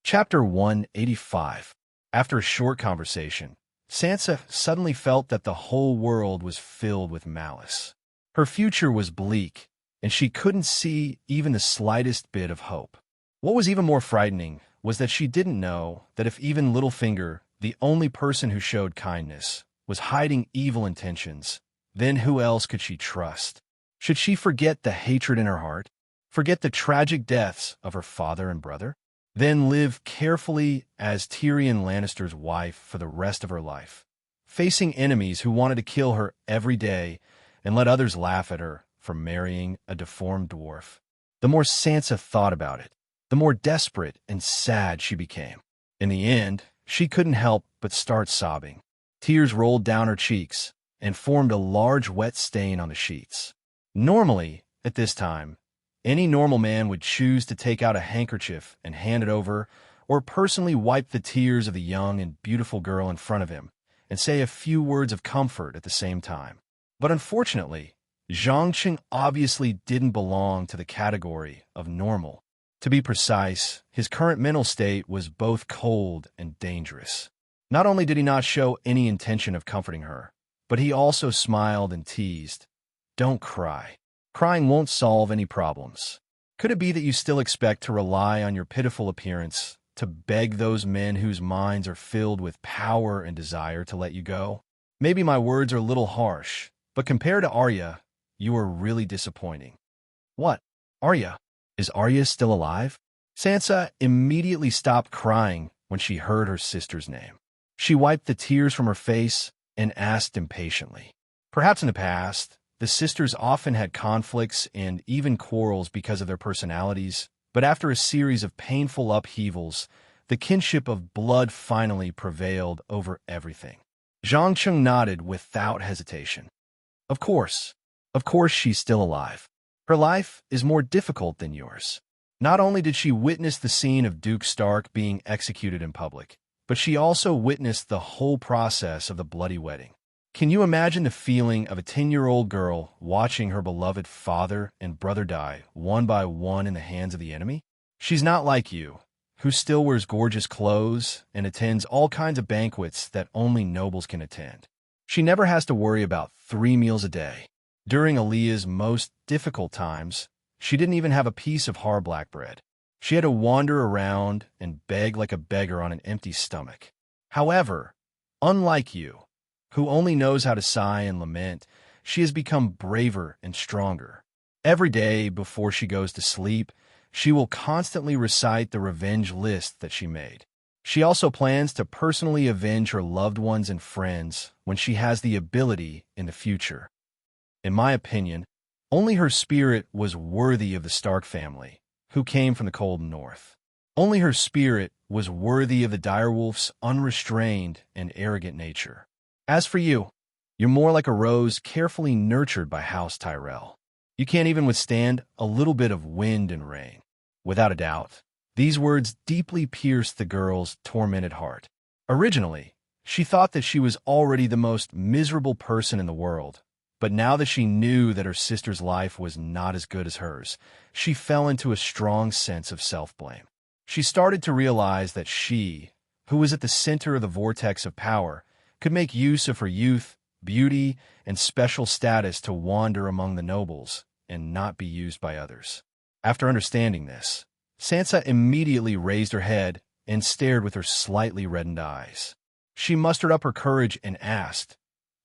Chapter 185. After a short conversation, Sansa suddenly felt that the whole world was filled with malice. Her future was bleak, and she couldn't see even the slightest bit of hope. What was even more frightening was that she didn't know that if even Littlefinger, the only person who showed kindness, was hiding evil intentions, then who else could she trust? Should she forget the hatred in her heart? Forget the tragic deaths of her father and brother? Then live carefully as Tyrion Lannister's wife for the rest of her life, facing enemies who wanted to kill her every day and let others laugh at her for marrying a deformed dwarf? The more Sansa thought about it, the more desperate and sad she became. In the end, she couldn't help but start sobbing. Tears rolled down her cheeks and formed a large wet stain on the sheets. Normally, at this time, any normal man would choose to take out a handkerchief and hand it over, or personally wipe the tears of the young and beautiful girl in front of him and say a few words of comfort at the same time. But unfortunately, Zhang Qing obviously didn't belong to the category of normal. To be precise, his current mental state was both cold and dangerous. Not only did he not show any intention of comforting her, but he also smiled and teased, "Don't cry. Crying won't solve any problems. Could it be that you still expect to rely on your pitiful appearance to beg those men whose minds are filled with power and desire to let you go? Maybe my words are a little harsh, but compared to Arya, you are really disappointing." "What? Arya? Is Arya still alive?" Sansa immediately stopped crying when she heard her sister's name. She wiped the tears from her face and asked impatiently. Perhaps in the past, the sisters often had conflicts and even quarrels because of their personalities, but after a series of painful upheavals, the kinship of blood finally prevailed over everything. Zhang Qing nodded without hesitation. Of course she's still alive. Her life is more difficult than yours. Not only did she witness the scene of Duke Stark being executed in public, but she also witnessed the whole process of the bloody wedding. Can you imagine the feeling of a 10-year-old girl watching her beloved father and brother die one by one in the hands of the enemy? She's not like you, who still wears gorgeous clothes and attends all kinds of banquets that only nobles can attend. She never has to worry about 3 meals a day. During Aaliyah's most difficult times, she didn't even have a piece of hard black bread. She had to wander around and beg like a beggar on an empty stomach. However, unlike you, who only knows how to sigh and lament, she has become braver and stronger. Every day before she goes to sleep, she will constantly recite the revenge list that she made. She also plans to personally avenge her loved ones and friends when she has the ability in the future. In my opinion, only her spirit was worthy of the Stark family, who came from the cold north. Only her spirit was worthy of the direwolf's unrestrained and arrogant nature. As for you, you're more like a rose carefully nurtured by House Tyrell. You can't even withstand a little bit of wind and rain." Without a doubt, these words deeply pierced the girl's tormented heart. Originally, she thought that she was already the most miserable person in the world, but now that she knew that her sister's life was not as good as hers, she fell into a strong sense of self-blame. She started to realize that she, who was at the center of the vortex of power, could make use of her youth, beauty, and special status to wander among the nobles and not be used by others. After understanding this, Sansa immediately raised her head and stared with her slightly reddened eyes. She mustered up her courage and asked,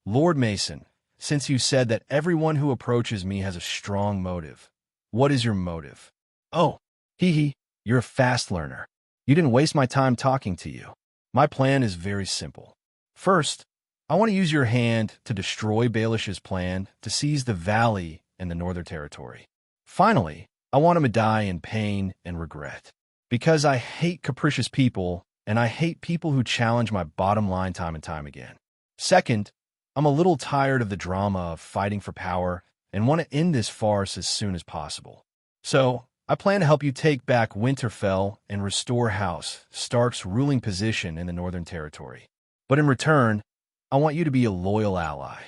"Lord Mason, since you said that everyone who approaches me has a strong motive, what is your motive?" "Oh, you're a fast learner. You didn't waste my time talking to you. My plan is very simple. First, I want to use your hand to destroy Baelish's plan to seize the valley and the Northern Territory. Finally, I want him to die in pain and regret. Because I hate capricious people, and I hate people who challenge my bottom line time and time again. Second, I'm a little tired of the drama of fighting for power and want to end this farce as soon as possible. So, I plan to help you take back Winterfell and restore House Stark's ruling position in the Northern Territory. But in return, I want you to be a loyal ally."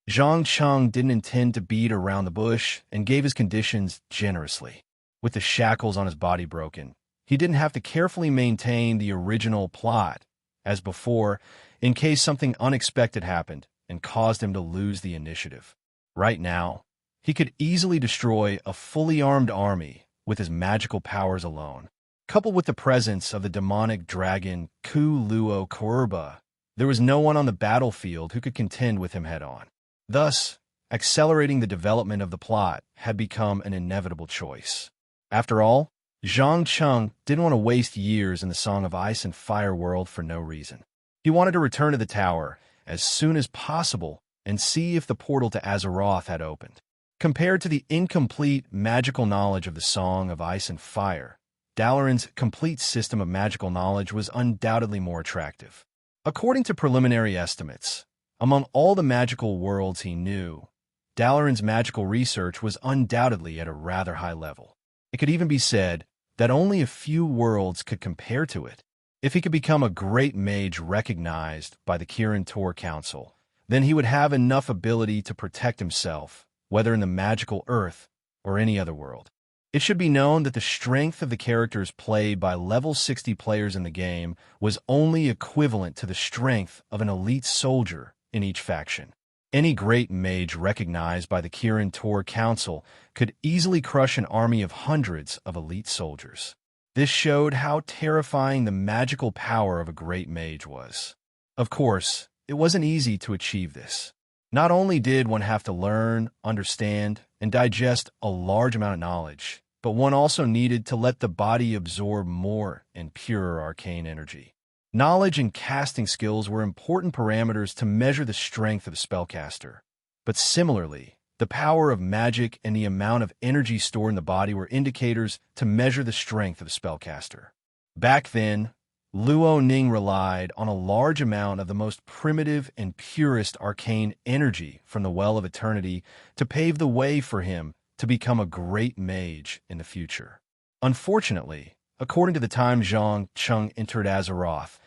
Zhang Qing didn't intend to beat around the bush and gave his conditions generously. With the shackles on his body broken, he didn't have to carefully maintain the original plot, as before, in case something unexpected happened and caused him to lose the initiative. Right now, he could easily destroy a fully armed army with his magical powers alone. Coupled with the presence of the demonic dragon Ku Luo Korba, there was no one on the battlefield who could contend with him head-on. Thus, accelerating the development of the plot had become an inevitable choice. After all, Zhang Cheng didn't want to waste years in the Song of Ice and Fire world for no reason. He wanted to return to the tower as soon as possible and see if the portal to Azeroth had opened. Compared to the incomplete magical knowledge of the Song of Ice and Fire, Dalaran's complete system of magical knowledge was undoubtedly more attractive. According to preliminary estimates, among all the magical worlds he knew, Dalaran's magical research was undoubtedly at a rather high level. It could even be said that only a few worlds could compare to it. If he could become a great mage recognized by the Kirin Tor Council, then he would have enough ability to protect himself, whether in the magical earth or any other world. It should be known that the strength of the characters played by level 60 players in the game was only equivalent to the strength of an elite soldier in each faction. Any great mage recognized by the Kirin Tor Council could easily crush an army of hundreds of elite soldiers. This showed how terrifying the magical power of a great mage was. Of course, it wasn't easy to achieve this. Not only did one have to learn, understand, and digest a large amount of knowledge, but one also needed to let the body absorb more and purer arcane energy. Knowledge and casting skills were important parameters to measure the strength of a spellcaster. But similarly, the power of magic and the amount of energy stored in the body were indicators to measure the strength of a spellcaster. Back then, Luo Ning relied on a large amount of the most primitive and purest arcane energy from the Well of Eternity to pave the way for him to become a great mage in the future. Unfortunately, according to the time Zhang Cheng entered Azeroth,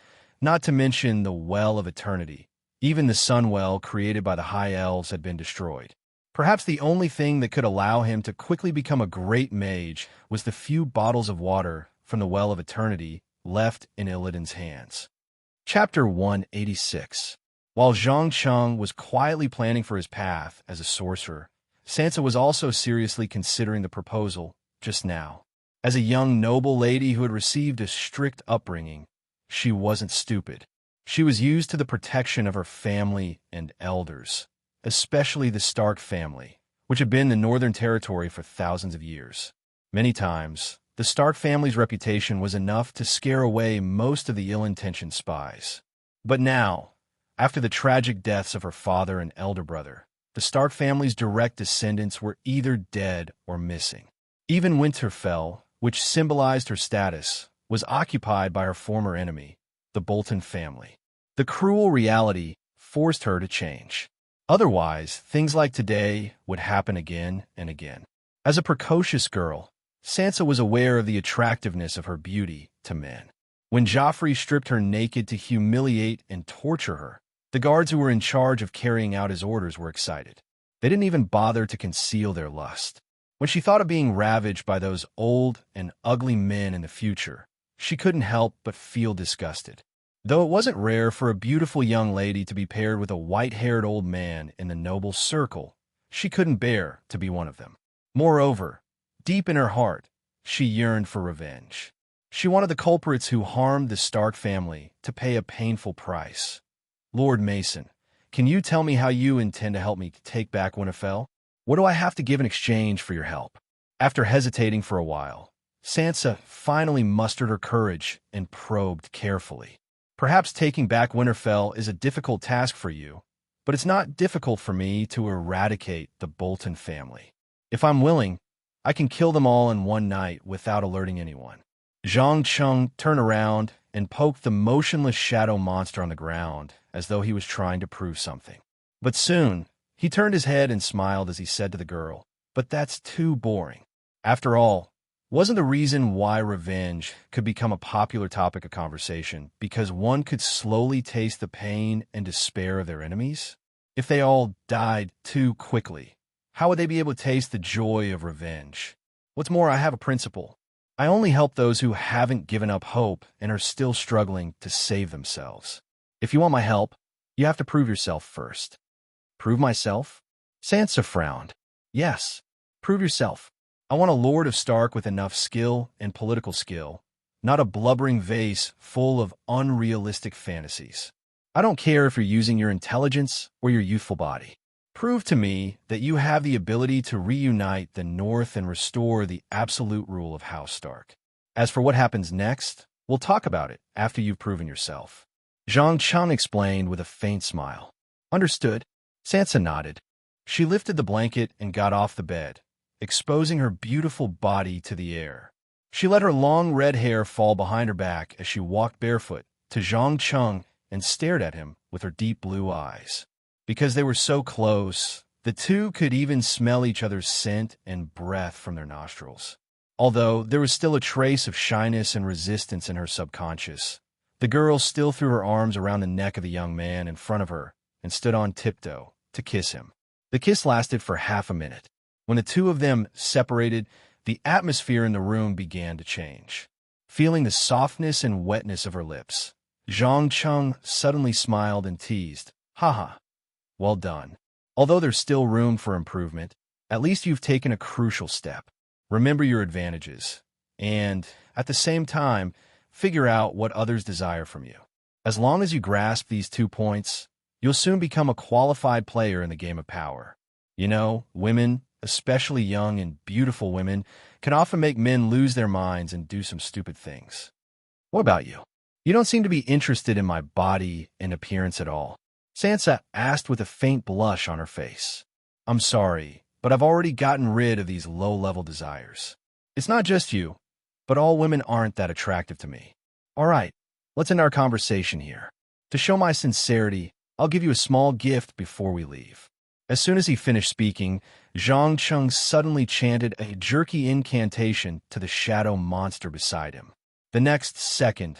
not to mention the Well of Eternity, even the Sun Well created by the High Elves had been destroyed. Perhaps the only thing that could allow him to quickly become a great mage was the few bottles of water from the Well of Eternity left in Illidan's hands. Chapter 186. While Zhang Cheng was quietly planning for his path as a sorcerer, Sansa was also seriously considering the proposal just now. As a young noble lady who had received a strict upbringing, she wasn't stupid. She was used to the protection of her family and elders, especially the Stark family, which had been in the Northern Territory for thousands of years. Many times, the Stark family's reputation was enough to scare away most of the ill-intentioned spies. But now, after the tragic deaths of her father and elder brother, the Stark family's direct descendants were either dead or missing. Even Winterfell, which symbolized her status, was occupied by her former enemy, the Bolton family. The cruel reality forced her to change. Otherwise, things like today would happen again and again. As a precocious girl, Sansa was aware of the attractiveness of her beauty to men. When Joffrey stripped her naked to humiliate and torture her, the guards who were in charge of carrying out his orders were excited. They didn't even bother to conceal their lust. When she thought of being ravaged by those old and ugly men in the future, she couldn't help but feel disgusted. Though it wasn't rare for a beautiful young lady to be paired with a white-haired old man in the noble circle, she couldn't bear to be one of them. Moreover, deep in her heart, she yearned for revenge. She wanted the culprits who harmed the Stark family to pay a painful price. Lord Mason, can you tell me how you intend to help me take back Winterfell? What do I have to give in exchange for your help? After hesitating for a while, Sansa finally mustered her courage and probed carefully. Perhaps taking back Winterfell is a difficult task for you, but it's not difficult for me to eradicate the Bolton family. If I'm willing, I can kill them all in one night without alerting anyone. Zhang Cheng turned around and poked the motionless shadow monster on the ground as though he was trying to prove something. But soon, he turned his head and smiled as he said to the girl, "But that's too boring." After all, wasn't the reason why revenge could become a popular topic of conversation because one could slowly taste the pain and despair of their enemies? If they all died too quickly, how would they be able to taste the joy of revenge? What's more, I have a principle. I only help those who haven't given up hope and are still struggling to save themselves. If you want my help, you have to prove yourself first. Prove myself? Sansa frowned. Yes, prove yourself. I want a Lord of Stark with enough skill and political skill, not a blubbering vase full of unrealistic fantasies. I don't care if you're using your intelligence or your youthful body. Prove to me that you have the ability to reunite the North and restore the absolute rule of House Stark. As for what happens next, we'll talk about it after you've proven yourself. Zhang Cheng explained with a faint smile. Understood. Sansa nodded. She lifted the blanket and got off the bed, exposing her beautiful body to the air. She let her long red hair fall behind her back as she walked barefoot to Zhang Cheng and stared at him with her deep blue eyes. Because they were so close, the two could even smell each other's scent and breath from their nostrils. Although there was still a trace of shyness and resistance in her subconscious, the girl still threw her arms around the neck of the young man in front of her and stood on tiptoe to kiss him. The kiss lasted for half a minute. When the two of them separated, the atmosphere in the room began to change. Feeling the softness and wetness of her lips, Zhang Cheng suddenly smiled and teased, "Haha, well done. Although there's still room for improvement, at least you've taken a crucial step. Remember your advantages, and, at the same time, figure out what others desire from you. As long as you grasp these 2 points, you'll soon become a qualified player in the game of power. You know, women, especially young and beautiful women, can often make men lose their minds and do some stupid things. What about you? You don't seem to be interested in my body and appearance at all." Sansa asked with a faint blush on her face. "I'm sorry, but I've already gotten rid of these low-level desires. It's not just you, but all women aren't that attractive to me. All right, let's end our conversation here. To show my sincerity, I'll give you a small gift before we leave." As soon as he finished speaking, Zhang Cheng suddenly chanted a jerky incantation to the shadow monster beside him. The next second,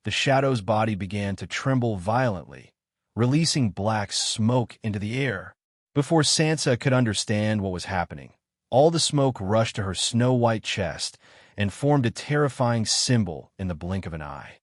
the shadow's body began to tremble violently, releasing black smoke into the air. Before Sansa could understand what was happening, all the smoke rushed to her snow-white chest and formed a terrifying symbol in the blink of an eye.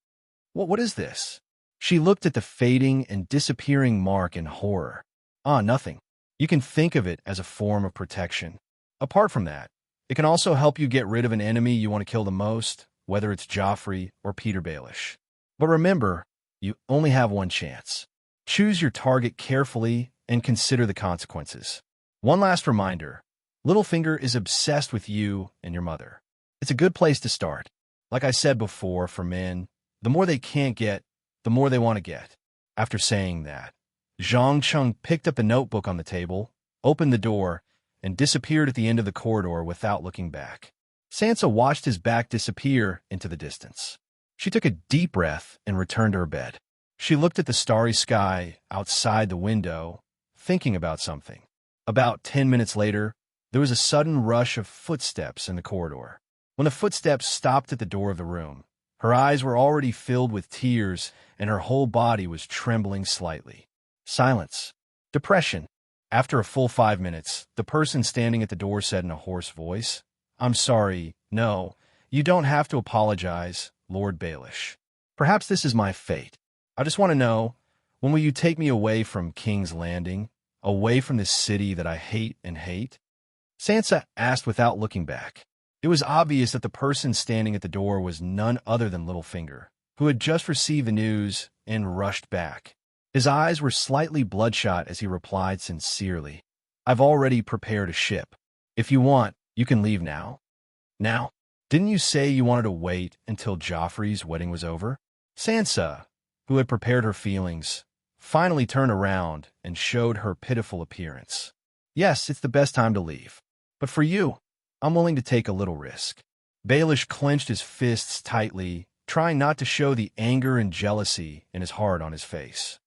What is this? She looked at the fading and disappearing mark in horror. Nothing. You can think of it as a form of protection. Apart from that, it can also help you get rid of an enemy you want to kill the most, whether it's Joffrey or Peter Baelish. But remember, you only have one chance. Choose your target carefully and consider the consequences. One last reminder, Littlefinger is obsessed with you and your mother. It's a good place to start. Like I said before, for men, the more they can't get, the more they want to get. After saying that, Zhang Cheng picked up the notebook on the table, opened the door, and disappeared at the end of the corridor without looking back. Sansa watched his back disappear into the distance. She took a deep breath and returned to her bed. She looked at the starry sky outside the window, thinking about something. About 10 minutes later, there was a sudden rush of footsteps in the corridor. When the footsteps stopped at the door of the room, her eyes were already filled with tears and her whole body was trembling slightly. Silence. Depression. After a full 5 minutes, the person standing at the door said in a hoarse voice, "I'm sorry, no, you don't have to apologize, Lord Baelish. Perhaps this is my fate. I just want to know, when will you take me away from King's Landing, away from this city that I hate and hate?" Sansa asked without looking back. It was obvious that the person standing at the door was none other than Littlefinger, who had just received the news and rushed back. His eyes were slightly bloodshot as he replied sincerely, "I've already prepared a ship. If you want, you can leave now." "Now? Didn't you say you wanted to wait until Joffrey's wedding was over?" Sansa, who had prepared her feelings, finally turned around and showed her pitiful appearance. "Yes, it's the best time to leave. But for you, I'm willing to take a little risk." Baelish clenched his fists tightly, trying not to show the anger and jealousy in his heart on his face.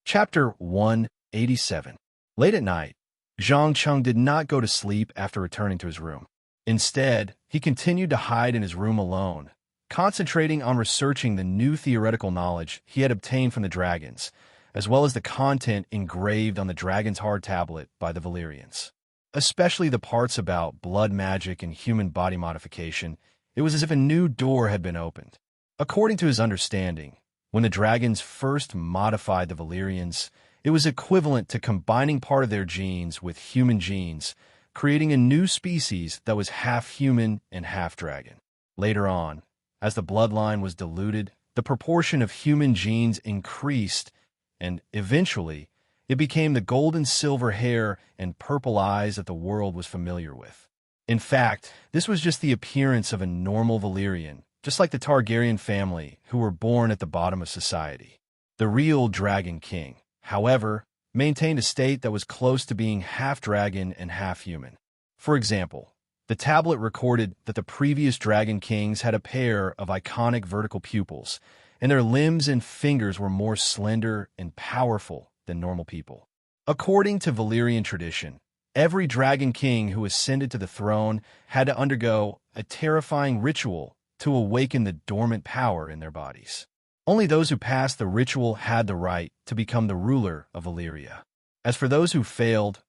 Chapter 187. Late at night, Zhang Cheng did not go to sleep after returning to his room. Instead, he continued to hide in his room alone, concentrating on researching the new theoretical knowledge he had obtained from the dragons, as well as the content engraved on the dragon's heart tablet by the Valyrians. Especially the parts about blood magic and human body modification It was as if a new door had been opened. According to his understanding, when the dragons first modified the Valyrians, it was equivalent to combining part of their genes with human genes, creating a new species that was half human and half dragon. Later on, as the bloodline was diluted, the proportion of human genes increased, and eventually, it became the golden silver hair and purple eyes that the world was familiar with. In fact, this was just the appearance of a normal Valyrian, just like the Targaryen family, who were born at the bottom of society. The real Dragon King, however, maintained a state that was close to being half dragon and half human. For example, the tablet recorded that the previous Dragon Kings had a pair of iconic vertical pupils, and their limbs and fingers were more slender and powerful than normal people. According to Valyrian tradition, every Dragon King who ascended to the throne had to undergo a terrifying ritual to awaken the dormant power in their bodies. Only those who passed the ritual had the right to become the ruler of Valyria. As for those who failed,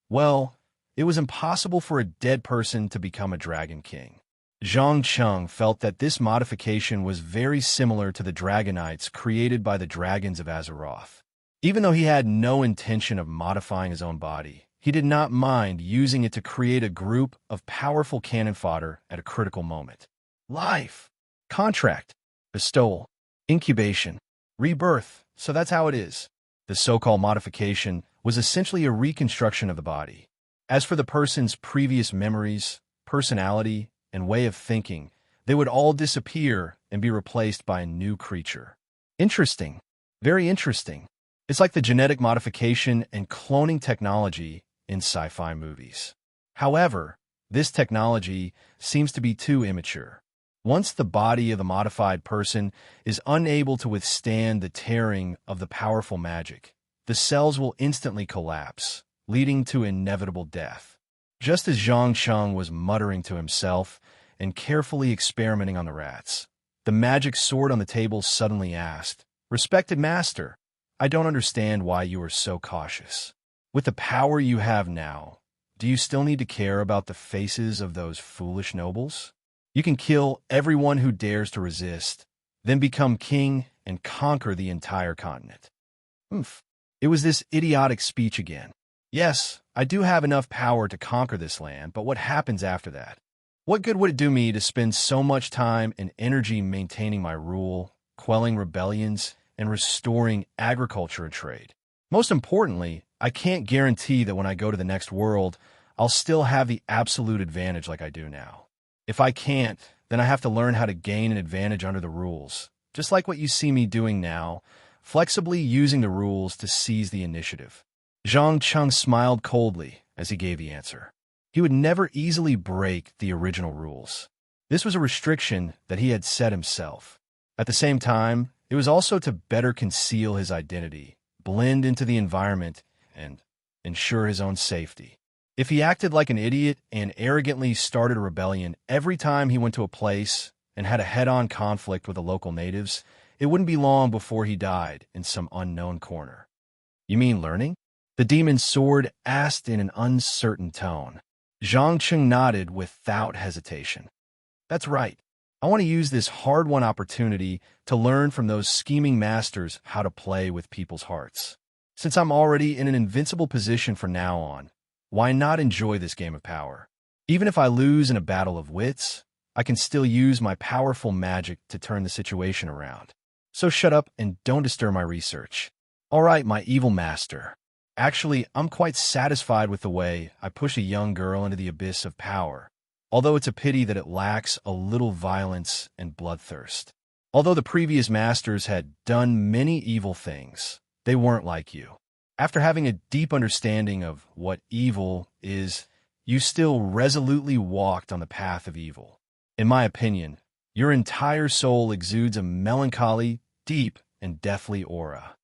well, it was impossible for a dead person to become a Dragon King. Zhang Cheng felt that this modification was very similar to the Dragonites created by the dragons of Azeroth. Even though he had no intention of modifying his own body, he did not mind using it to create a group of powerful cannon fodder at a critical moment. Life, contract, bestowal, incubation, rebirth, so that's how it is. The so-called modification was essentially a reconstruction of the body. As for the person's previous memories, personality, and way of thinking, they would all disappear and be replaced by a new creature. Interesting. Very interesting. It's like the genetic modification and cloning technology in sci-fi movies. However, this technology seems to be too immature. Once the body of the modified person is unable to withstand the tearing of the powerful magic, the cells will instantly collapse, leading to inevitable death. Just as Zhang Cheng was muttering to himself and carefully experimenting on the rats, the magic sword on the table suddenly asked, "Respected master, I don't understand why you are so cautious. With the power you have now, do you still need to care about the faces of those foolish nobles? You can kill everyone who dares to resist, then become king and conquer the entire continent." It was this idiotic speech again. Yes, I do have enough power to conquer this land, but what happens after that? What good would it do me to spend so much time and energy maintaining my rule, quelling rebellions, and restoring agriculture and trade? Most importantly, I can't guarantee that when I go to the next world, I'll still have the absolute advantage like I do now. If I can't, then I have to learn how to gain an advantage under the rules, just like what you see me doing now, flexibly using the rules to seize the initiative. Zhang Cheng smiled coldly as he gave the answer. He would never easily break the original rules. This was a restriction that he had set himself. At the same time, it was also to better conceal his identity, blend into the environment, and ensure his own safety. If he acted like an idiot and arrogantly started a rebellion every time he went to a place and had a head-on conflict with the local natives, it wouldn't be long before he died in some unknown corner. You mean learning? The demon's sword asked in an uncertain tone. Zhang Cheng nodded without hesitation. That's right. I want to use this hard-won opportunity to learn from those scheming masters how to play with people's hearts. Since I'm already in an invincible position from now on, why not enjoy this game of power? Even if I lose in a battle of wits, I can still use my powerful magic to turn the situation around. So shut up and don't disturb my research. All right, my evil master. Actually, I'm quite satisfied with the way I push a young girl into the abyss of power, although it's a pity that it lacks a little violence and bloodthirst. Although the previous masters had done many evil things, they weren't like you. After having a deep understanding of what evil is, you still resolutely walked on the path of evil. In my opinion, your entire soul exudes a melancholy, deep, and deathly aura.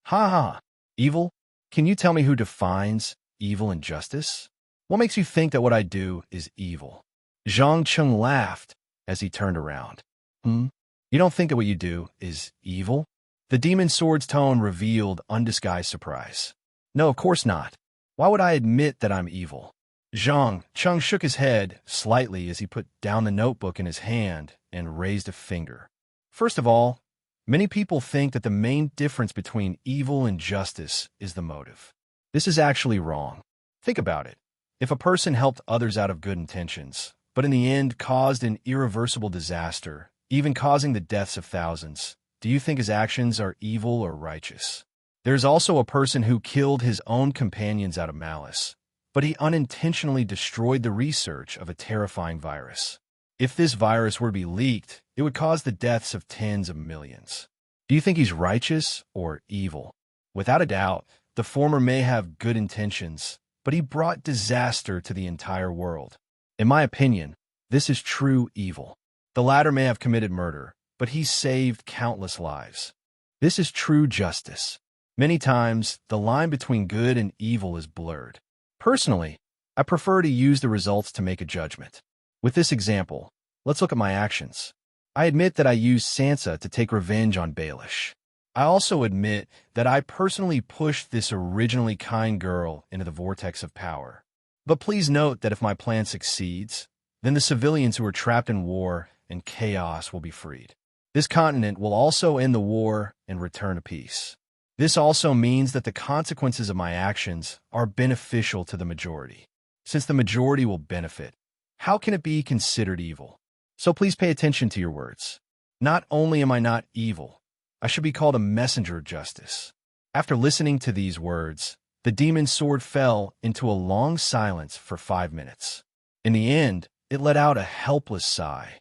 Ha ha! Evil? Can you tell me who defines evil and justice? What makes you think that what I do is evil? Zhang Cheng laughed as he turned around. You don't think that what you do is evil? The demon sword's tone revealed undisguised surprise. No, of course not. Why would I admit that I'm evil? Zhang Chung shook his head slightly as he put down the notebook in his hand and raised a finger. First of all, many people think that the main difference between evil and justice is the motive. This is actually wrong. Think about it. If a person helped others out of good intentions, but in the end caused an irreversible disaster, even causing the deaths of thousands, do you think his actions are evil or righteous? There's also a person who killed his own companions out of malice, but he unintentionally destroyed the research of a terrifying virus. If this virus were to be leaked, it would cause the deaths of tens of millions. Do you think he's righteous or evil? Without a doubt, the former may have good intentions, but he brought disaster to the entire world. In my opinion, this is true evil. The latter may have committed murder, but he saved countless lives. This is true justice. Many times, the line between good and evil is blurred. Personally, I prefer to use the results to make a judgment. With this example, let's look at my actions. I admit that I used Sansa to take revenge on Baelish. I also admit that I personally pushed this originally kind girl into the vortex of power. But please note that if my plan succeeds, then the civilians who are trapped in war and chaos will be freed. This continent will also end the war and return to peace. This also means that the consequences of my actions are beneficial to the majority. Since the majority will benefit, how can it be considered evil? So please pay attention to your words. Not only am I not evil, I should be called a messenger of justice. After listening to these words, the demon's sword fell into a long silence for 5 minutes. In the end, it let out a helpless sigh.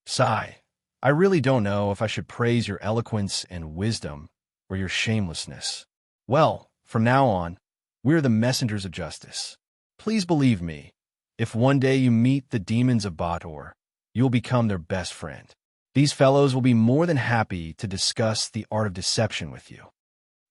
Sigh. I really don't know if I should praise your eloquence and wisdom or your shamelessness. Well, from now on, we're the messengers of justice. Please believe me, if one day you meet the demons of Bator, you'll become their best friend. These fellows will be more than happy to discuss the art of deception with you.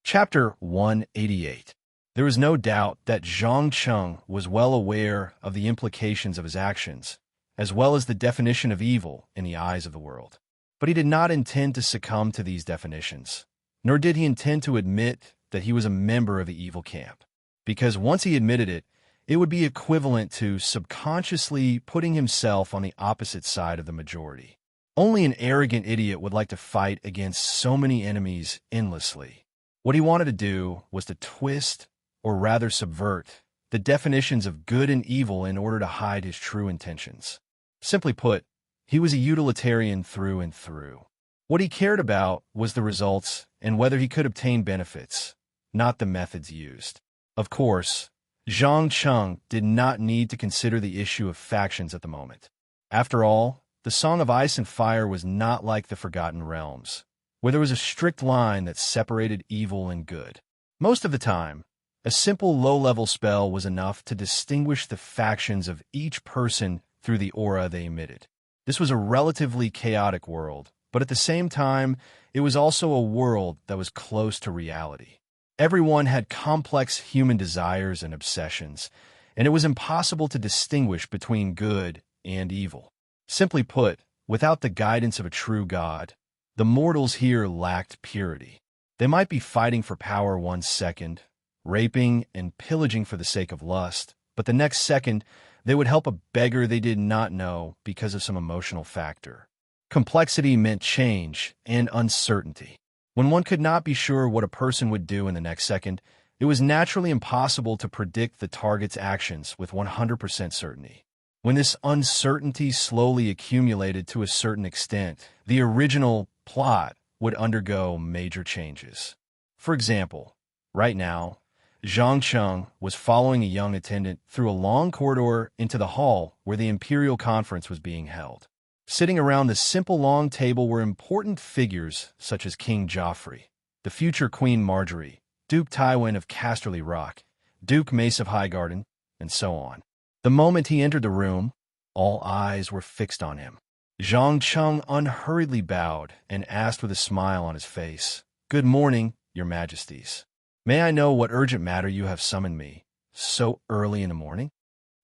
Chapter 188. There is no doubt that Zhang Chung was well aware of the implications of his actions, as well as the definition of evil in the eyes of the world. But he did not intend to succumb to these definitions, nor did he intend to admit that he was a member of the evil camp, because once he admitted it, it would be equivalent to subconsciously putting himself on the opposite side of the majority. Only an arrogant idiot would like to fight against so many enemies endlessly. What he wanted to do was to twist, or rather subvert, the definitions of good and evil in order to hide his true intentions. Simply put, he was a utilitarian through and through. What he cared about was the results and whether he could obtain benefits, not the methods used. Of course, Zhang Chung did not need to consider the issue of factions at the moment. After all, the Song of Ice and Fire was not like the Forgotten Realms, where there was a strict line that separated evil and good. Most of the time, a simple low-level spell was enough to distinguish the factions of each person through the aura they emitted. This was a relatively chaotic world, but at the same time, it was also a world that was close to reality. Everyone had complex human desires and obsessions, and it was impossible to distinguish between good and evil. Simply put, without the guidance of a true god, the mortals here lacked purity. They might be fighting for power one second, raping and pillaging for the sake of lust, but the next second, they would help a beggar they did not know because of some emotional factor. Complexity meant change and uncertainty. When one could not be sure what a person would do in the next second, it was naturally impossible to predict the target's actions with 100% certainty. When this uncertainty slowly accumulated to a certain extent, the original plot would undergo major changes. For example, right now, Zhang Chung was following a young attendant through a long corridor into the hall where the Imperial Conference was being held. Sitting around the simple long table were important figures such as King Joffrey, the future Queen Marjorie, Duke Tywin of Casterly Rock, Duke Mace of Highgarden, and so on. The moment he entered the room, all eyes were fixed on him. Zhang Chung unhurriedly bowed and asked with a smile on his face, "Good morning, your majesties. May I know what urgent matter you have summoned me so early in the morning?"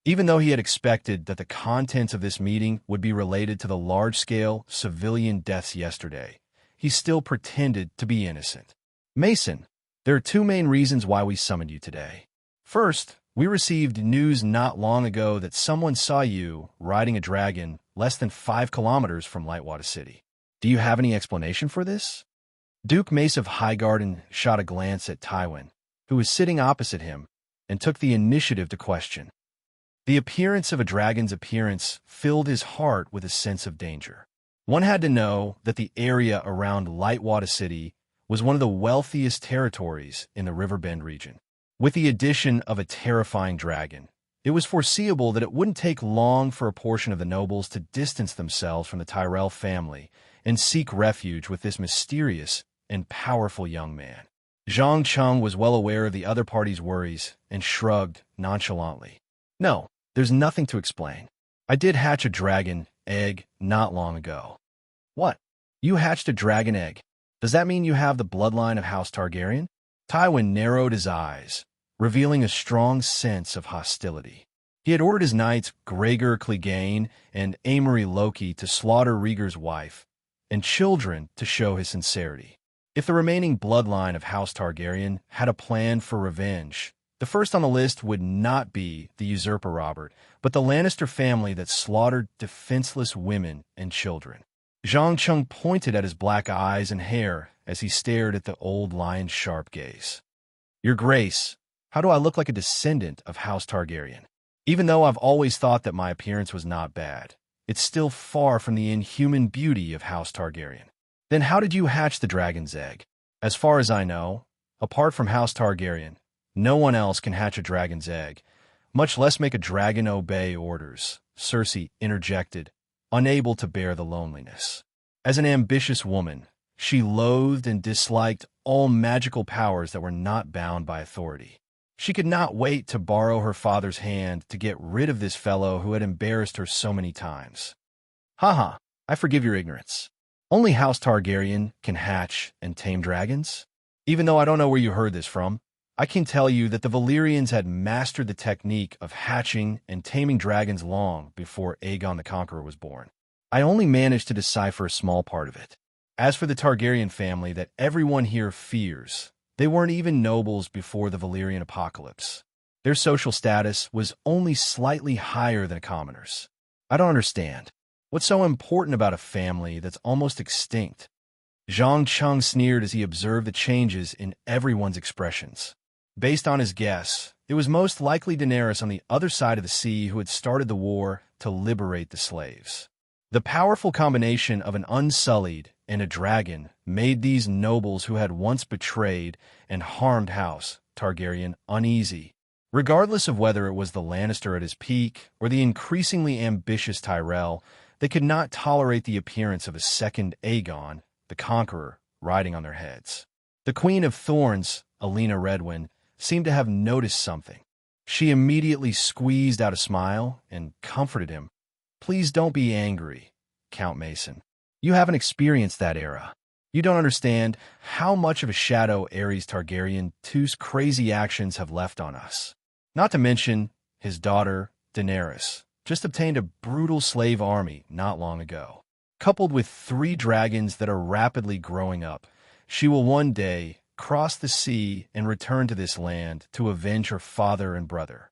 Even though he had expected that the contents of this meeting would be related to the large-scale civilian deaths yesterday, he still pretended to be innocent. "Mason, there are two main reasons why we summoned you today. First, We received news not long ago that someone saw you riding a dragon less than 5 kilometers from Lightwater City. Do you have any explanation for this? Duke Mace of Highgarden shot a glance at Tywin, who was sitting opposite him, and took the initiative to question. The appearance of a dragon's appearance filled his heart with a sense of danger. One had to know that the area around Lightwater City was one of the wealthiest territories in the Riverbend region. With the addition of a terrifying dragon, it was foreseeable that it wouldn't take long for a portion of the nobles to distance themselves from the Tyrell family and seek refuge with this mysterious and powerful young man. Zhang Cheng was well aware of the other party's worries and shrugged nonchalantly. No, there's nothing to explain. I did hatch a dragon egg not long ago. What? You hatched a dragon egg? Does that mean you have the bloodline of House Targaryen? Tywin narrowed his eyes, revealing a strong sense of hostility. He had ordered his knights Gregor Clegane and Amory Loki to slaughter Rhaegar's wife, and children to show his sincerity. If the remaining bloodline of House Targaryen had a plan for revenge, the first on the list would not be the usurper Robert, but the Lannister family that slaughtered defenseless women and children. Zhang Cheng pointed at his black eyes and hair as he stared at the old lion's sharp gaze. Your Grace, how do I look like a descendant of House Targaryen? Even though I've always thought that my appearance was not bad, it's still far from the inhuman beauty of House Targaryen. Then how did you hatch the dragon's egg? As far as I know, apart from House Targaryen, no one else can hatch a dragon's egg, much less make a dragon obey orders, Cersei interjected, unable to bear the loneliness. As an ambitious woman, she loathed and disliked all magical powers that were not bound by authority. She could not wait to borrow her father's hand to get rid of this fellow who had embarrassed her so many times. Haha, I forgive your ignorance. Only House Targaryen can hatch and tame dragons? Even though I don't know where you heard this from, I can tell you that the Valyrians had mastered the technique of hatching and taming dragons long before Aegon the Conqueror was born. I only managed to decipher a small part of it. As for the Targaryen family that everyone here fears, they weren't even nobles before the Valyrian apocalypse. Their social status was only slightly higher than a commoner's. I don't understand. What's so important about a family that's almost extinct? Zhang Cheng sneered as he observed the changes in everyone's expressions. Based on his guess, it was most likely Daenerys on the other side of the sea who had started the war to liberate the slaves. The powerful combination of an unsullied and a dragon made these nobles who had once betrayed and harmed House Targaryen uneasy. Regardless of whether it was the Lannister at his peak or the increasingly ambitious Tyrell, they could not tolerate the appearance of a second Aegon, the Conqueror, riding on their heads. The Queen of Thorns, Alina Redwyn, seemed to have noticed something. She immediately squeezed out a smile and comforted him. Please don't be angry, Count Mason. You haven't experienced that era. You don't understand how much of a shadow Aerys Targaryen II's crazy actions have left on us. Not to mention, his daughter, Daenerys, just obtained a brutal slave army not long ago. Coupled with 3 dragons that are rapidly growing up, she will one day cross the sea and return to this land to avenge her father and brother.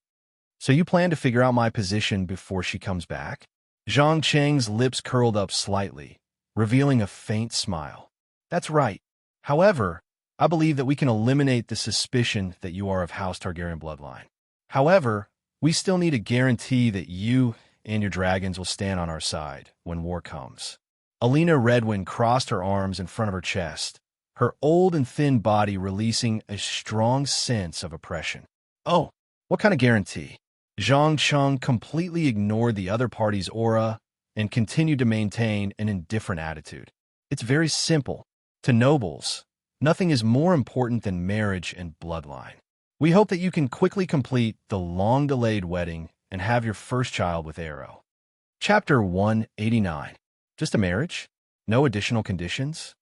So you plan to figure out my position before she comes back? Zhang Cheng's lips curled up slightly, revealing a faint smile. That's right. However, I believe that we can eliminate the suspicion that you are of House Targaryen bloodline. However, we still need a guarantee that you and your dragons will stand on our side when war comes. Alina Redwyn crossed her arms in front of her chest, her old and thin body releasing a strong sense of oppression. Oh, what kind of guarantee? Zhang Cheng completely ignored the other party's aura and continued to maintain an indifferent attitude. It's very simple. To nobles, nothing is more important than marriage and bloodline. We hope that you can quickly complete the long-delayed wedding and have your first child with Arrow. Chapter 189. Just a marriage? No additional conditions?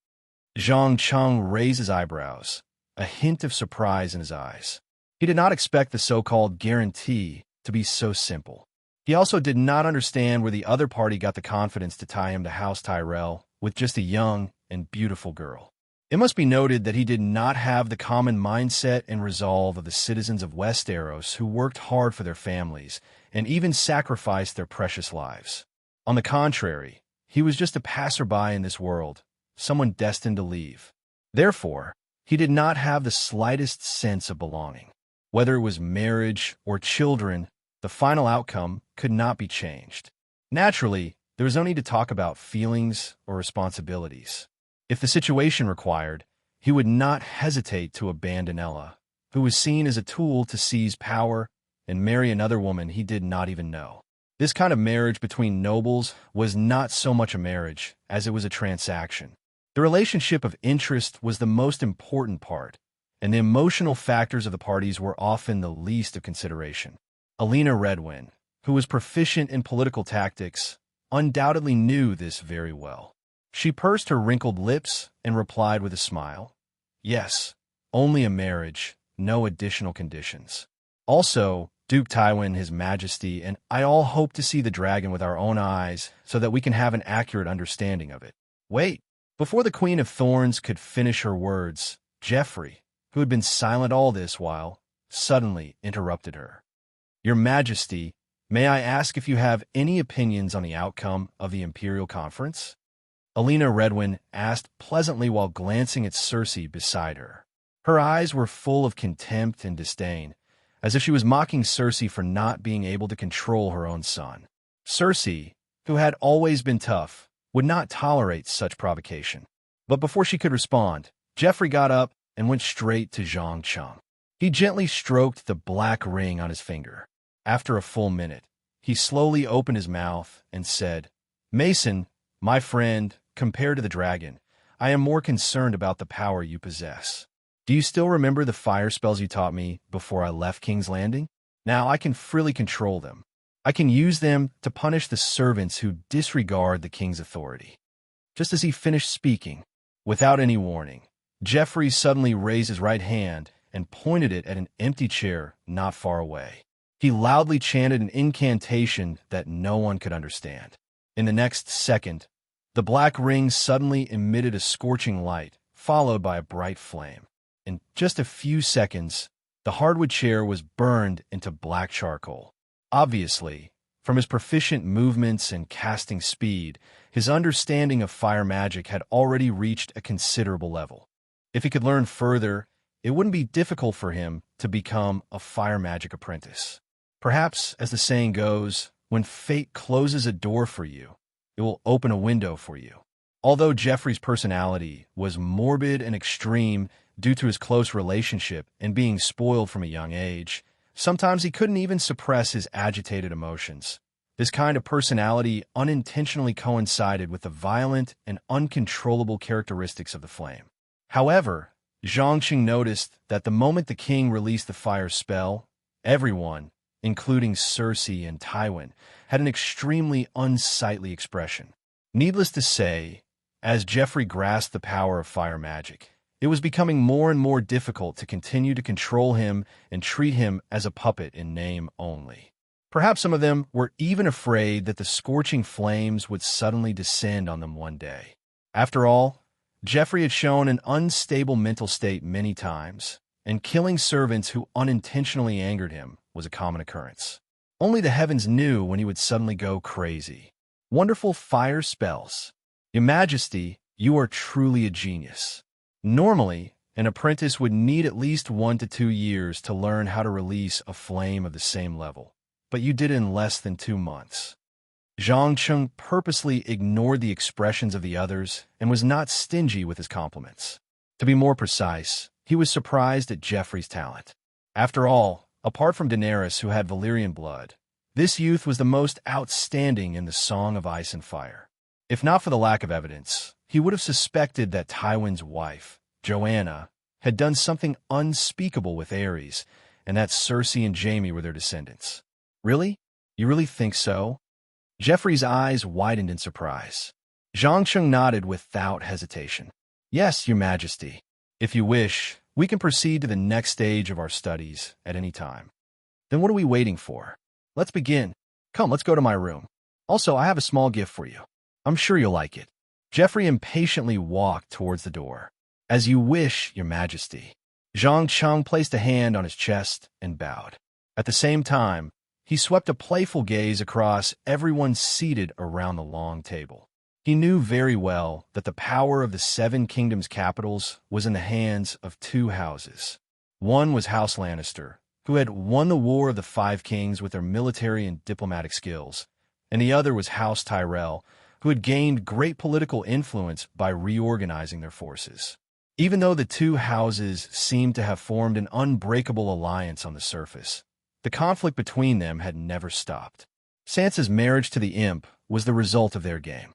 Zhang Cheng raised his eyebrows, a hint of surprise in his eyes. He did not expect the so-called guarantee to be so simple. He also did not understand where the other party got the confidence to tie him to House Tyrell with just a young and beautiful girl. It must be noted that he did not have the common mindset and resolve of the citizens of Westeros who worked hard for their families and even sacrificed their precious lives. On the contrary, he was just a passerby in this world, someone destined to leave. Therefore, he did not have the slightest sense of belonging. Whether it was marriage or children, the final outcome could not be changed. Naturally, there was no need to talk about feelings or responsibilities. If the situation required, he would not hesitate to abandon Ella, who was seen as a tool to seize power and marry another woman he did not even know. This kind of marriage between nobles was not so much a marriage as it was a transaction. The relationship of interest was the most important part, and the emotional factors of the parties were often the least of consideration. Alina Redwyn, who was proficient in political tactics, undoubtedly knew this very well. She pursed her wrinkled lips and replied with a smile, "Yes, only a marriage, no additional conditions. Also, Duke Tywin, His Majesty, and I all hope to see the dragon with our own eyes so that we can have an accurate understanding of it." Wait! Before the Queen of Thorns could finish her words, Joffrey, who had been silent all this while, suddenly interrupted her. "Your Majesty, may I ask if you have any opinions on the outcome of the Imperial Conference?" Alina Redwyn asked pleasantly while glancing at Cersei beside her. Her eyes were full of contempt and disdain, as if she was mocking Cersei for not being able to control her own son. Cersei, who had always been tough, would not tolerate such provocation. But before she could respond, Joffrey got up and went straight to Zhang Cheng. He gently stroked the black ring on his finger. After a full minute, he slowly opened his mouth and said, "Mason, my friend, compared to the dragon, I am more concerned about the power you possess. Do you still remember the fire spells you taught me before I left King's Landing? Now I can freely control them. I can use them to punish the servants who disregard the king's authority." Just as he finished speaking, without any warning, Joffrey suddenly raised his right hand and pointed it at an empty chair not far away. He loudly chanted an incantation that no one could understand. In the next second, the black ring suddenly emitted a scorching light, followed by a bright flame. In just a few seconds, the hardwood chair was burned into black charcoal. Obviously, from his proficient movements and casting speed, his understanding of fire magic had already reached a considerable level. If he could learn further, it wouldn't be difficult for him to become a fire magic apprentice. Perhaps, as the saying goes, when fate closes a door for you, it will open a window for you. Although Joffrey's personality was morbid and extreme due to his close relationship and being spoiled from a young age, sometimes he couldn't even suppress his agitated emotions. This kind of personality unintentionally coincided with the violent and uncontrollable characteristics of the flame. However, Zhang Qing noticed that the moment the king released the fire spell, everyone, including Cersei and Tywin, had an extremely unsightly expression. Needless to say, as Joffrey grasped the power of fire magic, it was becoming more and more difficult to continue to control him and treat him as a puppet in name only. Perhaps some of them were even afraid that the scorching flames would suddenly descend on them one day. After all, Joffrey had shown an unstable mental state many times, and killing servants who unintentionally angered him was a common occurrence. Only the heavens knew when he would suddenly go crazy. Wonderful fire spells. Your Majesty, you are truly a genius. Normally, an apprentice would need at least 1 to 2 years to learn how to release a flame of the same level, but you did it in less than 2 months. Zhang Cheng purposely ignored the expressions of the others and was not stingy with his compliments. To be more precise, he was surprised at Joffrey's talent. After all, apart from Daenerys, who had Valyrian blood, this youth was the most outstanding in the Song of Ice and Fire. If not for the lack of evidence, he would have suspected that Tywin's wife, Joanna, had done something unspeakable with Aerys, and that Cersei and Jaime were their descendants. Really? You really think so? Joffrey's eyes widened in surprise. Zhang Cheng nodded without hesitation. Yes, Your Majesty. If you wish, we can proceed to the next stage of our studies at any time. Then what are we waiting for? Let's begin. Come, let's go to my room. Also, I have a small gift for you. I'm sure you'll like it. Joffrey impatiently walked towards the door. As you wish, your majesty. Zhang Cheng placed a hand on his chest and bowed. At the same time, he swept a playful gaze across everyone seated around the long table. He knew very well that the power of the Seven Kingdoms' capitals was in the hands of two houses. One was House Lannister, who had won the War of the Five Kings with their military and diplomatic skills, and the other was House Tyrell, who had gained great political influence by reorganizing their forces. Even though the two houses seemed to have formed an unbreakable alliance on the surface, the conflict between them had never stopped. Sansa's marriage to the imp was the result of their game.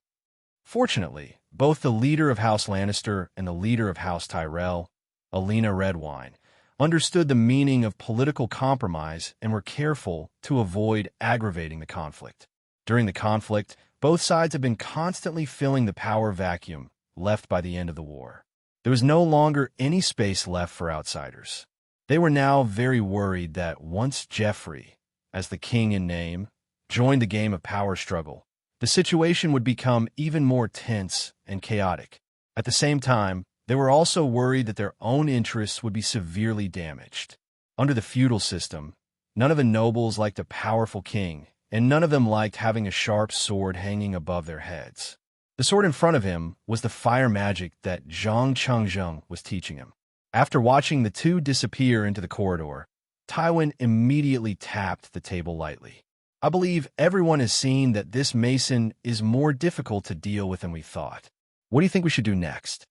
Fortunately, both the leader of House Lannister and the leader of House Tyrell, Alina Redwine, understood the meaning of political compromise and were careful to avoid aggravating the conflict. During the conflict, both sides had been constantly filling the power vacuum left by the end of the war. There was no longer any space left for outsiders. They were now very worried that once Joffrey, as the king in name, joined the game of power struggle, the situation would become even more tense and chaotic. At the same time, they were also worried that their own interests would be severely damaged. Under the feudal system, none of the nobles liked a powerful king, and none of them liked having a sharp sword hanging above their heads. The sword in front of him was the fire magic that Zhang Chengzheng was teaching him. After watching the two disappear into the corridor, Tywin immediately tapped the table lightly. I believe everyone has seen that this mason is more difficult to deal with than we thought. What do you think we should do next?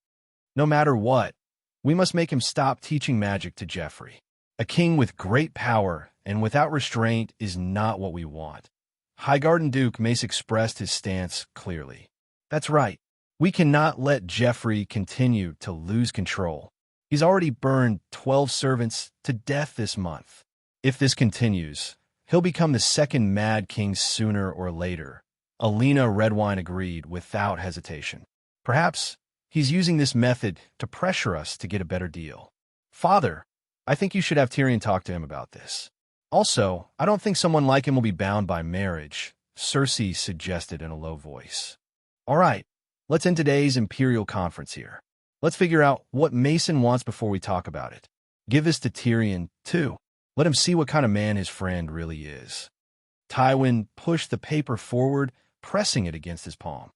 No matter what, we must make him stop teaching magic to Joffrey. A king with great power and without restraint is not what we want. Highgarden Duke Mace expressed his stance clearly. That's right. We cannot let Joffrey continue to lose control. He's already burned 12 servants to death this month. If this continues, he'll become the second Mad King sooner or later. Alina Redwine agreed without hesitation. Perhaps he's using this method to pressure us to get a better deal. Father, I think you should have Tyrion talk to him about this. Also, I don't think someone like him will be bound by marriage, Cersei suggested in a low voice. All right, let's end today's Imperial Conference here. Let's figure out what Mason wants before we talk about it. Give this to Tyrion, too. Let him see what kind of man his friend really is. Tywin pushed the paper forward, pressing it against his palm.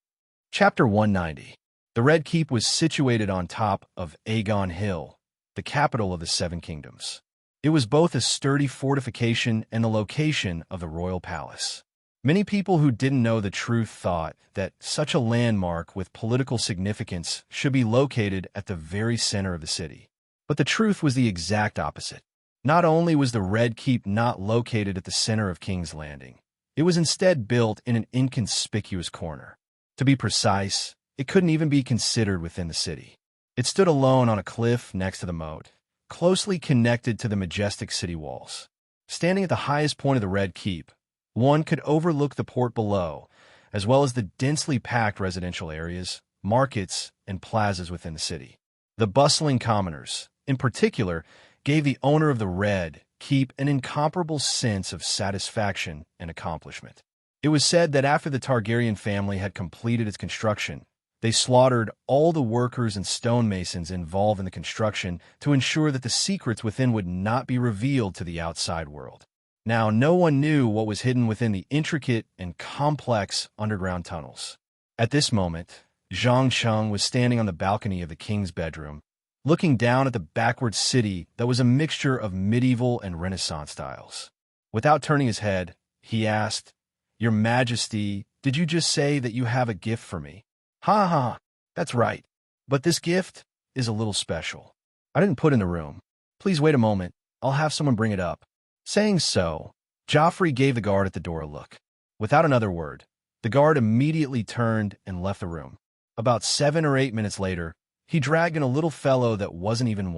Chapter 190. The Red Keep was situated on top of Aegon Hill, the capital of the Seven Kingdoms. It was both a sturdy fortification and the location of the royal palace. Many people who didn't know the truth thought that such a landmark with political significance should be located at the very center of the city. But the truth was the exact opposite. Not only was the Red Keep not located at the center of King's Landing, it was instead built in an inconspicuous corner. To be precise, it couldn't even be considered within the city. It stood alone on a cliff next to the moat, closely connected to the majestic city walls. Standing at the highest point of the Red Keep, one could overlook the port below, as well as the densely packed residential areas, markets, and plazas within the city. The bustling commoners, in particular, gave the owner of the Red Keep an incomparable sense of satisfaction and accomplishment. It was said that after the Targaryen family had completed its construction, they slaughtered all the workers and stonemasons involved in the construction to ensure that the secrets within would not be revealed to the outside world. Now, no one knew what was hidden within the intricate and complex underground tunnels. At this moment, Zhang Cheng was standing on the balcony of the king's bedroom, looking down at the backward city that was a mixture of medieval and Renaissance styles. Without turning his head, he asked, "Your Majesty, did you just say that you have a gift for me?" "Ha ha, that's right. But this gift is a little special. I didn't put it in the room. Please wait a moment. I'll have someone bring it up." Saying so, Joffrey gave the guard at the door a look. Without another word, the guard immediately turned and left the room. About 7 or 8 minutes later, he dragged in a little fellow that wasn't even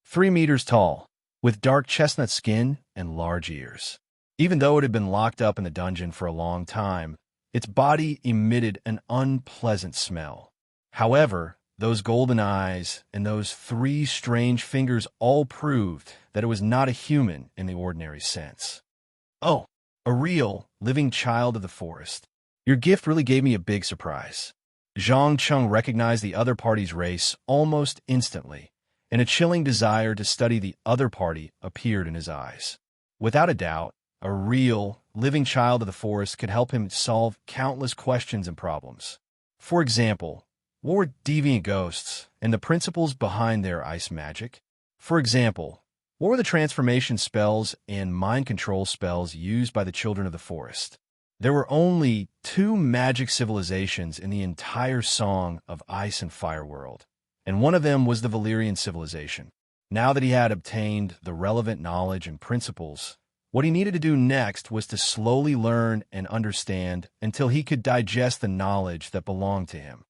3 meters tall, with dark chestnut skin and large ears. Even though it had been locked up in the dungeon for a long time, its body emitted an unpleasant smell. However, those golden eyes and those 3 strange fingers all proved that it was not a human in the ordinary sense. "Oh, a real, living child of the forest. Your gift really gave me a big surprise." Zhang Cheng recognized the other party's race almost instantly, and a chilling desire to study the other party appeared in his eyes. Without a doubt, a real, living child of the forest could help him solve countless questions and problems. For example, what were deviant ghosts and the principles behind their ice magic? For example, what were the transformation spells and mind control spells used by the children of the forest? There were only two magic civilizations in the entire Song of Ice and Fire world, and one of them was the Valyrian civilization. Now that he had obtained the relevant knowledge and principles, what he needed to do next was to slowly learn and understand until he could digest the knowledge that belonged to him.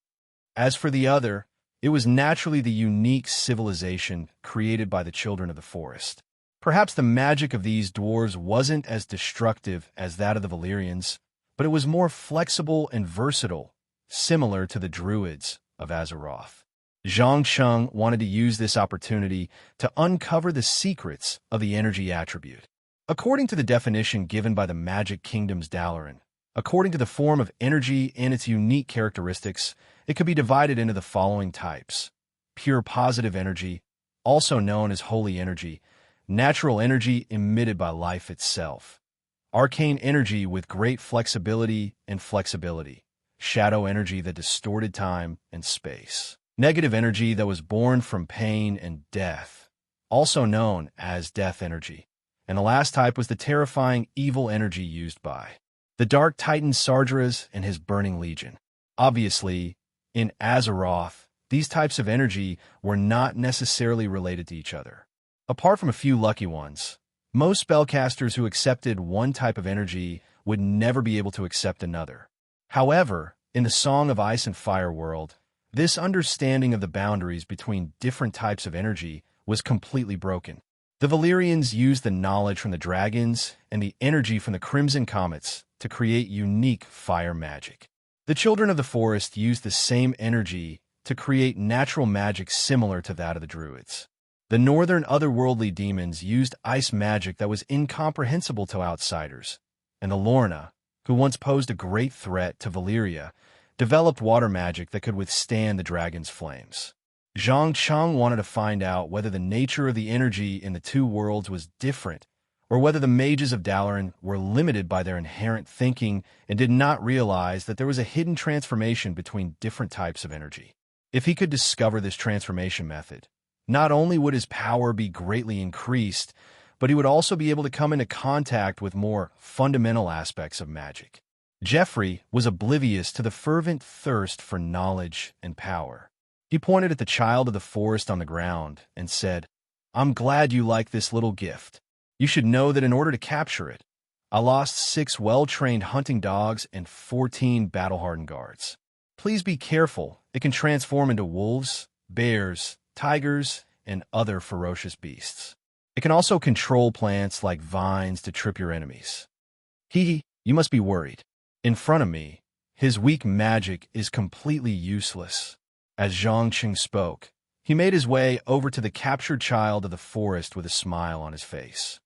As for the other, it was naturally the unique civilization created by the children of the forest. Perhaps the magic of these dwarves wasn't as destructive as that of the Valyrians, but it was more flexible and versatile, similar to the druids of Azeroth. Zhang Cheng wanted to use this opportunity to uncover the secrets of the energy attribute. According to the definition given by the Magic Kingdom's Dalaran, according to the form of energy and its unique characteristics, it could be divided into the following types: pure positive energy, also known as holy energy, natural energy emitted by life itself, arcane energy with great flexibility and flexibility, shadow energy that distorted time and space, negative energy that was born from pain and death, also known as death energy, and the last type was the terrifying evil energy used by the Dark Titan Sardras and his Burning Legion. Obviously, in Azeroth, these types of energy were not necessarily related to each other. Apart from a few lucky ones, most spellcasters who accepted one type of energy would never be able to accept another. However, in the Song of Ice and Fire world, this understanding of the boundaries between different types of energy was completely broken. The Valyrians used the knowledge from the dragons and the energy from the Crimson Comets to create unique fire magic. The children of the forest used the same energy to create natural magic similar to that of the druids. The northern otherworldly demons used ice magic that was incomprehensible to outsiders, and the Lorna, who once posed a great threat to Valyria, developed water magic that could withstand the dragon's flames. Zhang Cheng wanted to find out whether the nature of the energy in the two worlds was different, or whether the mages of Dalaran were limited by their inherent thinking and did not realize that there was a hidden transformation between different types of energy. If he could discover this transformation method, not only would his power be greatly increased, but he would also be able to come into contact with more fundamental aspects of magic. Geoffrey was oblivious to the fervent thirst for knowledge and power. He pointed at the child of the forest on the ground and said, "I'm glad you like this little gift. You should know that in order to capture it, I lost 6 well-trained hunting dogs and 14 battle-hardened guards. Please be careful. It can transform into wolves, bears, tigers, and other ferocious beasts. It can also control plants like vines to trip your enemies. You must be worried. In front of me, his weak magic is completely useless." As Zhang Cheng spoke, he made his way over to the captured child of the forest with a smile on his face.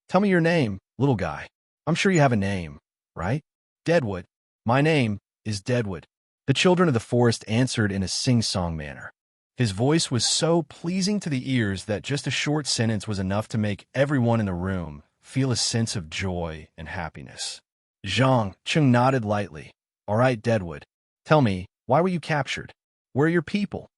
"Tell me your name, little guy. I'm sure you have a name, right?" "Deadwood. My name is Deadwood." The children of the forest answered in a sing-song manner. His voice was so pleasing to the ears that just a short sentence was enough to make everyone in the room feel a sense of joy and happiness. Zhang Cheng nodded lightly. "All right, Deadwood. Tell me, why were you captured? Where are your people?"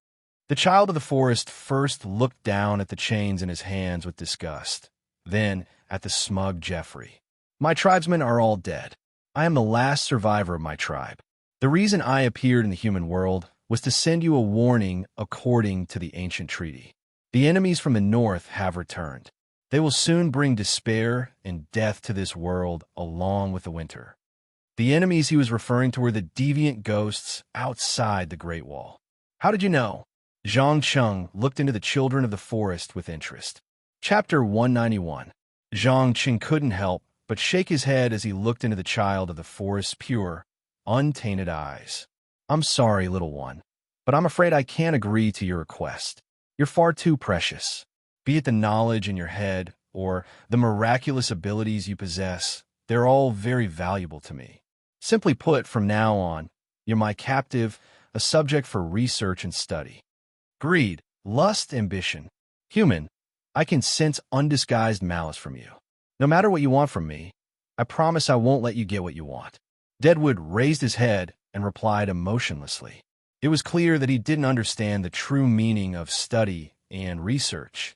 The child of the forest first looked down at the chains in his hands with disgust, then at the smug Geoffrey. "My tribesmen are all dead. I am the last survivor of my tribe. The reason I appeared in the human world was to send you a warning according to the ancient treaty. The enemies from the north have returned. They will soon bring despair and death to this world along with the winter." The enemies he was referring to were the deviant ghosts outside the Great Wall. "How did you know?" Zhang Cheng looked into the children of the forest with interest. Chapter 191. Zhang Cheng couldn't help but shake his head as he looked into the child of the forest's pure, untainted eyes. "I'm sorry, little one, but I'm afraid I can't agree to your request. You're far too precious. Be it the knowledge in your head or the miraculous abilities you possess, they're all very valuable to me. Simply put, from now on, you're my captive, a subject for research and study. Greed, lust, ambition. Human, I can sense undisguised malice from you. No matter what you want from me, I promise I won't let you get what you want. Deadwood raised his head and replied emotionlessly. It was clear that he didn't understand the true meaning of study and research.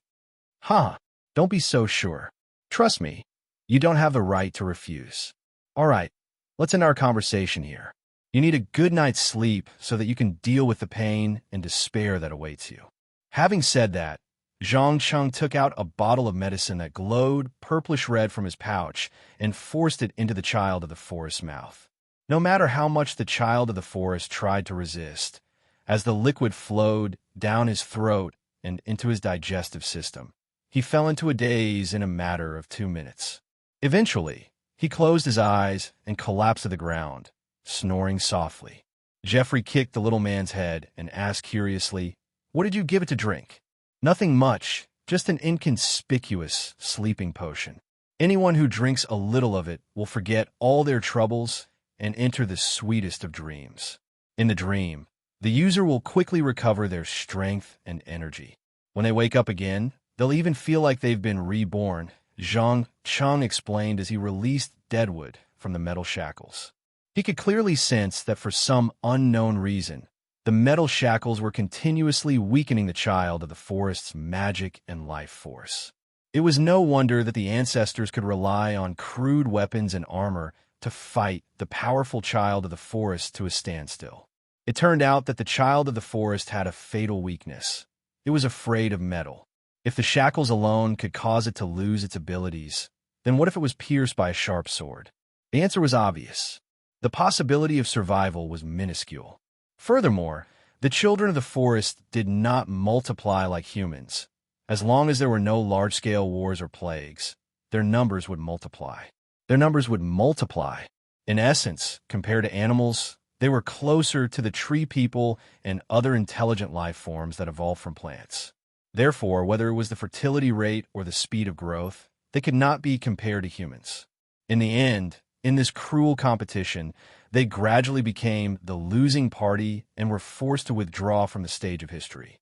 Huh, don't be so sure. Trust me, you don't have the right to refuse. All right, let's end our conversation here. You need a good night's sleep so that you can deal with the pain and despair that awaits you. Having said that, Zhang Cheng took out a bottle of medicine that glowed purplish red from his pouch and forced it into the child of the forest's mouth. No matter how much the child of the forest tried to resist, as the liquid flowed down his throat and into his digestive system, he fell into a daze in a matter of 2 minutes. Eventually, he closed his eyes and collapsed to the ground, snoring softly. Jeffrey kicked the little man's head and asked curiously, "What did you give it to drink?" "Nothing much, just an inconspicuous sleeping potion. Anyone who drinks a little of it will forget all their troubles and enter the sweetest of dreams. In the dream, the user will quickly recover their strength and energy. When they wake up again, they'll even feel like they've been reborn," Zhang Cheng explained as he released Deadwood from the metal shackles. He could clearly sense that for some unknown reason, the metal shackles were continuously weakening the child of the forest's magic and life force. It was no wonder that the ancestors could rely on crude weapons and armor to fight the powerful child of the forest to a standstill. It turned out that the child of the forest had a fatal weakness. It was afraid of metal. If the shackles alone could cause it to lose its abilities, then what if it was pierced by a sharp sword? The answer was obvious. The possibility of survival was minuscule. Furthermore, the children of the forest did not multiply like humans. As long as there were no large-scale wars or plagues, their numbers would multiply. Their numbers would multiply. In essence, compared to animals, they were closer to the tree people and other intelligent life forms that evolved from plants. Therefore, whether it was the fertility rate or the speed of growth, they could not be compared to humans. In the end, in this cruel competition, they gradually became the losing party and were forced to withdraw from the stage of history.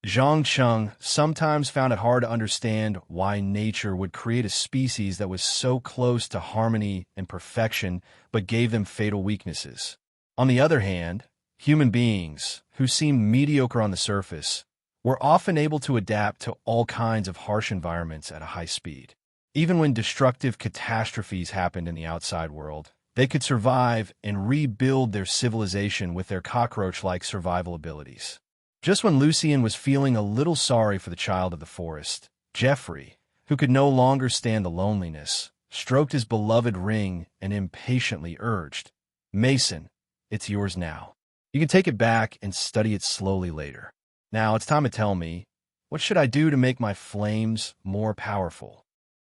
Zhang Cheng sometimes found it hard to understand why nature would create a species that was so close to harmony and perfection but gave them fatal weaknesses. On the other hand, human beings, who seemed mediocre on the surface, were often able to adapt to all kinds of harsh environments at a high speed. Even when destructive catastrophes happened in the outside world, they could survive and rebuild their civilization with their cockroach-like survival abilities. Just when Lucien was feeling a little sorry for the child of the forest, Jeffrey, who could no longer stand the loneliness, stroked his beloved ring and impatiently urged, "Mason, it's yours now. You can take it back and study it slowly later. Now it's time to tell me, what should I do to make my flames more powerful?"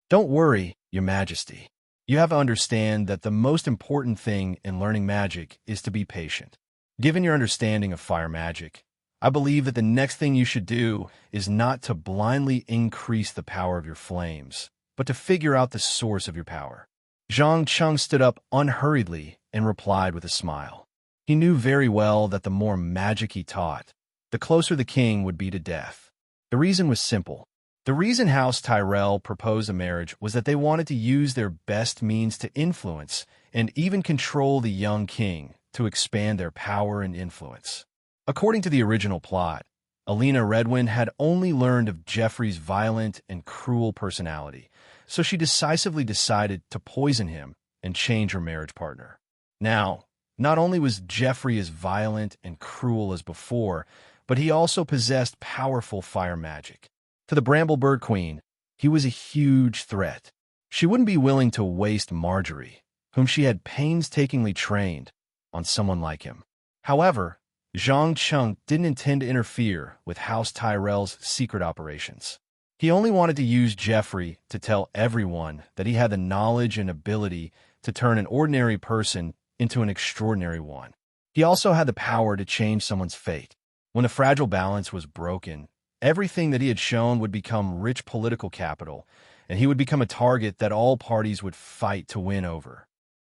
"Don't worry, Your Majesty. You have to understand that the most important thing in learning magic is to be patient. Given your understanding of fire magic, I believe that the next thing you should do is not to blindly increase the power of your flames, but to figure out the source of your power." Zhang Cheng stood up unhurriedly and replied with a smile. He knew very well that the more magic he taught, the closer the king would be to death. The reason was simple. The reason House Tyrell proposed a marriage was that they wanted to use their best means to influence and even control the young king to expand their power and influence. According to the original plot, Alina Redwind had only learned of Jeffrey's violent and cruel personality, so she decisively decided to poison him and change her marriage partner. Now, not only was Jeffrey as violent and cruel as before, but he also possessed powerful fire magic. To the Bramblebird Queen, he was a huge threat. She wouldn't be willing to waste Marjorie, whom she had painstakingly trained, on someone like him. However, Zhang Cheng didn't intend to interfere with House Tyrell's secret operations. He only wanted to use Jeffrey to tell everyone that he had the knowledge and ability to turn an ordinary person into an extraordinary one. He also had the power to change someone's fate. When the fragile balance was broken, everything that he had shown would become rich political capital, and he would become a target that all parties would fight to win over.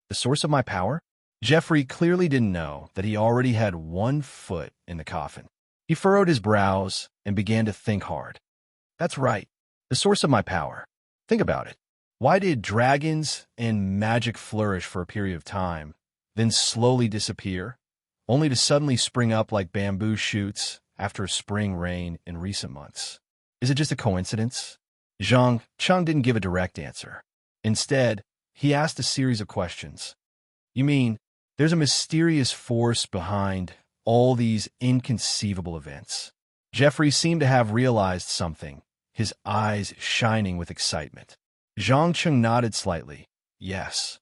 The source of my power? Geoffrey clearly didn't know that he already had one foot in the coffin. He furrowed his brows and began to think hard. That's right, the source of my power. Think about it. Why did dragons and magic flourish for a period of time, then slowly disappear, only to suddenly spring up like bamboo shoots after a spring rain in recent months? Is it just a coincidence? Zhang Cheng didn't give a direct answer. Instead, he asked a series of questions. You mean, there's a mysterious force behind all these inconceivable events? Geoffrey seemed to have realized something, his eyes shining with excitement. Zhang Cheng nodded slightly. Yes.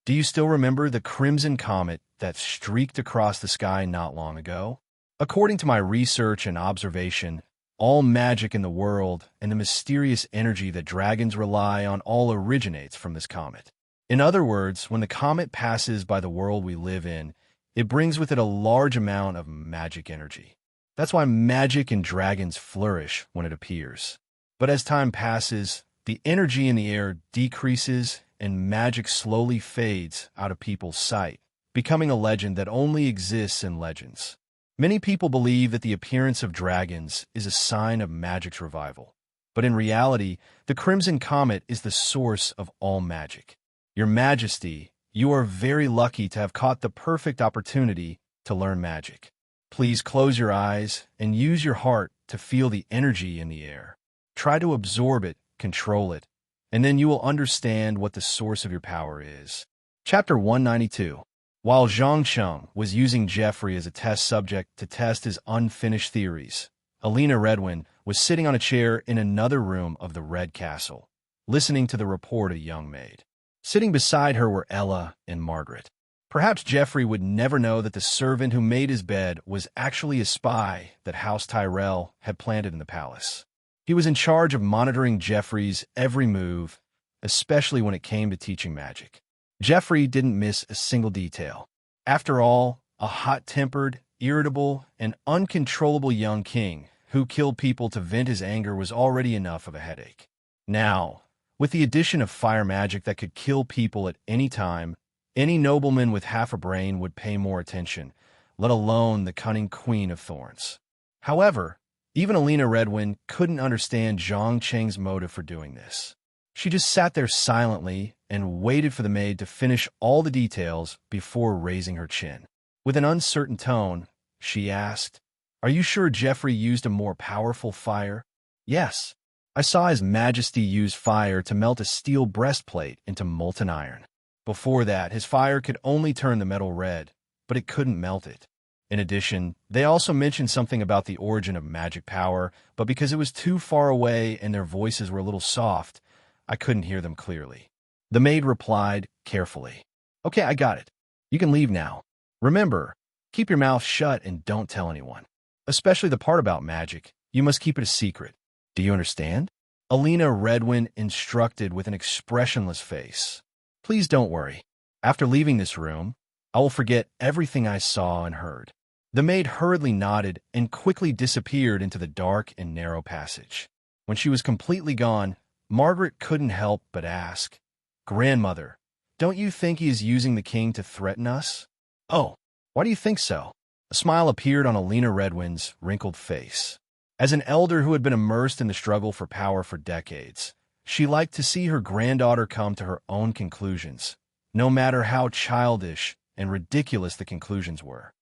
Do you still remember the crimson comet that streaked across the sky not long ago? According to my research and observation, all magic in the world and the mysterious energy that dragons rely on all originates from this comet. In other words, when the comet passes by the world we live in, it brings with it a large amount of magic energy. That's why magic and dragons flourish when it appears. But as time passes, the energy in the air decreases and magic slowly fades out of people's sight, becoming a legend that only exists in legends. Many people believe that the appearance of dragons is a sign of magic's revival. But in reality, the Crimson Comet is the source of all magic. Your Majesty, you are very lucky to have caught the perfect opportunity to learn magic. Please close your eyes and use your heart to feel the energy in the air. Try to absorb it, control it, and then you will understand what the source of your power is. Chapter 192. While Zhang Cheng was using Geoffrey as a test subject to test his unfinished theories, Alina Redwin was sitting on a chair in another room of the Red Castle, listening to the report of Young Maid. Sitting beside her were Ella and Margaret. Perhaps Geoffrey would never know that the servant who made his bed was actually a spy that House Tyrell had planted in the palace. He was in charge of monitoring Geoffrey's every move, especially when it came to teaching magic. Geoffrey didn't miss a single detail. After all, a hot-tempered, irritable, and uncontrollable young king who killed people to vent his anger was already enough of a headache. Now, with the addition of fire magic that could kill people at any time, any nobleman with half a brain would pay more attention, let alone the cunning Queen of Thorns. However, even Alina Redwin couldn't understand Zhang Cheng's motive for doing this. She just sat there silently and waited for the maid to finish all the details before raising her chin. With an uncertain tone, she asked, "Are you sure Geoffrey used a more powerful fire?" "Yes. I saw His Majesty use fire to melt a steel breastplate into molten iron. Before that, his fire could only turn the metal red, but it couldn't melt it. In addition, they also mentioned something about the origin of magic power, but because it was too far away and their voices were a little soft, I couldn't hear them clearly." The maid replied carefully, "Okay, I got it. You can leave now. Remember, keep your mouth shut and don't tell anyone. Especially the part about magic. You must keep it a secret. Do you understand?" Alina Redwin instructed with an expressionless face. "Please don't worry. After leaving this room, I will forget everything I saw and heard." The maid hurriedly nodded and quickly disappeared into the dark and narrow passage. When she was completely gone, Margaret couldn't help but ask, "Grandmother, don't you think he is using the king to threaten us?" "Oh, why do you think so?" A smile appeared on Alina Redwin's wrinkled face. As an elder who had been immersed in the struggle for power for decades, she liked to see her granddaughter come to her own conclusions, no matter how childish and ridiculous the conclusions were.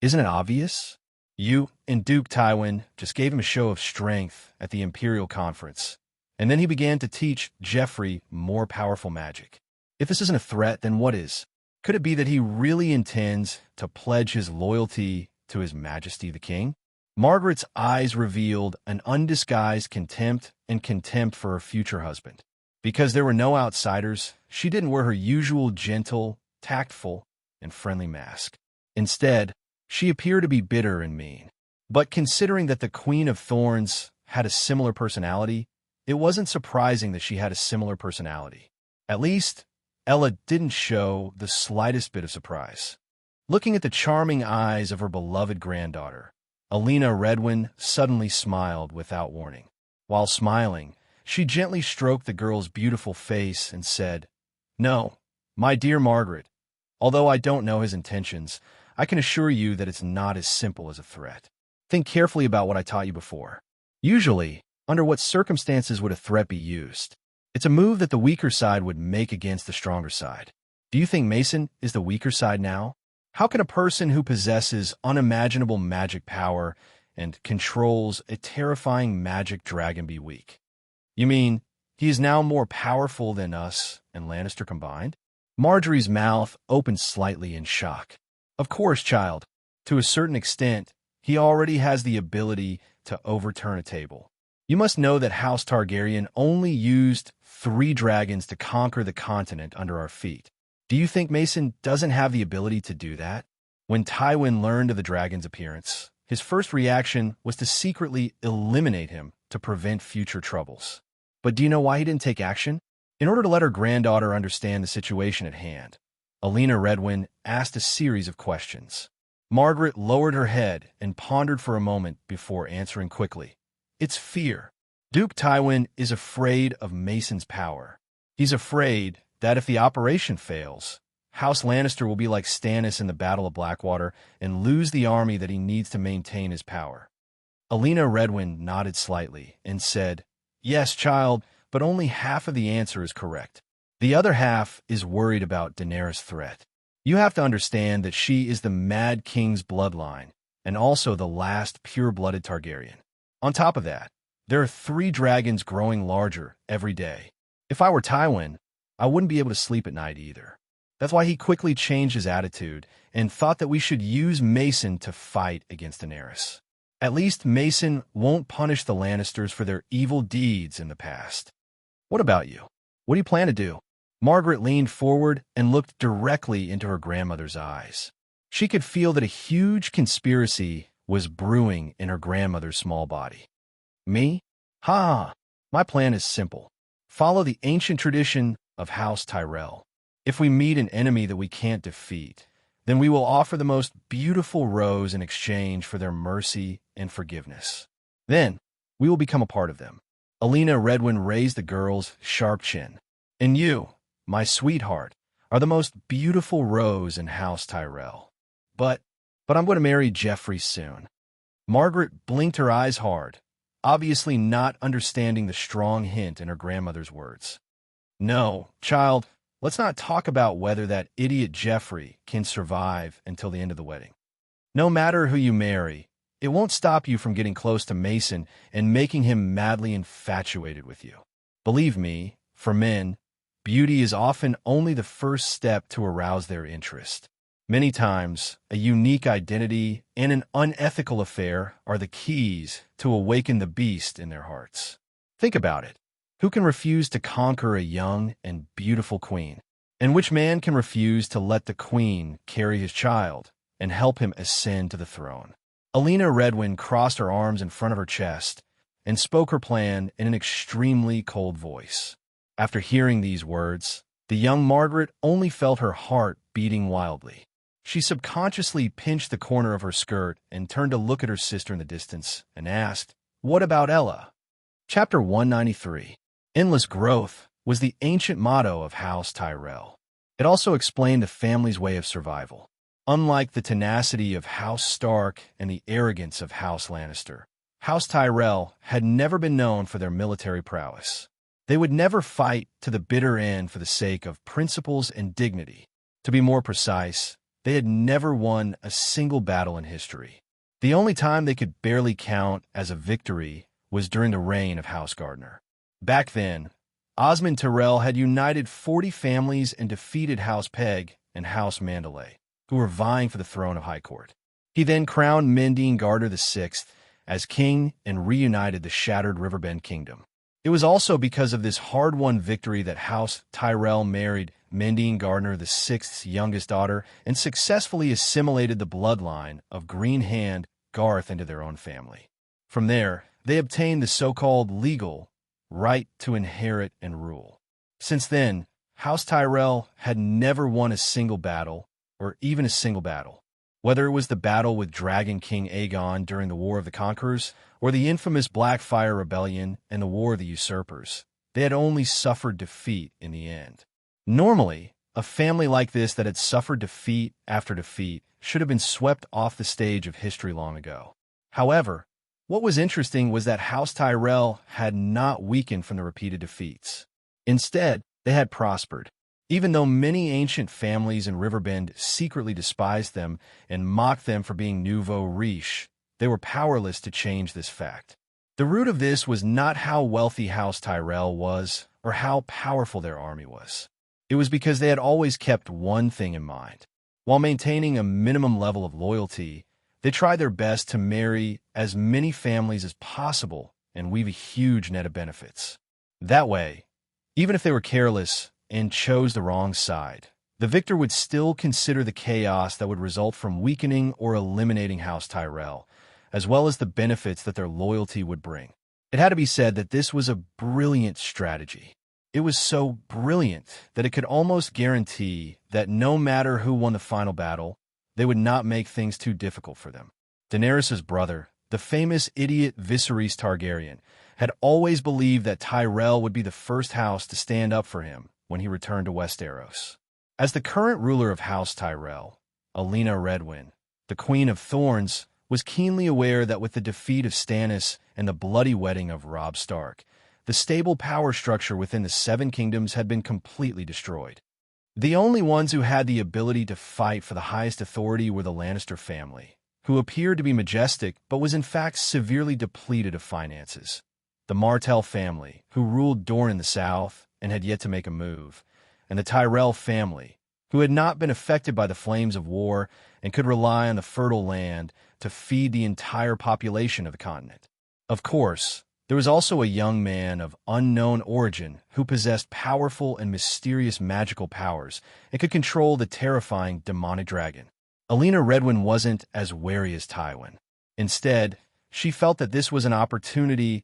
"Isn't it obvious? You and Duke Tywin just gave him a show of strength at the Imperial Conference, and then he began to teach Geoffrey more powerful magic. If this isn't a threat, then what is? Could it be that he really intends to pledge his loyalty to His Majesty the King?" Margaret's eyes revealed an undisguised contempt for her future husband. Because there were no outsiders, she didn't wear her usual gentle, tactful, and friendly mask. Instead, she appeared to be bitter and mean. But considering that the Queen of Thorns had a similar personality, it wasn't surprising that she had a similar personality. At least, Ella didn't show the slightest bit of surprise. Looking at the charming eyes of her beloved granddaughter, Alina Redwin suddenly smiled without warning. While smiling, she gently stroked the girl's beautiful face and said, "No, my dear Margaret, Although I don't know his intentions, I can assure you that it's not as simple as a threat. Think carefully about what I taught you before. Usually, under what circumstances would a threat be used? It's a move that the weaker side would make against the stronger side. Do you think Mason is the weaker side now? How can a person who possesses unimaginable magic power and controls a terrifying magic dragon be weak? You mean he is now more powerful than us and Lannister combined? Marjorie's mouth opened slightly in shock. Of course, child. To a certain extent, he already has the ability to overturn a table. You must know that House Targaryen only used 3 dragons to conquer the continent under our feet. Do you think Mason doesn't have the ability to do that? When Tywin learned of the dragon's appearance, his first reaction was to secretly eliminate him to prevent future troubles. But do you know why he didn't take action? In order to let her granddaughter understand the situation at hand, Alina Redwyn asked a series of questions. Margaret lowered her head and pondered for a moment before answering quickly. It's fear. Duke Tywin is afraid of Mason's power. He's afraid that if the operation fails, House Lannister will be like Stannis in the Battle of Blackwater and lose the army that he needs to maintain his power. Alina Redwyn nodded slightly and said, Yes, child, but only half of the answer is correct. The other half is worried about Daenerys' threat. You have to understand that she is the Mad King's bloodline and also the last pure-blooded Targaryen. On top of that, there are 3 dragons growing larger every day. If I were Tywin, I wouldn't be able to sleep at night either. That's why he quickly changed his attitude and thought that we should use Mason to fight against Daenerys. At least Mason won't punish the Lannisters for their evil deeds in the past. What about you? What do you plan to do? Margaret leaned forward and looked directly into her grandmother's eyes. She could feel that a huge conspiracy was brewing in her grandmother's small body. Me? Ha! My plan is simple. Follow the ancient tradition of House Tyrell. If we meet an enemy that we can't defeat, then we will offer the most beautiful rose in exchange for their mercy and forgiveness. Then, we will become a part of them. Alina Redwyn raised the girl's sharp chin. And you, my sweetheart, are the most beautiful rose in House Tyrell. But I'm going to marry Joffrey soon. Margaret blinked her eyes hard, obviously not understanding the strong hint in her grandmother's words. No, child, let's not talk about whether that idiot Joffrey can survive until the end of the wedding. No matter who you marry, it won't stop you from getting close to Mason and making him madly infatuated with you. Believe me, for men, beauty is often only the first step to arouse their interest. Many times, a unique identity and an unethical affair are the keys to awaken the beast in their hearts. Think about it. Who can refuse to conquer a young and beautiful queen? And which man can refuse to let the queen carry his child and help him ascend to the throne? Alina Redwyn crossed her arms in front of her chest and spoke her plan in an extremely cold voice. After hearing these words, the young Margaret only felt her heart beating wildly. She subconsciously pinched the corner of her skirt and turned to look at her sister in the distance and asked, What about Ella? Chapter 193. Endless growth was the ancient motto of House Tyrell. It also explained the family's way of survival. Unlike the tenacity of House Stark and the arrogance of House Lannister, House Tyrell had never been known for their military prowess. They would never fight to the bitter end for the sake of principles and dignity. To be more precise, they had never won a single battle in history. The only time they could barely count as a victory was during the reign of House Gardner. Back then, Osmond Tyrell had united 40 families and defeated House Peg and House Mandalay, who were vying for the throne of High Court. He then crowned Mendine Gardner VI as king and reunited the shattered Riverbend Kingdom. It was also because of this hard-won victory that House Tyrell married Mendine Gardner VI's youngest daughter and successfully assimilated the bloodline of Green Hand Garth into their own family. From there, they obtained the so-called legal right to inherit and rule. Since then, House Tyrell had never won a single battle, or even a single battle. Whether it was the battle with Dragon King Aegon during the War of the Conquerors, or the infamous Blackfire Rebellion and the War of the Usurpers, they had only suffered defeat in the end. Normally, A family like this that had suffered defeat after defeat should have been swept off the stage of history long ago. However, what was interesting was that House Tyrell had not weakened from the repeated defeats. Instead, they had prospered. Even though many ancient families in Riverbend secretly despised them and mocked them for being nouveau riche, they were powerless to change this fact. The root of this was not how wealthy House Tyrell was or how powerful their army was. It was because they had always kept one thing in mind. While maintaining a minimum level of loyalty, they tried their best to marry as many families as possible and weave a huge net of benefits. That way, even if they were careless and chose the wrong side, the victor would still consider the chaos that would result from weakening or eliminating House Tyrell, as well as the benefits that their loyalty would bring. It had to be said that this was a brilliant strategy. It was so brilliant that it could almost guarantee that no matter who won the final battle, they would not make things too difficult for them. Daenerys' brother, the famous idiot Viserys Targaryen, had always believed that Tyrell would be the first house to stand up for him when he returned to Westeros. As the current ruler of House Tyrell, Olenna Redwyn, the Queen of Thorns, was keenly aware that with the defeat of Stannis and the bloody wedding of Robb Stark, the stable power structure within the Seven Kingdoms had been completely destroyed. The only ones who had the ability to fight for the highest authority were the Lannister family, who appeared to be majestic but was in fact severely depleted of finances. The Martell family, who ruled Dorne in the south and had yet to make a move, and the Tyrell family, who had not been affected by the flames of war and could rely on the fertile land to feed the entire population of the continent. Of course, there was also a young man of unknown origin who possessed powerful and mysterious magical powers and could control the terrifying demonic dragon. Olenna Redwyn wasn't as wary as Tywin. Instead, she felt that this was an opportunity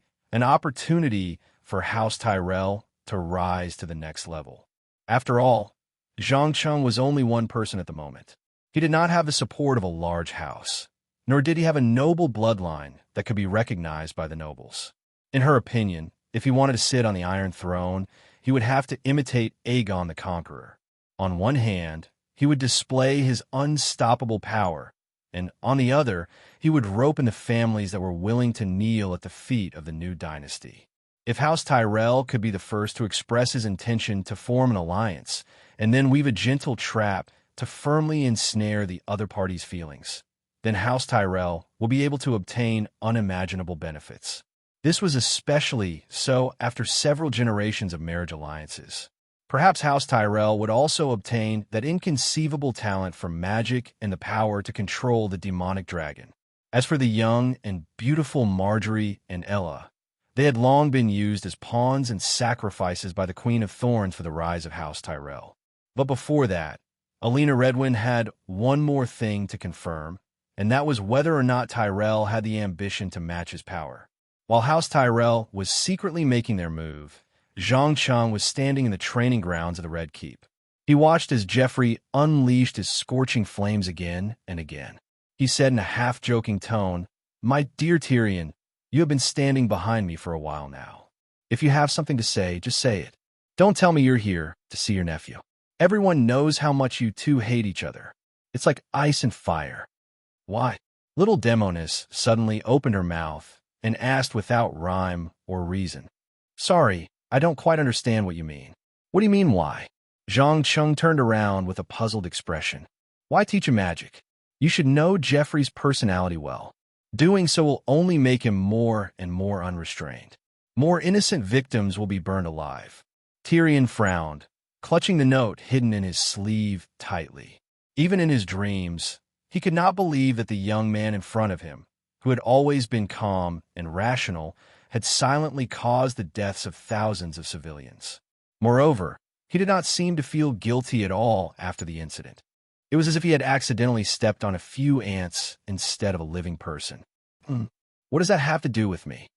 for House Tyrell to rise to the next level. After all, Zhang Chung was only one person at the moment. He did not have the support of a large house, nor did he have a noble bloodline that could be recognized by the nobles. In her opinion, if he wanted to sit on the Iron Throne, he would have to imitate Aegon the Conqueror. On one hand, he would display his unstoppable power, and on the other, he would rope in the families that were willing to kneel at the feet of the new dynasty. If House Tyrell could be the first to express his intention to form an alliance, and then weave a gentle trap to firmly ensnare the other party's feelings, then House Tyrell will be able to obtain unimaginable benefits. This was especially so after several generations of marriage alliances. Perhaps House Tyrell would also obtain that inconceivable talent for magic and the power to control the demonic dragon. As for the young and beautiful Marjorie and Ella, they had long been used as pawns and sacrifices by the Queen of Thorns for the rise of House Tyrell. But before that, Olenna Redwyn had one more thing to confirm, and that was whether or not Tyrell had the ambition to match his power. While House Tyrell was secretly making their move, Zhang Chung was standing in the training grounds of the Red Keep. He watched as Joffrey unleashed his scorching flames again and again. He said in a half-joking tone, "My dear Tyrion, you have been standing behind me for a while now. If you have something to say, just say it. Don't tell me you're here to see your nephew. Everyone knows how much you two hate each other. It's like ice and fire." "Why?" Little Demonis suddenly opened her mouth and asked without rhyme or reason. "Sorry, I don't quite understand what you mean." "What do you mean, why?" Zhang Chung turned around with a puzzled expression. "Why teach him magic? You should know Joffrey's personality well. Doing so will only make him more and more unrestrained. More innocent victims will be burned alive." Tyrion frowned, clutching the note hidden in his sleeve tightly. Even in his dreams, he could not believe that the young man in front of him, who had always been calm and rational, had silently caused the deaths of thousands of civilians. Moreover, he did not seem to feel guilty at all after the incident. It was as if he had accidentally stepped on a few ants instead of a living person. What does that have to do with me?"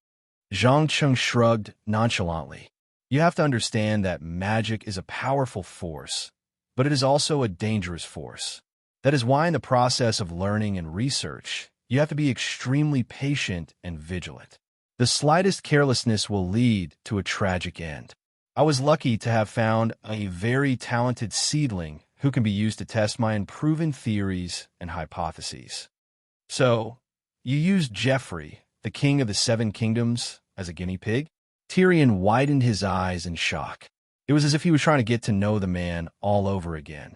Zhang Chung shrugged nonchalantly. "You have to understand that magic is a powerful force, but it is also a dangerous force. That is why in the process of learning and research, you have to be extremely patient and vigilant. The slightest carelessness will lead to a tragic end. I was lucky to have found a very talented seedling who can be used to test my unproven theories and hypotheses. So, you used Geoffrey, the king of the Seven Kingdoms, as a guinea pig? Tyrion widened his eyes in shock. It was as if he was trying to get to know the man all over again.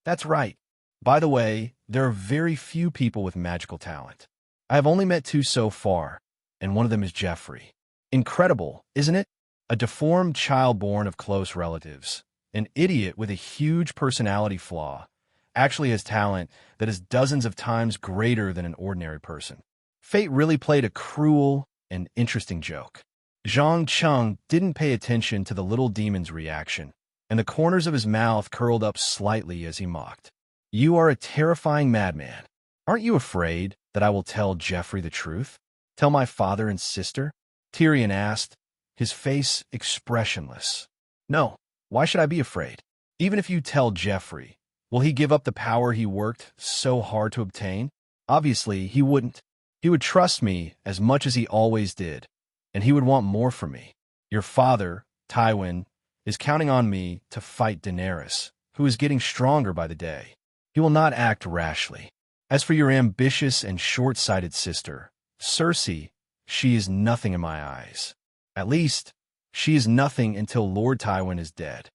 That's right. By the way, there are very few people with magical talent. I have only met two so far, and one of them is Geoffrey. Incredible, isn't it? A deformed child born of close relatives, an idiot with a huge personality flaw, actually has talent that is dozens of times greater than an ordinary person. Fate really played a cruel and interesting joke. Zhang Cheng didn't pay attention to the little demon's reaction, and the corners of his mouth curled up slightly as he mocked. You are a terrifying madman. Aren't you afraid that I will tell Geoffrey the truth? Tell my father and sister? Tyrion asked, his face expressionless. No, why should I be afraid? Even if you tell Geoffrey, will he give up the power he worked so hard to obtain? Obviously, he wouldn't. He would trust me as much as he always did, and he would want more from me. Your father, Tywin, is counting on me to fight Daenerys, who is getting stronger by the day. He will not act rashly. As for your ambitious and short-sighted sister, Cersei, she is nothing in my eyes. At least, she is nothing until Lord Tywin is dead.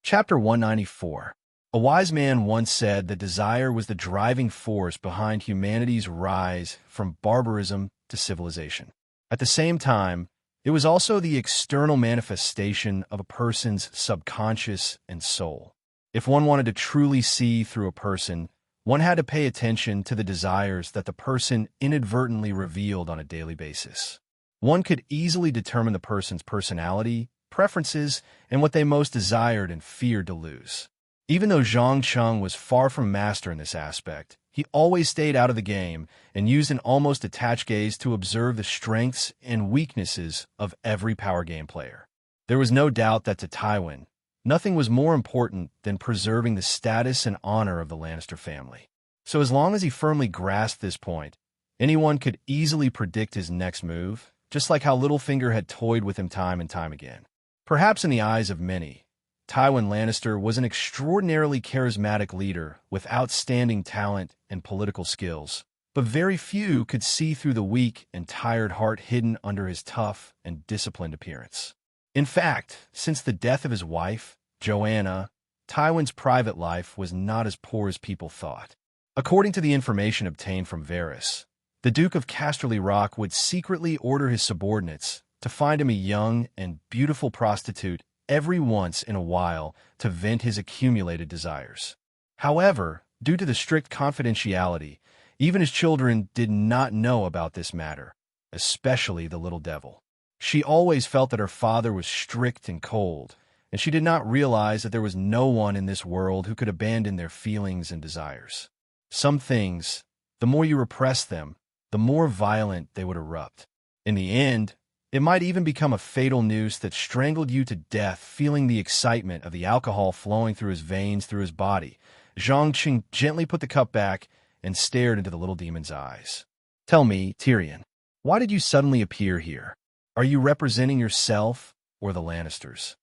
Chapter 194. A wise man once said that desire was the driving force behind humanity's rise from barbarism to civilization. At the same time, it was also the external manifestation of a person's subconscious and soul. If one wanted to truly see through a person, one had to pay attention to the desires that the person inadvertently revealed on a daily basis. One could easily determine the person's personality, preferences, and what they most desired and feared to lose. Even though Zhang Cheng was far from master in this aspect, he always stayed out of the game and used an almost detached gaze to observe the strengths and weaknesses of every power game player. There was no doubt that to Tywin, nothing was more important than preserving the status and honor of the Lannister family. So as long as he firmly grasped this point, anyone could easily predict his next move, just like how Littlefinger had toyed with him time and time again. Perhaps in the eyes of many, Tywin Lannister was an extraordinarily charismatic leader with outstanding talent and political skills, but very few could see through the weak and tired heart hidden under his tough and disciplined appearance. In fact, since the death of his wife, Joanna, Tywin's private life was not as poor as people thought. According to the information obtained from Varys, the Duke of Casterly Rock would secretly order his subordinates to find him a young and beautiful prostitute every once in a while to vent his accumulated desires. However, due to the strict confidentiality, even his children did not know about this matter, especially the little devil. She always felt that her father was strict and cold, and she did not realize that there was no one in this world who could abandon their feelings and desires. Some things, the more you repress them, the more violent they would erupt. In the end, it might even become a fatal noose that strangled you to death, feeling the excitement of the alcohol flowing through his veins through his body. Zhang Qing gently put the cup back and stared into the little demon's eyes. Tell me, Tyrion, why did you suddenly appear here? Are you representing yourself or the Lannisters?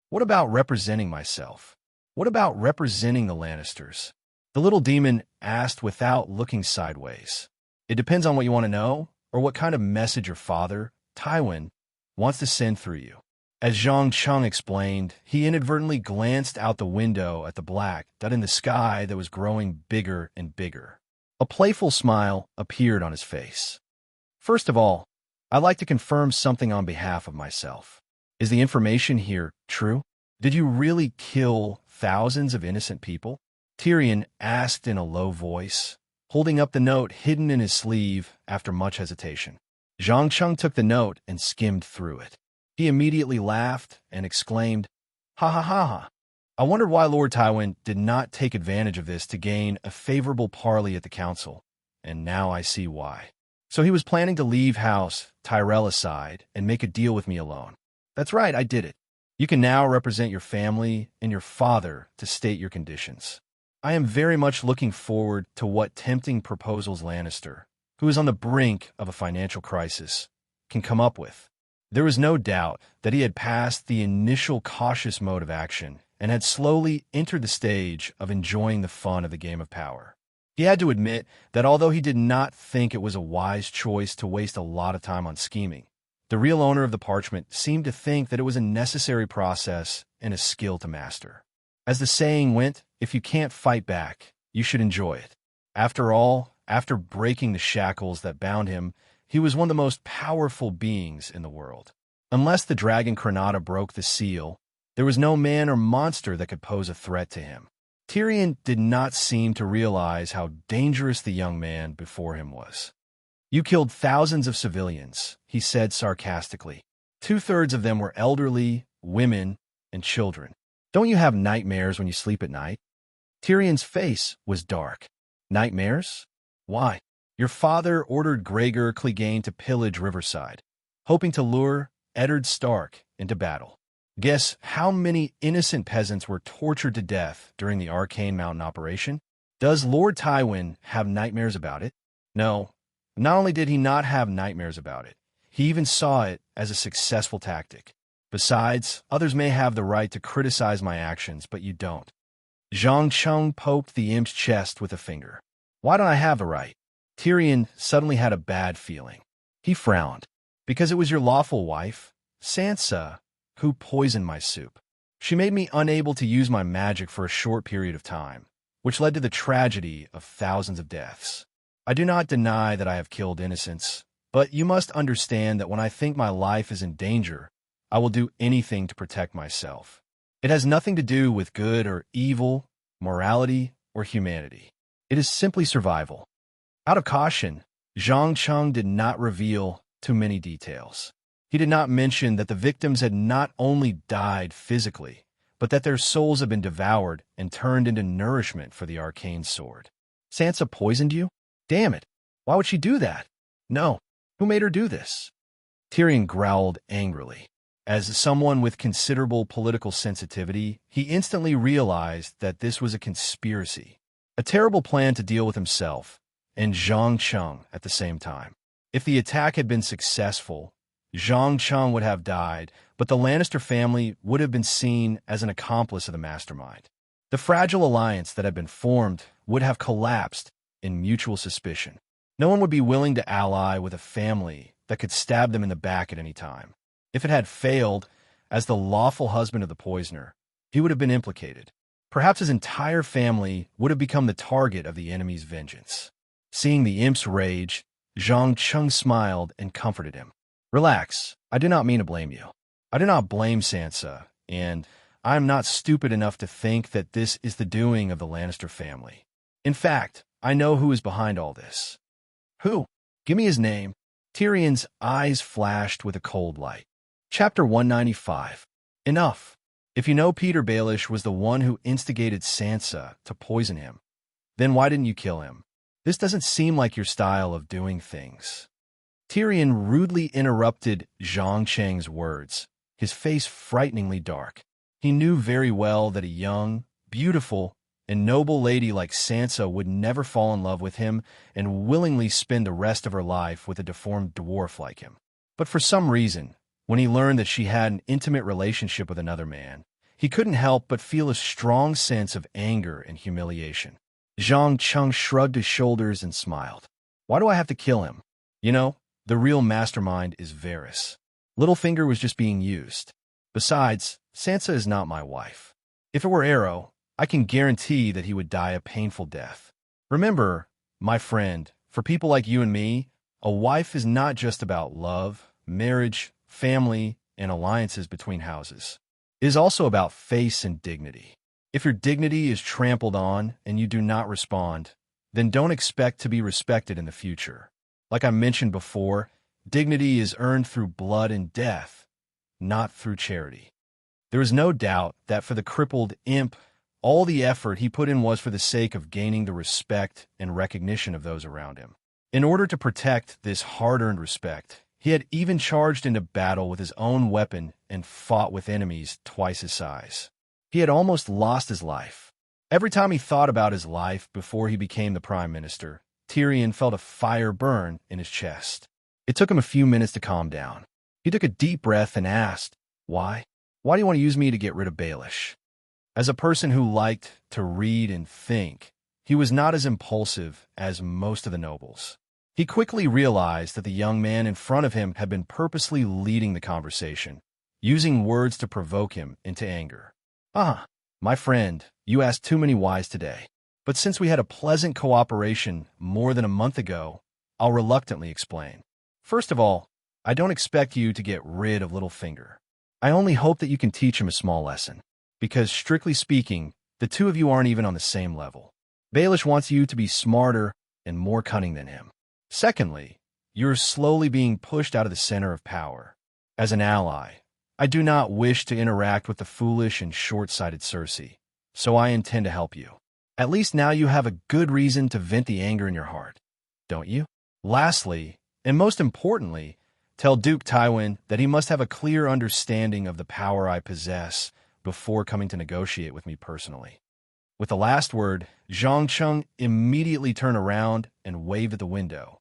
What about representing myself? What about representing the Lannisters? The little demon asked without looking sideways. It depends on what you want to know, or what kind of message your father, Tywin, wants to send through you. As Zhang Cheng explained, he inadvertently glanced out the window at the black dot in the sky that was growing bigger and bigger. A playful smile appeared on his face. First of all, I'd like to confirm something on behalf of myself. Is the information here true? Did you really kill thousands of innocent people? Tyrion asked in a low voice, holding up the note hidden in his sleeve after much hesitation. Zhang Cheng took the note and skimmed through it. He immediately laughed and exclaimed, "Ha ha ha ha! I wondered why Lord Tywin did not take advantage of this to gain a favorable parley at the council, and now I see why. So he was planning to leave House Tyrell aside and make a deal with me alone. That's right, I did it. You can now represent your family and your father to state your conditions. I am very much looking forward to what tempting proposals Lannister, who is on the brink of a financial crisis, can come up with. There was no doubt that he had passed the initial cautious mode of action and had slowly entered the stage of enjoying the fun of the game of power. He had to admit that although he did not think it was a wise choice to waste a lot of time on scheming, the real owner of the parchment seemed to think that it was a necessary process and a skill to master. As the saying went, if you can't fight back, you should enjoy it. After all, after breaking the shackles that bound him, he was one of the most powerful beings in the world. Unless the dragon Granada broke the seal, there was no man or monster that could pose a threat to him. Tyrion did not seem to realize how dangerous the young man before him was. "You killed thousands of civilians," he said sarcastically. "Two-thirds of them were elderly, women, and children. Don't you have nightmares when you sleep at night?" Tyrion's face was dark. "Nightmares? Why?" "Your father ordered Gregor Clegane to pillage Riverside, hoping to lure Eddard Stark into battle. Guess how many innocent peasants were tortured to death during the Arcane Mountain operation? Does Lord Tywin have nightmares about it? No. Not only did he not have nightmares about it, he even saw it as a successful tactic. Besides, others may have the right to criticize my actions, but you don't." Zhang Chung poked the imp's chest with a finger. "Why don't I have the right?" Tyrion suddenly had a bad feeling. He frowned. "Because it was your lawful wife, Sansa, who poisoned my soup. She made me unable to use my magic for a short period of time, which led to the tragedy of thousands of deaths. I do not deny that I have killed innocents, but you must understand that when I think my life is in danger, I will do anything to protect myself. It has nothing to do with good or evil, morality or humanity. It is simply survival." Out of caution, Zhang Chung did not reveal too many details. He did not mention that the victims had not only died physically, but that their souls had been devoured and turned into nourishment for the arcane sword. "Sansa poisoned you? Damn it! Why would she do that?" "No. Who made her do this?" Tyrion growled angrily. As someone with considerable political sensitivity, he instantly realized that this was a conspiracy, a terrible plan to deal with himself and Zhang Chung at the same time. If the attack had been successful, Zhang Chung would have died, but the Lannister family would have been seen as an accomplice of the mastermind. The fragile alliance that had been formed would have collapsed in mutual suspicion. No one would be willing to ally with a family that could stab them in the back at any time. If it had failed, as the lawful husband of the poisoner, he would have been implicated. Perhaps his entire family would have become the target of the enemy's vengeance. Seeing the imp's rage, Zhang Chung smiled and comforted him. "Relax, I do not mean to blame you. I do not blame Sansa, and I am not stupid enough to think that this is the doing of the Lannister family. In fact, I know who is behind all this." "Who? Give me his name." Tyrion's eyes flashed with a cold light. Chapter 195. Enough. If you know Peter Baelish was the one who instigated Sansa to poison him, then why didn't you kill him? This doesn't seem like your style of doing things. Tyrion rudely interrupted Zhang Cheng's words, his face frighteningly dark. He knew very well that a young, beautiful, and noble lady like Sansa would never fall in love with him and willingly spend the rest of her life with a deformed dwarf like him. But for some reason, when he learned that she had an intimate relationship with another man, he couldn't help but feel a strong sense of anger and humiliation. Zhang Chung shrugged his shoulders and smiled. "Why do I have to kill him? You know, the real mastermind is Varys. Littlefinger was just being used. Besides, Sansa is not my wife. If it were Arrow, I can guarantee that he would die a painful death. Remember, my friend, for people like you and me, a wife is not just about love, marriage, family, and alliances between houses. It is also about face and dignity. If your dignity is trampled on and you do not respond, then don't expect to be respected in the future. Like I mentioned before, dignity is earned through blood and death, not through charity." There is no doubt that for the crippled imp, all the effort he put in was for the sake of gaining the respect and recognition of those around him. In order to protect this hard-earned respect, he had even charged into battle with his own weapon and fought with enemies twice his size. He had almost lost his life. Every time he thought about his life before he became the prime minister, Tyrion felt a fire burn in his chest. It took him a few minutes to calm down. He took a deep breath and asked, "Why? Why do you want to use me to get rid of Baelish?" As a person who liked to read and think, he was not as impulsive as most of the nobles. He quickly realized that the young man in front of him had been purposely leading the conversation, using words to provoke him into anger. "Ah, my friend, you asked too many whys today. But since we had a pleasant cooperation more than a month ago, I'll reluctantly explain. First of all, I don't expect you to get rid of Littlefinger. I only hope that you can teach him a small lesson. Because, strictly speaking, the two of you aren't even on the same level. Baelish wants you to be smarter and more cunning than him. Secondly, you're slowly being pushed out of the center of power. As an ally, I do not wish to interact with the foolish and short-sighted Cersei, so I intend to help you. At least now you have a good reason to vent the anger in your heart, don't you? Lastly, and most importantly, tell Duke Tywin that he must have a clear understanding of the power I possess before coming to negotiate with me personally." With the last word, Zhang Cheng immediately turned around and waved at the window.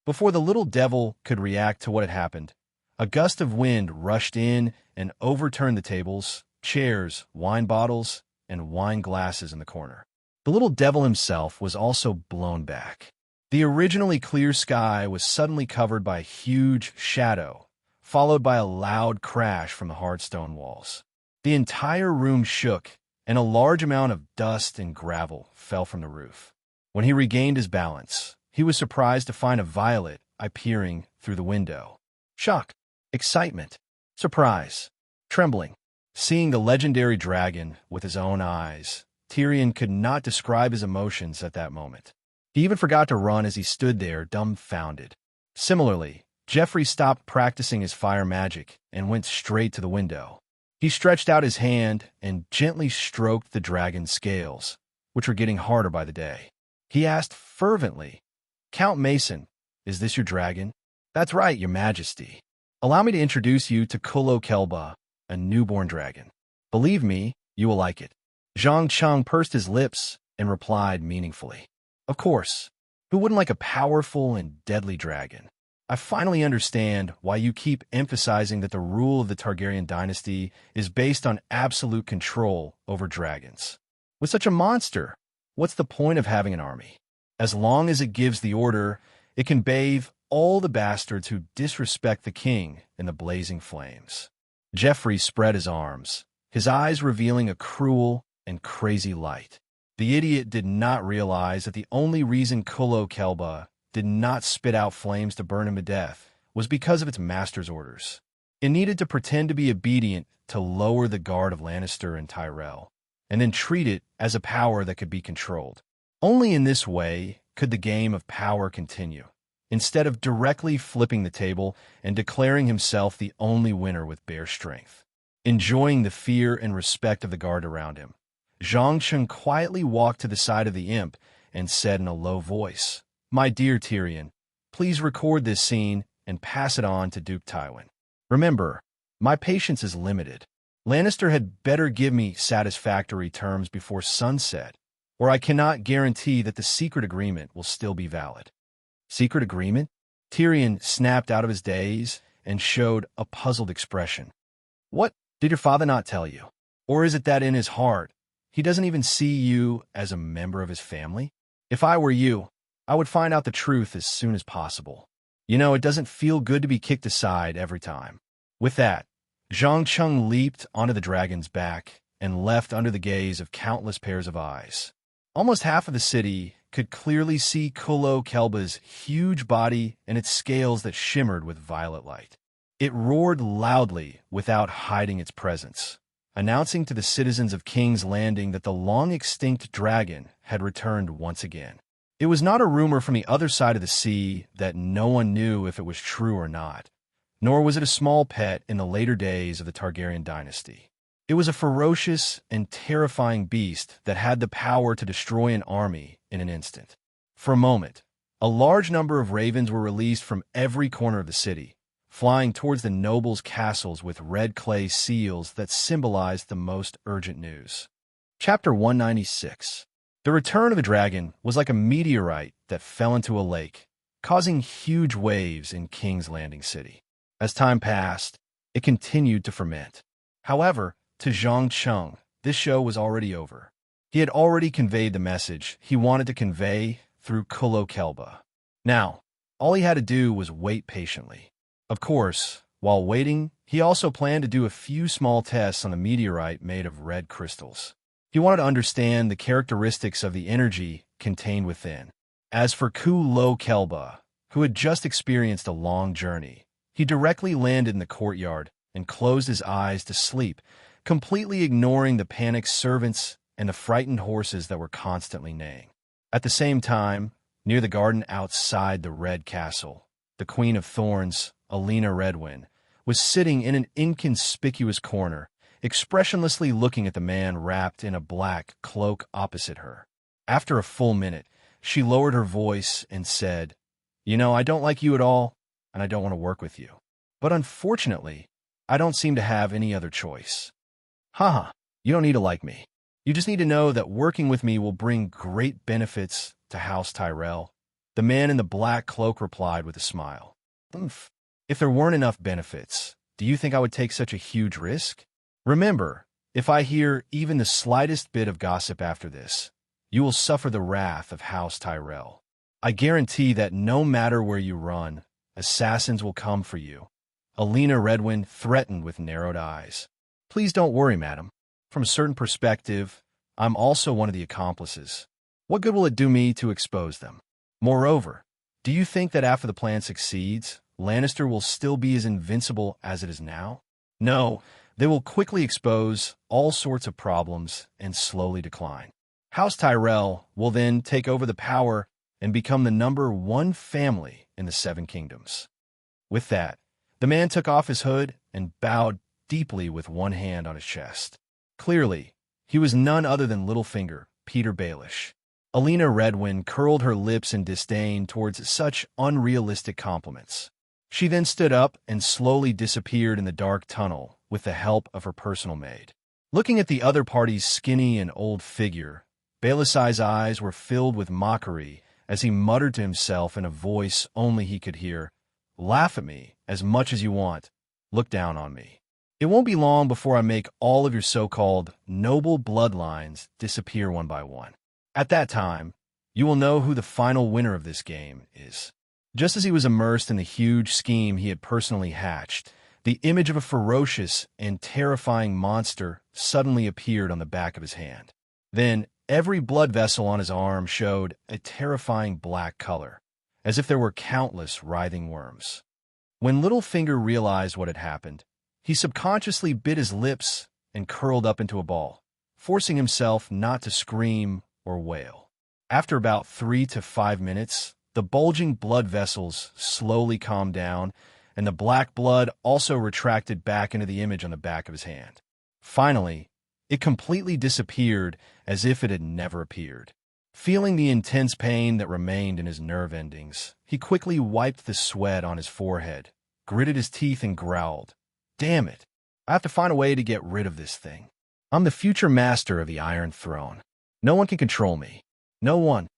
Before the little devil could react to what had happened, a gust of wind rushed in and overturned the tables, chairs, wine bottles, and wine glasses in the corner. The little devil himself was also blown back. The originally clear sky was suddenly covered by a huge shadow, followed by a loud crash from the hard stone walls. The entire room shook, and a large amount of dust and gravel fell from the roof. When he regained his balance, he was surprised to find a violet peering through the window. Shock, excitement, surprise, trembling. Seeing the legendary dragon with his own eyes, Tyrion could not describe his emotions at that moment. He even forgot to run as he stood there dumbfounded. Similarly, Joffrey stopped practicing his fire magic and went straight to the window. He stretched out his hand and gently stroked the dragon's scales, which were getting harder by the day. He asked fervently, "Count Mason, is this your dragon?" "That's right, your majesty. Allow me to introduce you to Kulo Kelba, a newborn dragon. Believe me, you will like it." Zhang Cheng pursed his lips and replied meaningfully, "Of course. Who wouldn't like a powerful and deadly dragon? I finally understand why you keep emphasizing that the rule of the Targaryen dynasty is based on absolute control over dragons. With such a monster, what's the point of having an army? As long as it gives the order, it can bathe all the bastards who disrespect the king in the blazing flames." Joffrey spread his arms, his eyes revealing a cruel and crazy light. The idiot did not realize that the only reason Kulo Kelba did not spit out flames to burn him to death was because of its master's orders. It needed to pretend to be obedient to lower the guard of Lannister and Tyrell, and then treat it as a power that could be controlled. Only in this way could the game of power continue, instead of directly flipping the table and declaring himself the only winner with bare strength. Enjoying the fear and respect of the guard around him, Zhang Cheng quietly walked to the side of the imp and said in a low voice, "My dear Tyrion, please record this scene and pass it on to Duke Tywin. Remember, my patience is limited. Lannister had better give me satisfactory terms before sunset, or I cannot guarantee that the secret agreement will still be valid." "Secret agreement?" Tyrion snapped out of his daze and showed a puzzled expression. "What did your father not tell you? Or is it that in his heart, he doesn't even see you as a member of his family? If I were you, I would find out the truth as soon as possible. You know, it doesn't feel good to be kicked aside every time." With that, Zhang Cheng leaped onto the dragon's back and left under the gaze of countless pairs of eyes. Almost half of the city could clearly see Kulo Kelba's huge body and its scales that shimmered with violet light. It roared loudly without hiding its presence, announcing to the citizens of King's Landing that the long-extinct dragon had returned once again. It was not a rumor from the other side of the sea that no one knew if it was true or not, nor was it a small pet in the later days of the Targaryen dynasty. It was a ferocious and terrifying beast that had the power to destroy an army in an instant. For a moment, a large number of ravens were released from every corner of the city, flying towards the nobles' castles with red clay seals that symbolized the most urgent news. Chapter 196. The return of the dragon was like a meteorite that fell into a lake, causing huge waves in King's Landing City. As time passed, it continued to ferment. However, to Zhang Cheng, this show was already over. He had already conveyed the message he wanted to convey through Kulo Kelba. Now, all he had to do was wait patiently. Of course, while waiting, he also planned to do a few small tests on the meteorite made of red crystals. He wanted to understand the characteristics of the energy contained within. As for Kulo Kelba, who had just experienced a long journey, he directly landed in the courtyard and closed his eyes to sleep, completely ignoring the panicked servants and the frightened horses that were constantly neighing. At the same time, near the garden outside the Red Castle, the Queen of Thorns, Alina Redwin, was sitting in an inconspicuous corner, expressionlessly looking at the man wrapped in a black cloak opposite her. After a full minute, she lowered her voice and said, "You know, I don't like you at all, and I don't want to work with you. But unfortunately, I don't seem to have any other choice." Haha, you don't need to like me. You just need to know that working with me will bring great benefits to House Tyrell. The man in the black cloak replied with a smile. "Oomph. If there weren't enough benefits, do you think I would take such a huge risk? Remember, if I hear even the slightest bit of gossip after this, you will suffer the wrath of House Tyrell. I guarantee that no matter where you run, assassins will come for you." Alina Redwin threatened with narrowed eyes. "Please don't worry, madam. From a certain perspective, I'm also one of the accomplices. What good will it do me to expose them? Moreover, do you think that after the plan succeeds, Lannister will still be as invincible as it is now? No, they will quickly expose all sorts of problems and slowly decline. House Tyrell will then take over the power and become the #1 family in the Seven Kingdoms." With that, the man took off his hood and bowed deeply with one hand on his chest. Clearly, he was none other than Littlefinger, Peter Baelish. Alina Redwin curled her lips in disdain towards such unrealistic compliments. She then stood up and slowly disappeared in the dark tunnel with the help of her personal maid. Looking at the other party's skinny and old figure, Baelish's eyes were filled with mockery as he muttered to himself in a voice only he could hear, "Laugh at me as much as you want. Look down on me. It won't be long before I make all of your so-called noble bloodlines disappear one by one. At that time, you will know who the final winner of this game is." Just as he was immersed in the huge scheme he had personally hatched, the image of a ferocious and terrifying monster suddenly appeared on the back of his hand. Then, every blood vessel on his arm showed a terrifying black color, as if there were countless writhing worms. When Littlefinger realized what had happened, he subconsciously bit his lips and curled up into a ball, forcing himself not to scream or wail. After about 3 to 5 minutes, the bulging blood vessels slowly calmed down, and the black blood also retracted back into the image on the back of his hand. Finally, it completely disappeared as if it had never appeared. Feeling the intense pain that remained in his nerve endings, he quickly wiped the sweat on his forehead, gritted his teeth, and growled, "Damn it! I have to find a way to get rid of this thing. I'm the future master of the Iron Throne. No one can control me. No one."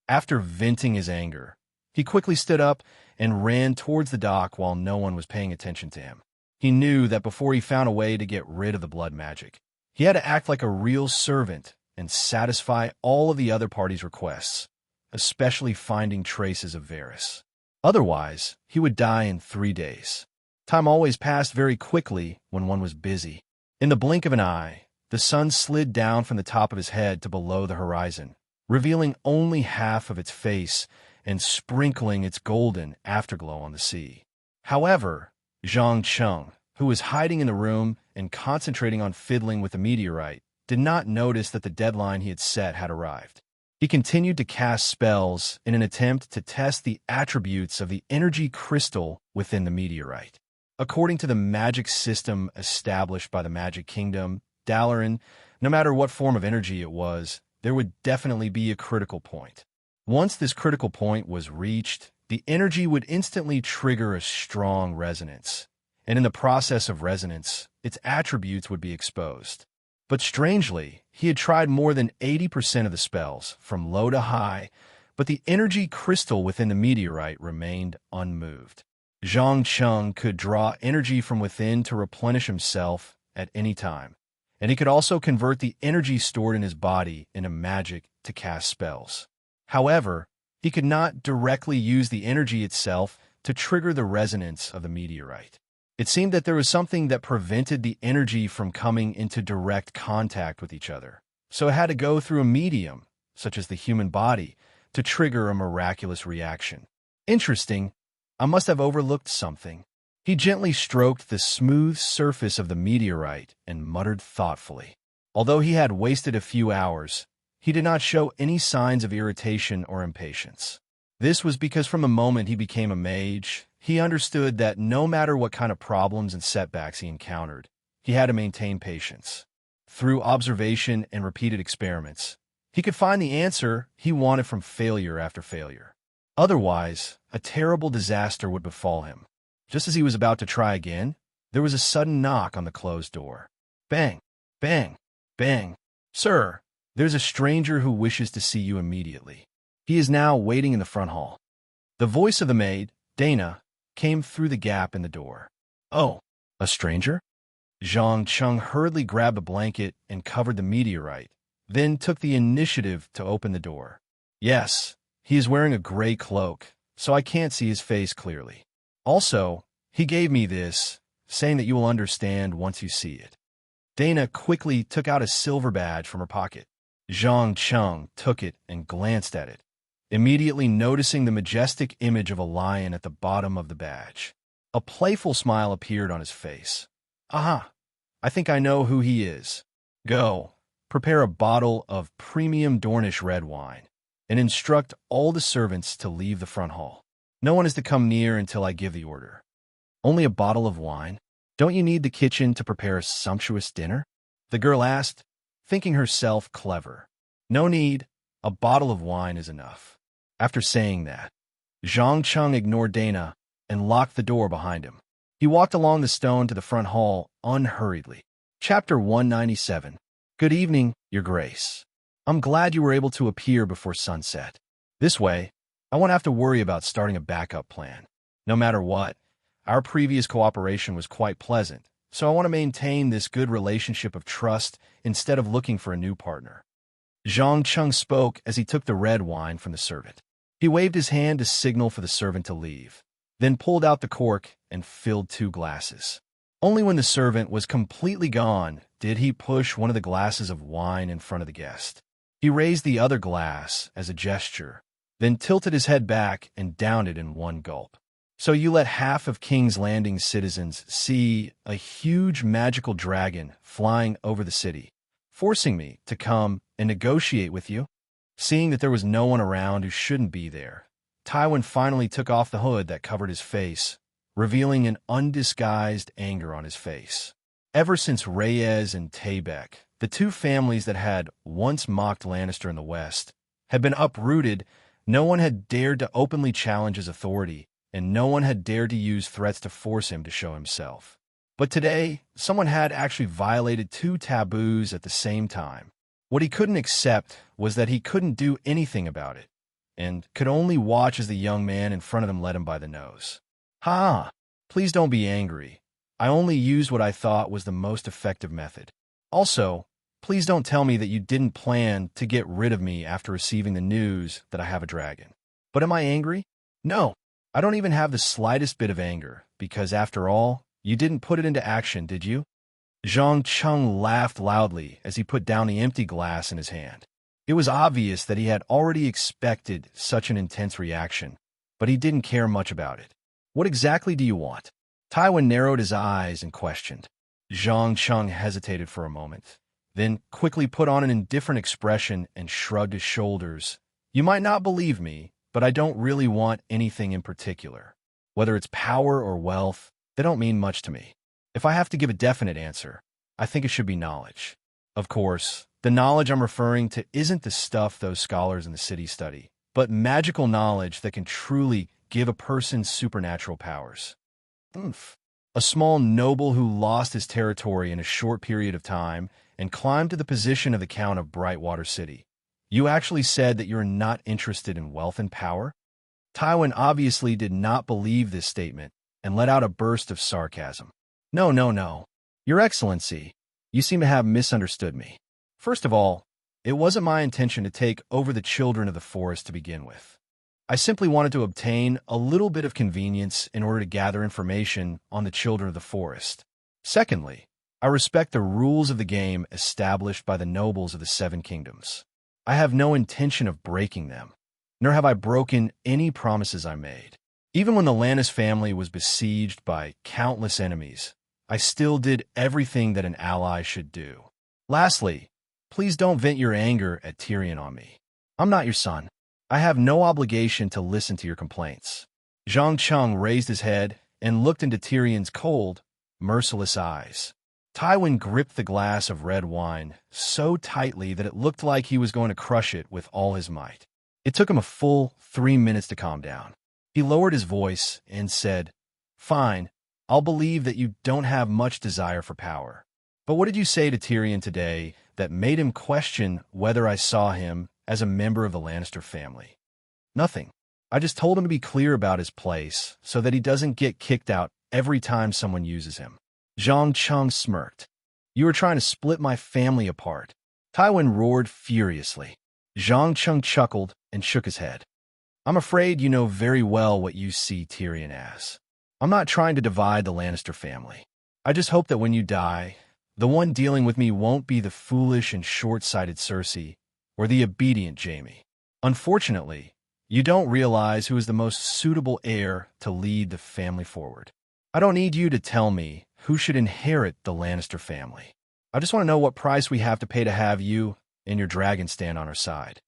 After venting his anger, he quickly stood up and ran towards the dock while no one was paying attention to him. He knew that before he found a way to get rid of the blood magic, he had to act like a real servant and satisfy all of the other party's requests, especially finding traces of Varys. Otherwise, he would die in 3 days. Time always passed very quickly when one was busy. In the blink of an eye, the sun slid down from the top of his head to below the horizon, revealing only half of its face and sprinkling its golden afterglow on the sea. However, Zhang Cheng, who was hiding in the room and concentrating on fiddling with the meteorite, did not notice that the deadline he had set had arrived. He continued to cast spells in an attempt to test the attributes of the energy crystal within the meteorite. According to the magic system established by the Magic Kingdom, Dalaran, no matter what form of energy it was, there would definitely be a critical point. Once this critical point was reached, the energy would instantly trigger a strong resonance, and in the process of resonance, its attributes would be exposed. But strangely, he had tried more than 80% of the spells, from low to high, but the energy crystal within the meteorite remained unmoved. Zhang Cheng could draw energy from within to replenish himself at any time, and he could also convert the energy stored in his body into magic to cast spells. However, he could not directly use the energy itself to trigger the resonance of the meteorite. It seemed that there was something that prevented the energy from coming into direct contact with each other, so it had to go through a medium, such as the human body, to trigger a miraculous reaction. Interesting. I must have overlooked something. He gently stroked the smooth surface of the meteorite and muttered thoughtfully. Although he had wasted a few hours, he did not show any signs of irritation or impatience. This was because from the moment he became a mage, he understood that no matter what kind of problems and setbacks he encountered, he had to maintain patience. Through observation and repeated experiments, he could find the answer he wanted from failure after failure. Otherwise, a terrible disaster would befall him. Just as he was about to try again, there was a sudden knock on the closed door. Bang! Bang! Bang! Sir, there's a stranger who wishes to see you immediately. He is now waiting in the front hall. The voice of the maid, Dana, came through the gap in the door. Oh, a stranger? Zhang Cheng hurriedly grabbed a blanket and covered the meteorite, then took the initiative to open the door. Yes, he is wearing a gray cloak, so I can't see his face clearly. Also, he gave me this, saying that you will understand once you see it. Dana quickly took out a silver badge from her pocket. Zhang Cheng took it and glanced at it, immediately noticing the majestic image of a lion at the bottom of the badge. A playful smile appeared on his face. Aha! I think I know who he is. Go, prepare a bottle of premium Dornish red wine, and instruct all the servants to leave the front hall. No one is to come near until I give the order. Only a bottle of wine? Don't you need the kitchen to prepare a sumptuous dinner? The girl asked, thinking herself clever. No need, a bottle of wine is enough. After saying that, Zhang Cheng ignored Dana and locked the door behind him. He walked along the stone to the front hall unhurriedly. Chapter 197. Good evening, Your Grace. I'm glad you were able to appear before sunset. This way, I won't have to worry about starting a backup plan. No matter what, our previous cooperation was quite pleasant, so I want to maintain this good relationship of trust instead of looking for a new partner. Zhang Cheng spoke as he took the red wine from the servant. He waved his hand to signal for the servant to leave, then pulled out the cork and filled 2 glasses. Only when the servant was completely gone did he push one of the glasses of wine in front of the guest. He raised the other glass as a gesture, then tilted his head back and downed it in one gulp. So you let half of King's Landing's citizens see a huge magical dragon flying over the city, forcing me to come and negotiate with you? Seeing that there was no one around who shouldn't be there, Tywin finally took off the hood that covered his face, revealing an undisguised anger on his face. Ever since Reyes and Taybeck, the 2 families that had once mocked Lannister in the West, had been uprooted, no one had dared to openly challenge his authority, and no one had dared to use threats to force him to show himself. But today, someone had actually violated 2 taboos at the same time. What he couldn't accept was that he couldn't do anything about it, and could only watch as the young man in front of him led him by the nose. Ha! Please don't be angry. I only used what I thought was the most effective method. Also, please don't tell me that you didn't plan to get rid of me after receiving the news that I have a dragon. But am I angry? No, I don't even have the slightest bit of anger, because after all, you didn't put it into action, did you? Zhang Cheng laughed loudly as he put down the empty glass in his hand. It was obvious that he had already expected such an intense reaction, but he didn't care much about it. What exactly do you want? Tywin narrowed his eyes and questioned. Zhang Cheng hesitated for a moment, then quickly put on an indifferent expression and shrugged his shoulders. You might not believe me, but I don't really want anything in particular. Whether it's power or wealth, they don't mean much to me. If I have to give a definite answer, I think it should be knowledge. Of course, the knowledge I'm referring to isn't the stuff those scholars in the city study, but magical knowledge that can truly give a person supernatural powers. A small noble who lost his territory in a short period of time and climbed to the position of the Count of Brightwater City. You actually said that you're not interested in wealth and power? Tywin obviously did not believe this statement, and let out a burst of sarcasm. No, no, no. Your Excellency, you seem to have misunderstood me. First of all, it wasn't my intention to take over the children of the forest to begin with. I simply wanted to obtain a little bit of convenience in order to gather information on the children of the forest. Secondly, I respect the rules of the game established by the nobles of the Seven Kingdoms. I have no intention of breaking them, nor have I broken any promises I made. Even when the Lannis family was besieged by countless enemies, I still did everything that an ally should do. Lastly, please don't vent your anger at Tyrion on me. I'm not your son. I have no obligation to listen to your complaints. Zhang Chung raised his head and looked into Tyrion's cold, merciless eyes. Tywin gripped the glass of red wine so tightly that it looked like he was going to crush it with all his might. It took him a full 3 minutes to calm down. He lowered his voice and said, "Fine, I'll believe that you don't have much desire for power. But what did you say to Tyrion today that made him question whether I saw him as a member of the Lannister family?" "Nothing. I just told him to be clear about his place so that he doesn't get kicked out every time someone uses him." Zhang Chung smirked. "You were trying to split my family apart." Tywin roared furiously. Zhang Chung chuckled and shook his head. "I'm afraid you know very well what you see Tyrion as. I'm not trying to divide the Lannister family. I just hope that when you die, the one dealing with me won't be the foolish and short-sighted Cersei or the obedient Jaime. Unfortunately, you don't realize who is the most suitable heir to lead the family forward. I don't need you to tell me who should inherit the Lannister family. I just want to know what price we have to pay to have you and your dragon stand on our side."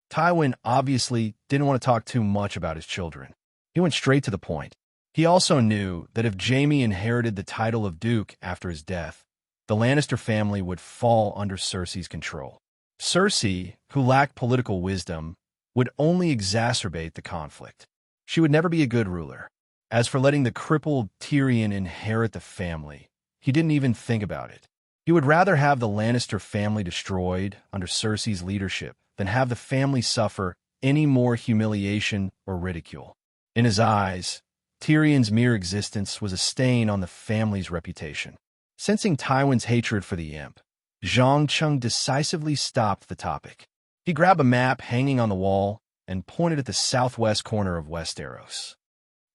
Tywin obviously didn't want to talk too much about his children. He went straight to the point. He also knew that if Jaime inherited the title of Duke after his death, the Lannister family would fall under Cersei's control. Cersei, who lacked political wisdom, would only exacerbate the conflict. She would never be a good ruler. As for letting the crippled Tyrion inherit the family, he didn't even think about it. He would rather have the Lannister family destroyed under Cersei's leadership than have the family suffer any more humiliation or ridicule. In his eyes, Tyrion's mere existence was a stain on the family's reputation. Sensing Tywin's hatred for the imp, Zhang Chung decisively stopped the topic. He grabbed a map hanging on the wall and pointed at the southwest corner of Westeros.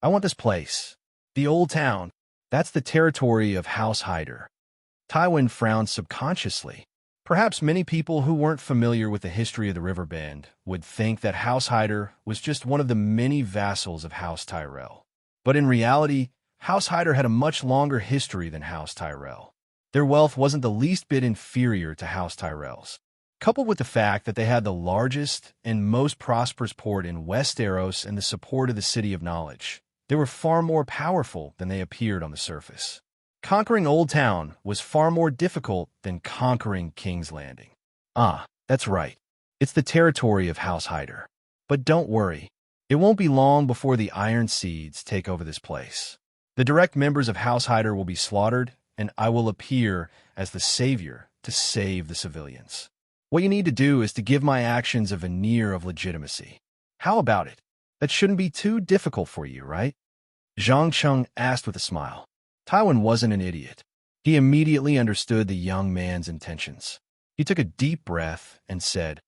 "I want this place. The Old Town. That's the territory of House Hyder." Tywin frowned subconsciously. Perhaps many people who weren't familiar with the history of the Riverbend would think that House Hyder was just one of the many vassals of House Tyrell. But in reality, House Hyder had a much longer history than House Tyrell. Their wealth wasn't the least bit inferior to House Tyrell's. Coupled with the fact that they had the largest and most prosperous port in Westeros and the support of the City of Knowledge, they were far more powerful than they appeared on the surface. Conquering Old Town was far more difficult than conquering King's Landing. Ah, that's right. It's the territory of House Hyder. But don't worry. It won't be long before the Iron Seeds take over this place. The direct members of House Hyder will be slaughtered, and I will appear as the savior to save the civilians. What you need to do is to give my actions a veneer of legitimacy. How about it? That shouldn't be too difficult for you, right?" Zhang Chung asked with a smile. Tywin wasn't an idiot. He immediately understood the young man's intentions. He took a deep breath and said,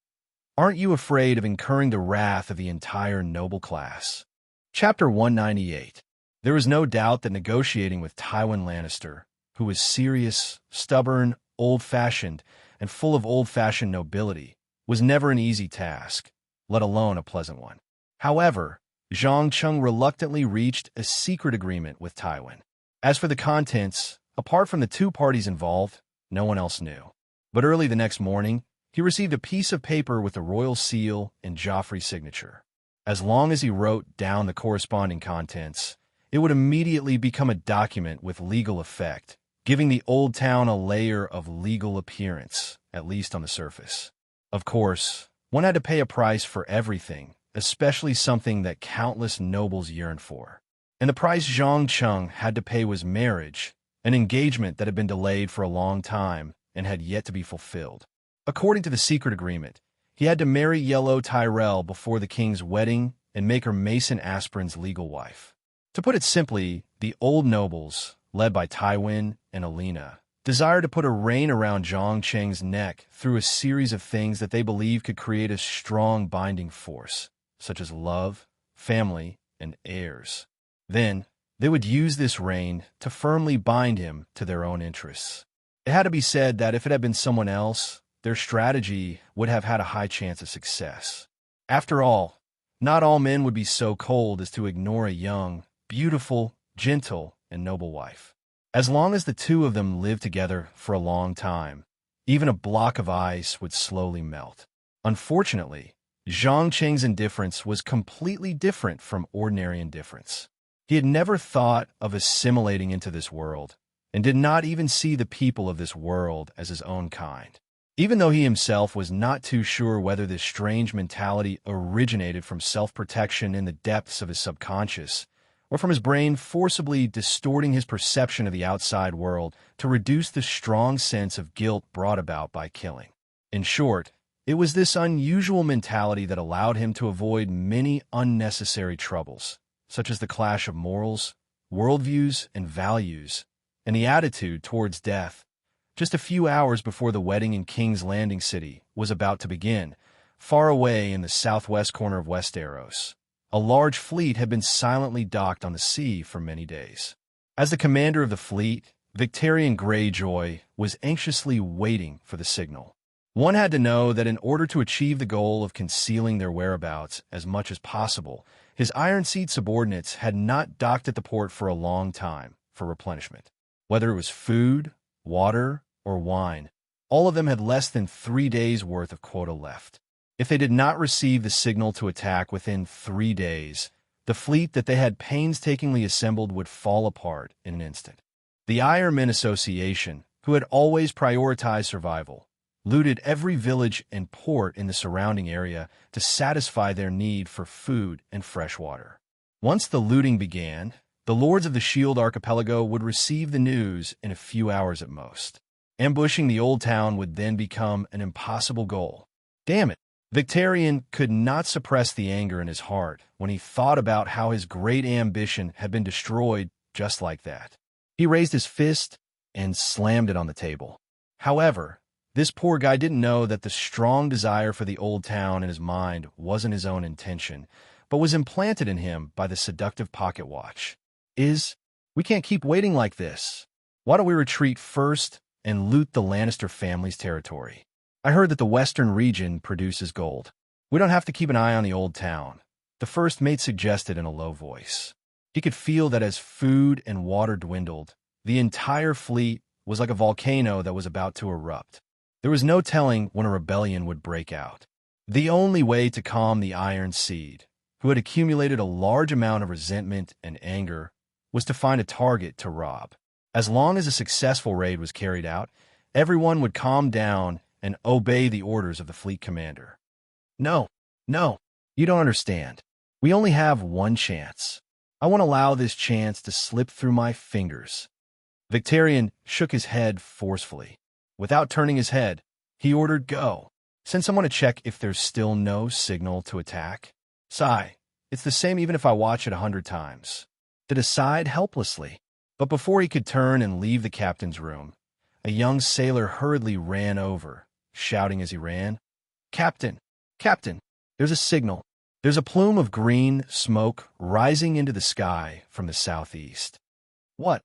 "Aren't you afraid of incurring the wrath of the entire noble class?" Chapter 198. There was no doubt that negotiating with Tywin Lannister, who was serious, stubborn, old-fashioned, and full of old-fashioned nobility, was never an easy task, let alone a pleasant one. However, Zhang Chung reluctantly reached a secret agreement with Tywin. As for the contents, apart from the two parties involved, no one else knew. But early the next morning, he received a piece of paper with the royal seal and Joffrey's signature. As long as he wrote down the corresponding contents, it would immediately become a document with legal effect, giving the Old Town a layer of legal appearance, at least on the surface. Of course, one had to pay a price for everything, especially something that countless nobles yearned for. And the price Zhang Chung had to pay was marriage, an engagement that had been delayed for a long time and had yet to be fulfilled. According to the secret agreement, he had to marry Yellow Tyrell before the king's wedding and make her Mason Aspirin's legal wife. To put it simply, The old nobles, led by Tywin and Alina, desired to put a rein around Zhang Cheng's neck through a series of things that they believed could create a strong binding force, such as love, family, and heirs. Then, they would use this rein to firmly bind him to their own interests. It had to be said that if it had been someone else, their strategy would have had a high chance of success. After all, not all men would be so cold as to ignore a young, beautiful, gentle, and noble wife. As long as the two of them lived together for a long time, even a block of ice would slowly melt. Unfortunately, Zhang Cheng's indifference was completely different from ordinary indifference. He had never thought of assimilating into this world, and did not even see the people of this world as his own kind. Even though he himself was not too sure whether this strange mentality originated from self-protection in the depths of his subconscious, or from his brain forcibly distorting his perception of the outside world to reduce the strong sense of guilt brought about by killing. In short, it was this unusual mentality that allowed him to avoid many unnecessary troubles, such as the clash of morals, worldviews, and values, and the attitude towards death. Just a few hours before the wedding in King's Landing City was about to begin, far away in the southwest corner of Westeros, a large fleet had been silently docked on the sea for many days. As the commander of the fleet, Victarion Greyjoy was anxiously waiting for the signal. One had to know that in order to achieve the goal of concealing their whereabouts as much as possible, his Iron Seed subordinates had not docked at the port for a long time for replenishment. Whether it was food, water, or wine, all of them had less than 3 days' worth of quota left. If they did not receive the signal to attack within 3 days, the fleet that they had painstakingly assembled would fall apart in an instant. The Ironmen Association, who had always prioritized survival, looted every village and port in the surrounding area to satisfy their need for food and fresh water. Once the looting began, the lords of the Shield Archipelago would receive the news in a few hours at most. Ambushing the old town would then become an impossible goal. Damn it! Victarion could not suppress the anger in his heart when he thought about how his great ambition had been destroyed just like that. He raised his fist and slammed it on the table. However, this poor guy didn't know that the strong desire for the old town in his mind wasn't his own intention, but was implanted in him by the seductive pocket watch. We can't keep waiting like this. Why don't we retreat first and loot the Lannister family's territory? I heard that the western region produces gold. We don't have to keep an eye on the old town, the first mate suggested in a low voice. He could feel that as food and water dwindled, the entire fleet was like a volcano that was about to erupt. There was no telling when a rebellion would break out. The only way to calm the Iron Seed, who had accumulated a large amount of resentment and anger, was to find a target to rob. As long as a successful raid was carried out, everyone would calm down and obey the orders of the fleet commander. No, you don't understand. We only have one chance. I won't allow this chance to slip through my fingers. Victarion shook his head forcefully. Without turning his head, he ordered go. Send someone to check if there's still no signal to attack. Sigh, it's the same even if I watch it 100 times. To decide helplessly. But before he could turn and leave the captain's room, a young sailor hurriedly ran over, shouting as he ran, Captain, there's a signal. There's a plume of green smoke rising into the sky from the southeast. What?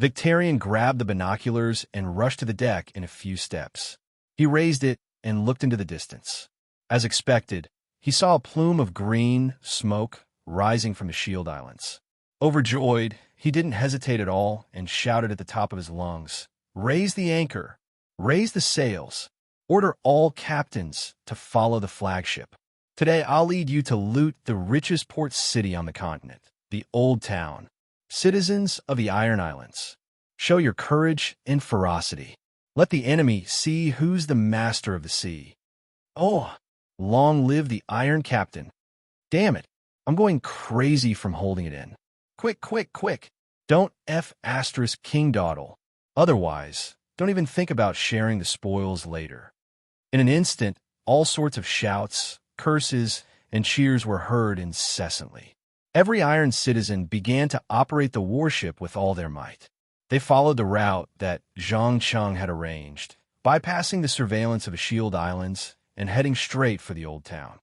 Victarion grabbed the binoculars and rushed to the deck in a few steps. He raised it and looked into the distance. As expected, he saw a plume of green smoke rising from the Shield Islands. Overjoyed, he didn't hesitate at all and shouted at the top of his lungs, Raise the anchor, raise the sails, order all captains to follow the flagship. Today I'll lead you to loot the richest port city on the continent, the Old Town. Citizens of the Iron Islands, show your courage and ferocity. Let the enemy see who's the master of the sea. Oh, long live the Iron Captain. Damn it, I'm going crazy from holding it in. Quick. Don't King dawdle. Otherwise, don't even think about sharing the spoils later. In an instant, all sorts of shouts, curses, and cheers were heard incessantly. Every Iron citizen began to operate the warship with all their might. They followed the route that Zhang Cheng had arranged, bypassing the surveillance of the Shield Islands and heading straight for the Old Town.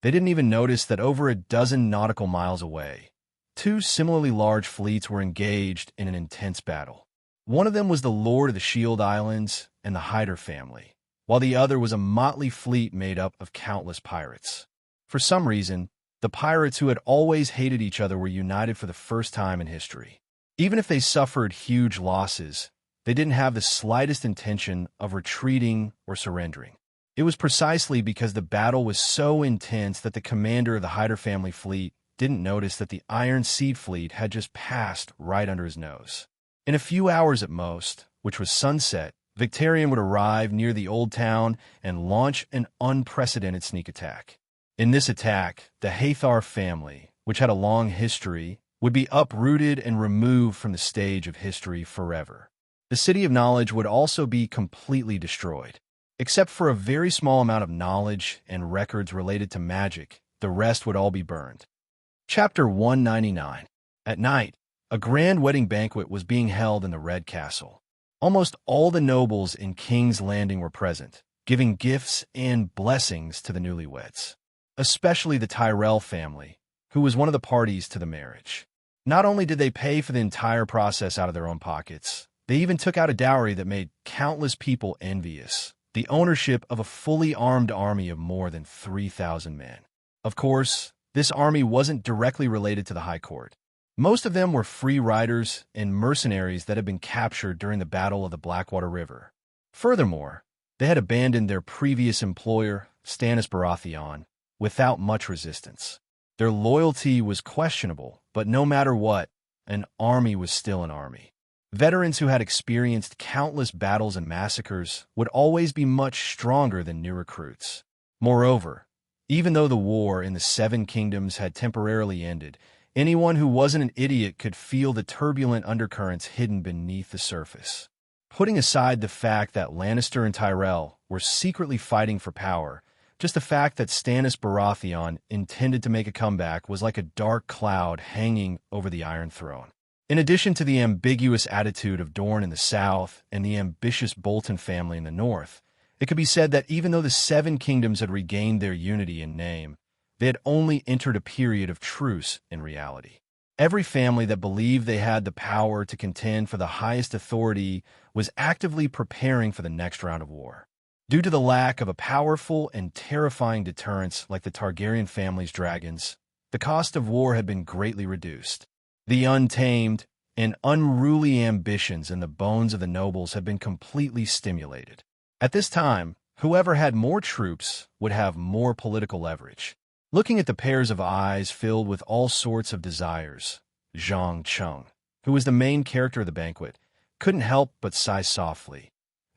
They didn't even notice that over a dozen nautical miles away, two similarly large fleets were engaged in an intense battle. One of them was the Lord of the Shield Islands and the Hyder family, while the other was a motley fleet made up of countless pirates. For some reason, the pirates who had always hated each other were united for the first time in history. Even if they suffered huge losses, they didn't have the slightest intention of retreating or surrendering. It was precisely because the battle was so intense that the commander of the Hyder family fleet didn't notice that the Iron Seed fleet had just passed right under his nose. In a few hours at most, which was sunset, Victorian would arrive near the Old Town and launch an unprecedented sneak attack. In this attack, the Hathar family, which had a long history, would be uprooted and removed from the stage of history forever. The City of Knowledge would also be completely destroyed. Except for a very small amount of knowledge and records related to magic, the rest would all be burned. Chapter 199. At night, a grand wedding banquet was being held in the Red Castle. Almost all the nobles in King's Landing were present, giving gifts and blessings to the newlyweds. Especially the Tyrell family, who was one of the parties to the marriage. Not only did they pay for the entire process out of their own pockets, they even took out a dowry that made countless people envious, the ownership of a fully armed army of more than 3,000 men. Of course, this army wasn't directly related to the High Court. Most of them were free riders and mercenaries that had been captured during the Battle of the Blackwater River. Furthermore, they had abandoned their previous employer, Stannis Baratheon, without much resistance. Their loyalty was questionable, but no matter what, an army was still an army. Veterans who had experienced countless battles and massacres would always be much stronger than new recruits. Moreover, even though the war in the Seven Kingdoms had temporarily ended, anyone who wasn't an idiot could feel the turbulent undercurrents hidden beneath the surface. Putting aside the fact that Lannister and Tyrell were secretly fighting for power, just the fact that Stannis Baratheon intended to make a comeback was like a dark cloud hanging over the Iron Throne. In addition to the ambiguous attitude of Dorne in the south and the ambitious Bolton family in the north, it could be said that even though the Seven Kingdoms had regained their unity in name, they had only entered a period of truce in reality. Every family that believed they had the power to contend for the highest authority was actively preparing for the next round of war. Due to the lack of a powerful and terrifying deterrence like the Targaryen family's dragons, the cost of war had been greatly reduced. The untamed and unruly ambitions in the bones of the nobles had been completely stimulated. At this time, whoever had more troops would have more political leverage. Looking at the pairs of eyes filled with all sorts of desires, Zhang Cheng, who was the main character of the banquet, couldn't help but sigh softly.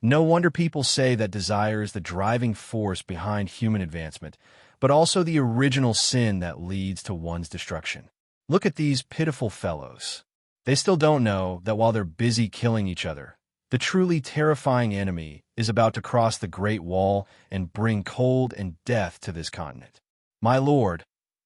No wonder people say that desire is the driving force behind human advancement, but also the original sin that leads to one's destruction. Look at these pitiful fellows. They still don't know that while they're busy killing each other, the truly terrifying enemy is about to cross the Great Wall and bring cold and death to this continent. My lord,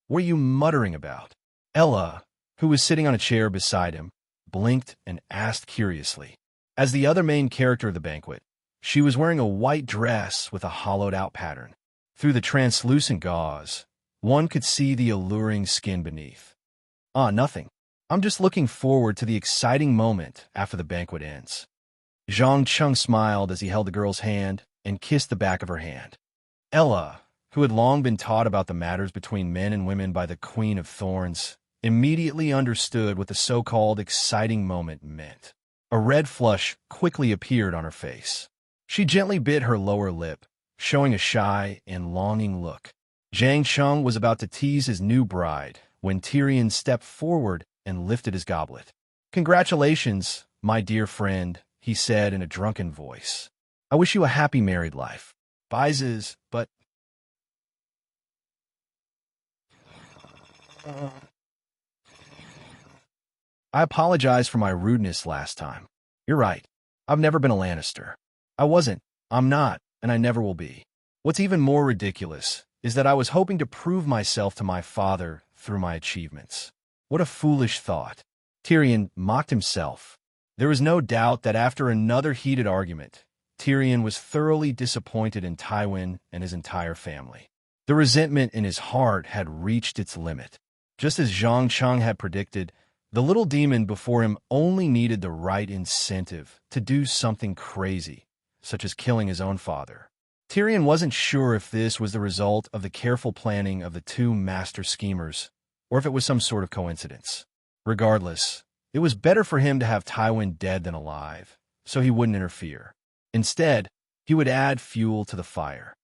what are you muttering about? Ella, who was sitting on a chair beside him, blinked and asked curiously. As the other main character of the banquet, she was wearing a white dress with a hollowed-out pattern. Through the translucent gauze, one could see the alluring skin beneath. Nothing. I'm just looking forward to the exciting moment after the banquet ends. Zhang Cheng smiled as he held the girl's hand and kissed the back of her hand. Ella, who had long been taught about the matters between men and women by the Queen of Thorns, immediately understood what the so-called exciting moment meant. A red flush quickly appeared on her face. She gently bit her lower lip, showing a shy and longing look. Zhang Cheng was about to tease his new bride when Tyrion stepped forward and lifted his goblet. "Congratulations, my dear friend," he said in a drunken voice. "I wish you a happy married life. Bises, but..." I apologize for my rudeness last time. You're right. I've never been a Lannister. I wasn't, I'm not, and I never will be. What's even more ridiculous is that I was hoping to prove myself to my father through my achievements. What a foolish thought. Tyrion mocked himself. There was no doubt that after another heated argument, Tyrion was thoroughly disappointed in Tywin and his entire family. The resentment in his heart had reached its limit. Just as Zhang Cheng had predicted, the little demon before him only needed the right incentive to do something crazy, such as killing his own father. Tyrion wasn't sure if this was the result of the careful planning of the two master schemers, or if it was some sort of coincidence. Regardless, it was better for him to have Tywin dead than alive, so he wouldn't interfere. Instead, he would add fuel to the fire.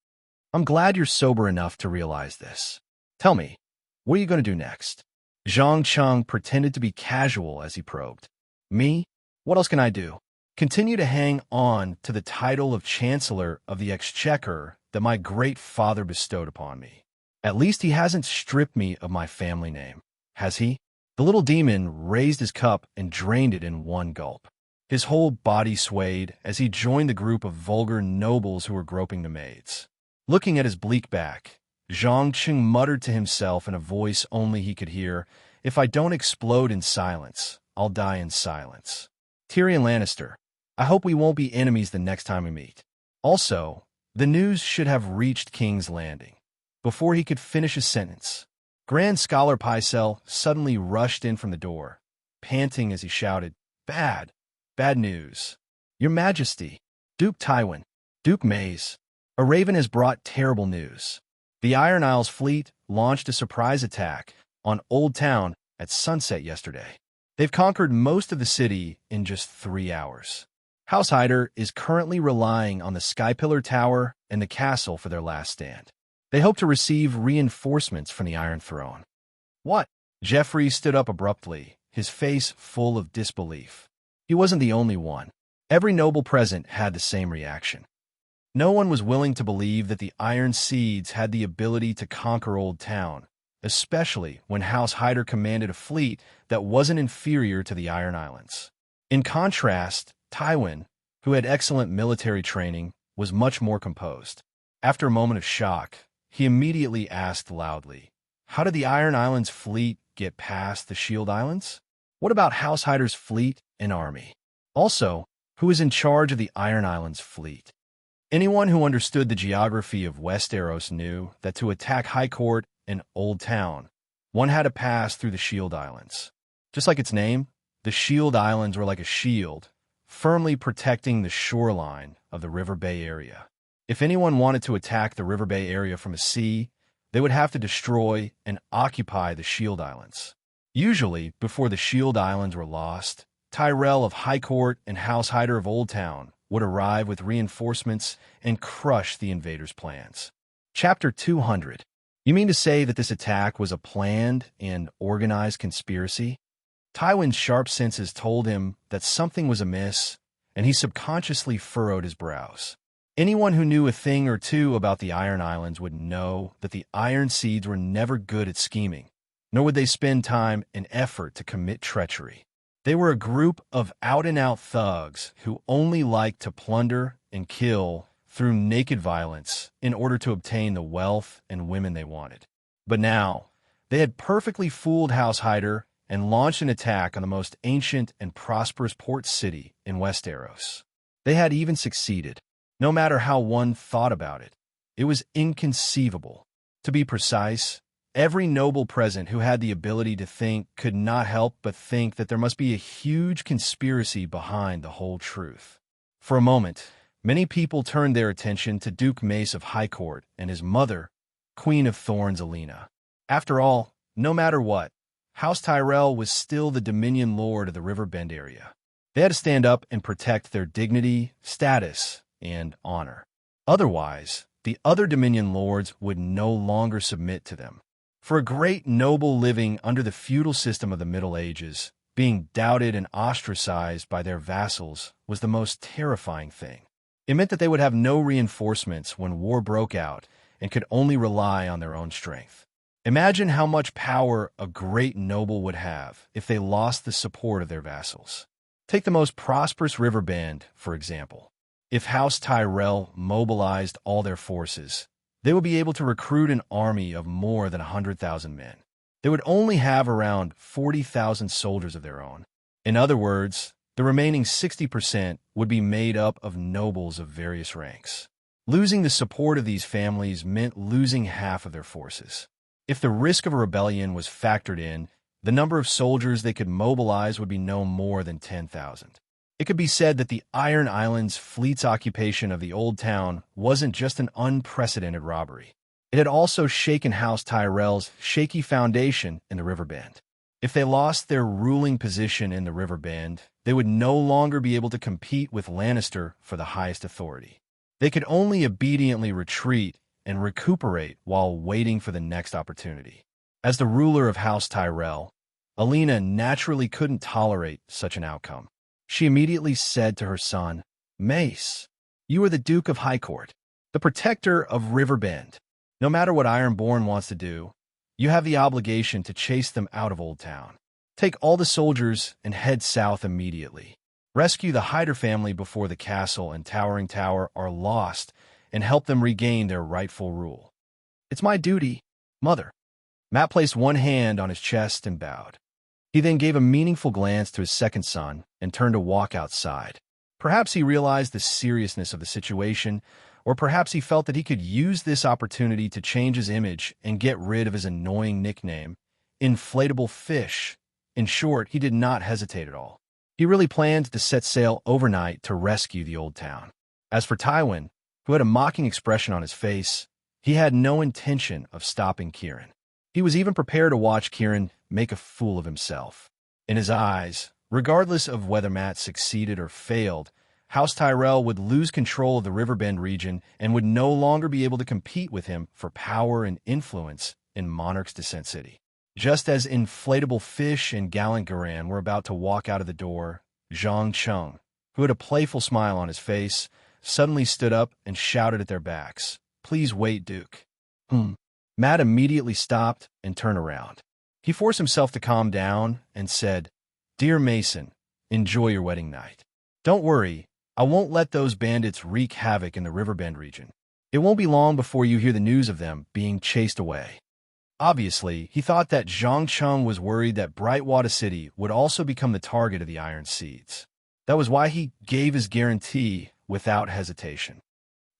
I'm glad you're sober enough to realize this. Tell me, what are you going to do next? Zhang Cheng pretended to be casual as he probed. Me? What else can I do? Continue to hang on to the title of Chancellor of the Exchequer that my great father bestowed upon me. At least he hasn't stripped me of my family name, has he? The little demon raised his cup and drained it in one gulp. His whole body swayed as he joined the group of vulgar nobles who were groping the maids. Looking at his bleak back, Zhang Cheng muttered to himself in a voice only he could hear, "If I don't explode in silence, I'll die in silence." Tyrion Lannister, I hope we won't be enemies the next time we meet. Also, the news should have reached King's Landing. Before he could finish his sentence, Grand Scholar Pycelle suddenly rushed in from the door, panting as he shouted, Bad news. Your Majesty, Duke Tywin, Duke Maze, a raven has brought terrible news. The Iron Isles fleet launched a surprise attack on Old Town at sunset yesterday. They've conquered most of the city in just 3 hours. House Hyder is currently relying on the Skypillar Tower and the castle for their last stand. They hope to receive reinforcements from the Iron Throne. What? Joffrey stood up abruptly, his face full of disbelief. He wasn't the only one. Every noble present had the same reaction. No one was willing to believe that the Iron Seeds had the ability to conquer Old Town, especially when House Hyder commanded a fleet that wasn't inferior to the Iron Islands. In contrast, Tywin, who had excellent military training, was much more composed. After a moment of shock, he immediately asked loudly, How did the Iron Islands fleet get past the Shield Islands? What about House Hyder's fleet and army? Also, who is in charge of the Iron Islands fleet? Anyone who understood the geography of Westeros knew that to attack High Court and Old Town, one had to pass through the Shield Islands. Just like its name, the Shield Islands were like a shield, firmly protecting the shoreline of the River Bay area. If anyone wanted to attack the River Bay area from a sea, they would have to destroy and occupy the Shield Islands. Usually, before the Shield Islands were lost, Tyrell of High Court and House Hyder of Old Town would arrive with reinforcements and crush the invaders' plans. Chapter 200. You mean to say that this attack was a planned and organized conspiracy? Tywin's sharp senses told him that something was amiss, and he subconsciously furrowed his brows. Anyone who knew a thing or two about the Iron Islands would know that the Iron Seeds were never good at scheming, nor would they spend time and effort to commit treachery. They were a group of out-and-out thugs who only liked to plunder and kill through naked violence in order to obtain the wealth and women they wanted. But now, they had perfectly fooled House Hyder and launched an attack on the most ancient and prosperous port city in Westeros. They had even succeeded. No matter how one thought about it, it was inconceivable. To be precise, every noble present who had the ability to think could not help but think that there must be a huge conspiracy behind the whole truth. For a moment, many people turned their attention to Duke Mace of High Court and his mother, Queen of Thorns Alena. After all, no matter what, House Tyrell was still the Dominion Lord of the Riverbend area. They had to stand up and protect their dignity, status, and honor. Otherwise, the other Dominion Lords would no longer submit to them. For a great noble living under the feudal system of the Middle Ages, being doubted and ostracized by their vassals was the most terrifying thing. It meant that they would have no reinforcements when war broke out and could only rely on their own strength. Imagine how much power a great noble would have if they lost the support of their vassals. Take the most prosperous Riverbend, for example. If House Tyrell mobilized all their forces, they would be able to recruit an army of more than 100,000 men. they would only have around 40,000 soldiers of their own. In other words, the remaining 60% would be made up of nobles of various ranks. Losing the support of these families meant losing half of their forces. If the risk of a rebellion was factored in, the number of soldiers they could mobilize would be no more than 10,000. It could be said that the Iron Islands fleet's occupation of the Old Town wasn't just an unprecedented robbery. It had also shaken House Tyrell's shaky foundation in the river bend. If they lost their ruling position in the river bend, they would no longer be able to compete with Lannister for the highest authority. They could only obediently retreat and recuperate while waiting for the next opportunity. As the ruler of House Tyrell, Alina naturally couldn't tolerate such an outcome. She immediately said to her son, "Mace, you are the Duke of Highcourt, the protector of Riverbend. No matter what Ironborn wants to do, you have the obligation to chase them out of Old Town. Take all the soldiers and head south immediately. Rescue the Hyder family before the castle and Towering Tower are lost and help them regain their rightful rule." "It's my duty, Mother." Matt placed one hand on his chest and bowed. He then gave a meaningful glance to his second son and turned to walk outside. Perhaps he realized the seriousness of the situation, or perhaps he felt that he could use this opportunity to change his image and get rid of his annoying nickname, Inflatable Fish. In short, he did not hesitate at all. He really planned to set sail overnight to rescue the Old Town. As for Tywin, who had a mocking expression on his face, he had no intention of stopping Kieran. He was even prepared to watch Kieran make a fool of himself. In his eyes, regardless of whether Matt succeeded or failed, House Tyrell would lose control of the Riverbend region and would no longer be able to compete with him for power and influence in Monarch's Descent City. Just as Inflatable Fish and Gallant Garan were about to walk out of the door, Zhang Chung, who had a playful smile on his face, suddenly stood up and shouted at their backs, "Please wait, Duke." Matt immediately stopped and turned around. He forced himself to calm down and said, "Dear Mason, enjoy your wedding night. Don't worry, I won't let those bandits wreak havoc in the Riverbend region. It won't be long before you hear the news of them being chased away." Obviously, he thought that Zhang Chung was worried that Brightwater City would also become the target of the Iron Seeds. That was why he gave his guarantee without hesitation.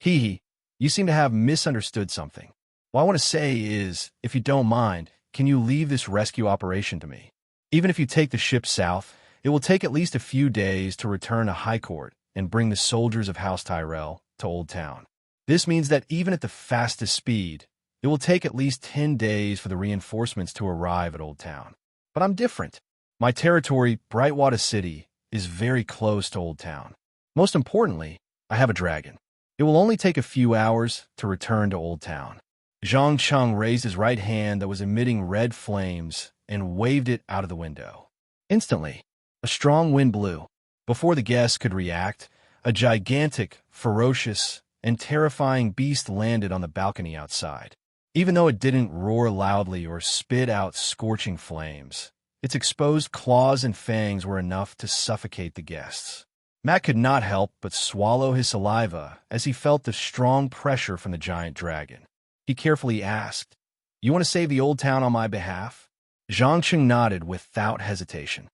You seem to have misunderstood something. What I want to say is, if you don't mind, can you leave this rescue operation to me? Even if you take the ship south, it will take at least a few days to return to Highcourt and bring the soldiers of House Tyrell to Old Town. This means that even at the fastest speed, it will take at least 10 days for the reinforcements to arrive at Old Town. But I'm different. My territory, Brightwater City, is very close to Old Town. Most importantly, I have a dragon. It will only take a few hours to return to Old Town. Zhang Chung raised his right hand that was emitting red flames and waved it out of the window. Instantly, a strong wind blew. Before the guests could react, a gigantic, ferocious, and terrifying beast landed on the balcony outside. Even though it didn't roar loudly or spit out scorching flames, its exposed claws and fangs were enough to suffocate the guests. Matt could not help but swallow his saliva as he felt the strong pressure from the giant dragon. He carefully asked, "You want to save the Old Town on my behalf?" Zhang Chung nodded without hesitation.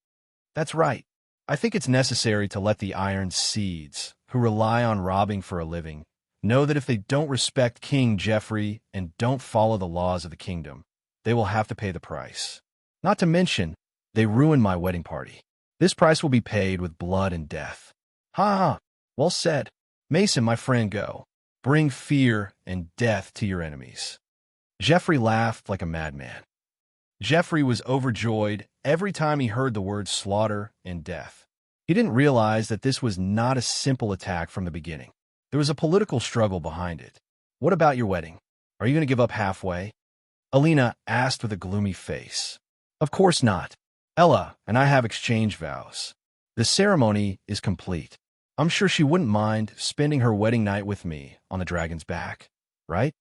"That's right. I think it's necessary to let the Iron Seeds, who rely on robbing for a living, know that if they don't respect King Jeffrey and don't follow the laws of the kingdom, they will have to pay the price. Not to mention, they ruined my wedding party. This price will be paid with blood and death." "Ha! Well said. Mason, my friend, go. Bring fear and death to your enemies." Jeffrey laughed like a madman. Jeffrey was overjoyed every time he heard the words slaughter and death. He didn't realize that this was not a simple attack from the beginning. There was a political struggle behind it. "What about your wedding? Are you going to give up halfway?" Alina asked with a gloomy face. "Of course not. Ella and I have exchanged vows. The ceremony is complete. I'm sure she wouldn't mind spending her wedding night with me on the dragon's back, right?"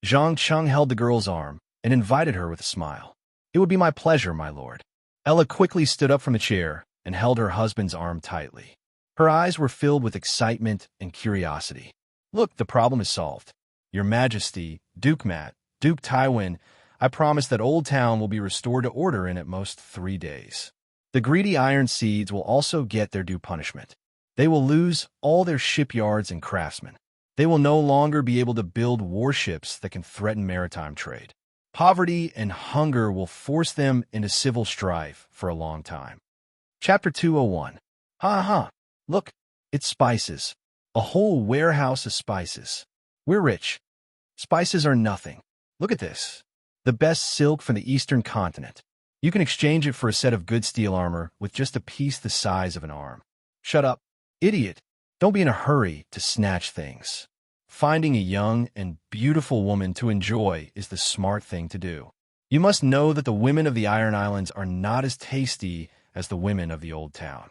Zhang Chung held the girl's arm and invited her with a smile. "It would be my pleasure, my lord." Ella quickly stood up from the chair and held her husband's arm tightly. Her eyes were filled with excitement and curiosity. "Look, the problem is solved. Your Majesty, Duke Matt, Duke Tywin, I promise that Old Town will be restored to order in at most 3 days. The greedy Iron Seeds will also get their due punishment. They will lose all their shipyards and craftsmen. They will no longer be able to build warships that can threaten maritime trade. Poverty and hunger will force them into civil strife for a long time. Chapter 201. Ha ha! Look, it's spices. A whole warehouse of spices. We're rich. Spices are nothing. Look at this. The best silk from the eastern continent. You can exchange it for a set of good steel armor with just a piece the size of an arm. Shut up, idiot. Don't be in a hurry to snatch things. Finding a young and beautiful woman to enjoy is the smart thing to do. You must know that the women of the Iron Islands are not as tasty as the women of the Old Town.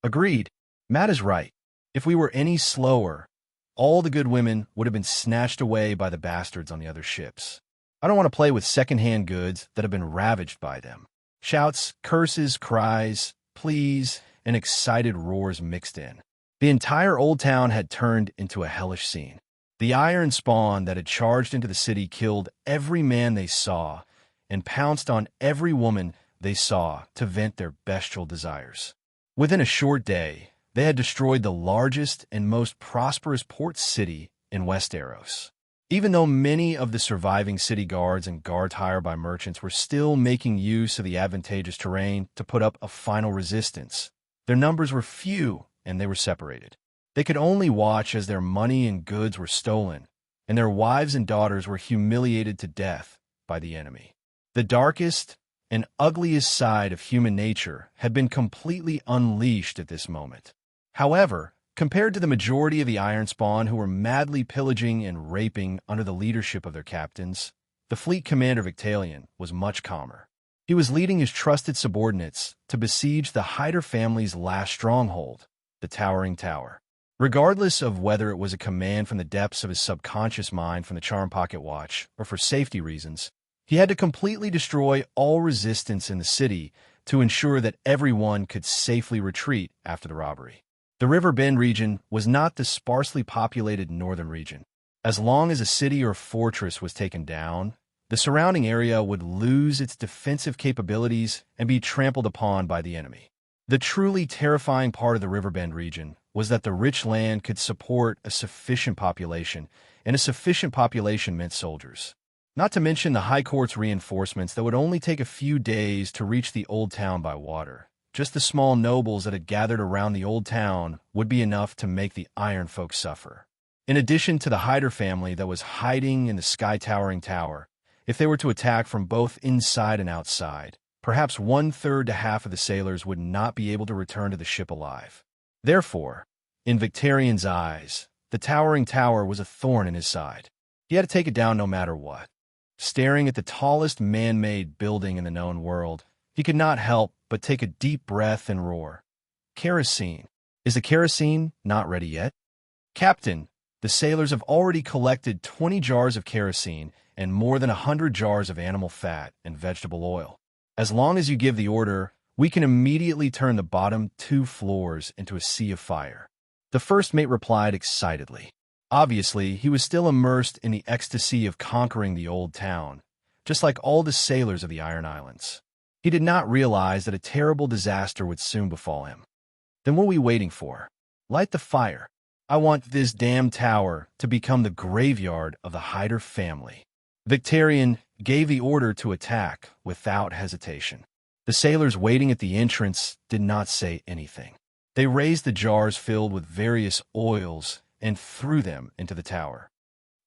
Agreed. Matt is right. If we were any slower, all the good women would have been snatched away by the bastards on the other ships. I don't want to play with second-hand goods that have been ravaged by them. Shouts, curses, cries, pleas, and excited roars mixed in. The entire Old Town had turned into a hellish scene. The iron spawn that had charged into the city killed every man they saw and pounced on every woman they saw to vent their bestial desires. Within a short day, they had destroyed the largest and most prosperous port city in Westeros. Even though many of the surviving city guards and guards hired by merchants were still making use of the advantageous terrain to put up a final resistance, their numbers were few and they were separated. They could only watch as their money and goods were stolen, and their wives and daughters were humiliated to death by the enemy. The darkest and ugliest side of human nature had been completely unleashed at this moment. However, compared to the majority of the Ironspawn who were madly pillaging and raping under the leadership of their captains, the fleet commander Victalion was much calmer. He was leading his trusted subordinates to besiege the Hyder family's last stronghold, the Towering Tower. Regardless of whether it was a command from the depths of his subconscious mind from the Charm Pocket Watch or for safety reasons, he had to completely destroy all resistance in the city to ensure that everyone could safely retreat after the robbery. The River Bend region was not the sparsely populated northern region. As long as a city or fortress was taken down, the surrounding area would lose its defensive capabilities and be trampled upon by the enemy. The truly terrifying part of the River Bend region was that the rich land could support a sufficient population, and a sufficient population meant soldiers. Not to mention the High Court's reinforcements that would only take a few days to reach the Old Town by water. Just the small nobles that had gathered around the Old Town would be enough to make the Iron Folk suffer. In addition to the Hyder family that was hiding in the sky-towering tower, if they were to attack from both inside and outside, perhaps 1/3 to half of the sailors would not be able to return to the ship alive. Therefore, in Victarion's eyes, the Towering Tower was a thorn in his side. He had to take it down no matter what. Staring at the tallest man-made building in the known world, he could not help but take a deep breath and roar. Kerosene. Is the kerosene not ready yet? Captain, the sailors have already collected 20 jars of kerosene and more than 100 jars of animal fat and vegetable oil. As long as you give the order, we can immediately turn the bottom 2 floors into a sea of fire. The first mate replied excitedly. Obviously, he was still immersed in the ecstasy of conquering the Old Town, just like all the sailors of the Iron Islands. He did not realize that a terrible disaster would soon befall him. Then what are we waiting for? Light the fire. I want this damn tower to become the graveyard of the Hyder family. Victarion gave the order to attack without hesitation. The sailors waiting at the entrance did not say anything. They raised the jars filled with various oils and threw them into the tower.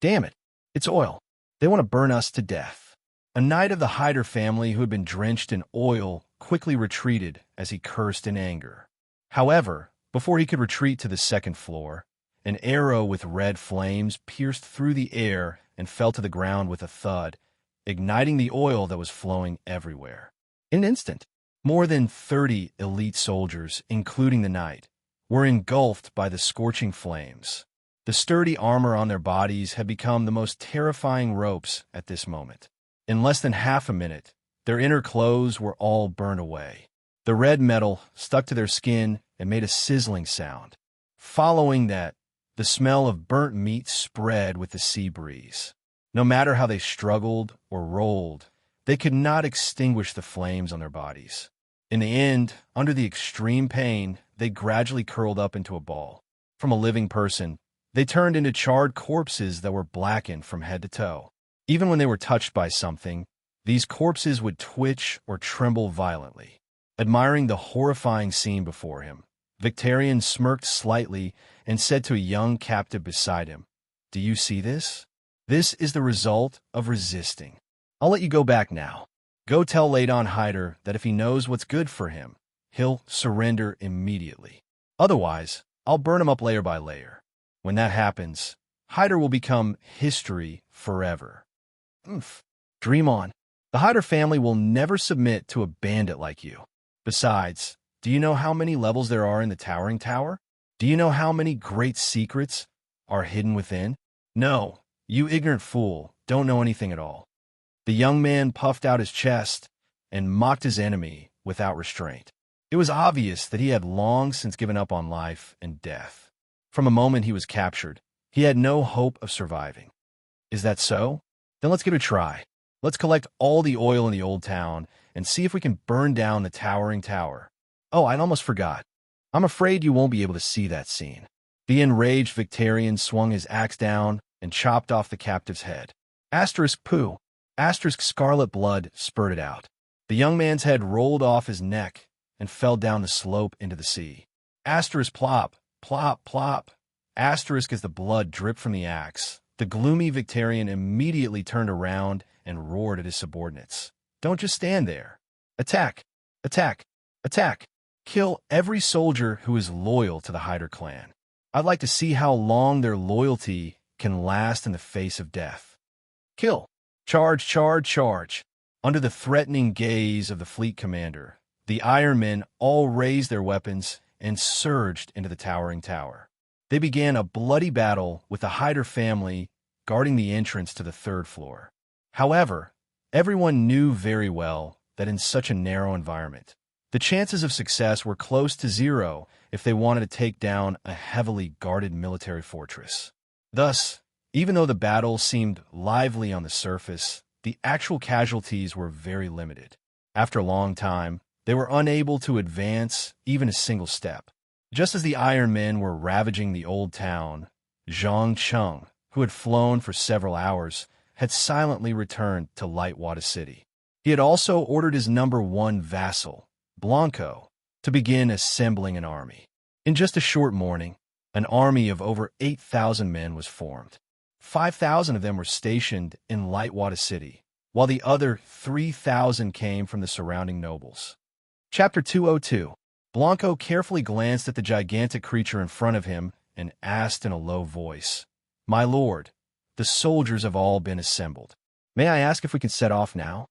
Damn it, it's oil. They want to burn us to death. A knight of the Hyder family who had been drenched in oil quickly retreated as he cursed in anger. However, before he could retreat to the second floor, an arrow with red flames pierced through the air and fell to the ground with a thud, igniting the oil that was flowing everywhere. In an instant, more than 30 elite soldiers, including the knight, were engulfed by the scorching flames. The sturdy armor on their bodies had become the most terrifying ropes at this moment. In less than half a minute, their inner clothes were all burned away. The red metal stuck to their skin and made a sizzling sound. Following that, the smell of burnt meat spread with the sea breeze. No matter how they struggled or rolled, They could not extinguish the flames on their bodies. In the end, under the extreme pain, they gradually curled up into a ball. From a living person, they turned into charred corpses that were blackened from head to toe. Even when they were touched by something, these corpses would twitch or tremble violently. Admiring the horrifying scene before him, Victorian smirked slightly and said to a young captive beside him, "Do you see this? This is the result of resisting. I'll let you go back now. Go tell Ladon Hyder that if he knows what's good for him, he'll surrender immediately. Otherwise, I'll burn him up layer by layer. When that happens, Hyder will become history forever." Dream on. The Hyder family will never submit to a bandit like you. Besides, do you know how many levels there are in the Towering Tower? Do you know how many great secrets are hidden within? No, you ignorant fool, don't know anything at all. The young man puffed out his chest and mocked his enemy without restraint. It was obvious that he had long since given up on life and death. From a moment he was captured, he had no hope of surviving. Is that so? Then let's give it a try. Let's collect all the oil in the old town and see if we can burn down the Towering Tower. Oh, I'd almost forgot. I'm afraid you won't be able to see that scene. The enraged Victorian swung his axe down and chopped off the captive's head. Asterisk poo. Asterisk scarlet blood spurted out. The young man's head rolled off his neck and fell down the slope into the sea. Asterisk plop, plop, plop. Asterisk as the blood dripped from the axe. The gloomy Victorian immediately turned around and roared at his subordinates. Don't just stand there. Attack! Attack! Attack! Kill every soldier who is loyal to the Hyder clan. I'd like to see how long their loyalty can last in the face of death. Kill! Charge, charge, charge! Under the threatening gaze of the fleet commander, the Iron Men all raised their weapons and surged into the Towering Tower. They began a bloody battle with the Hyder family guarding the entrance to the third floor. However, everyone knew very well that in such a narrow environment, the chances of success were close to zero if they wanted to take down a heavily guarded military fortress. Thus, even though the battle seemed lively on the surface, the actual casualties were very limited. After a long time, they were unable to advance even a single step. Just as the Iron Men were ravaging the old town, Zhang Cheng, who had flown for several hours, had silently returned to Lightwater City. He had also ordered his #1 vassal, Blanco, to begin assembling an army. In just a short morning, an army of over 8,000 men was formed. 5,000 of them were stationed in Lightwater City, while the other 3,000 came from the surrounding nobles. Chapter 202. Blanco carefully glanced at the gigantic creature in front of him and asked in a low voice, "My lord, the soldiers have all been assembled. May I ask if we can set off now?"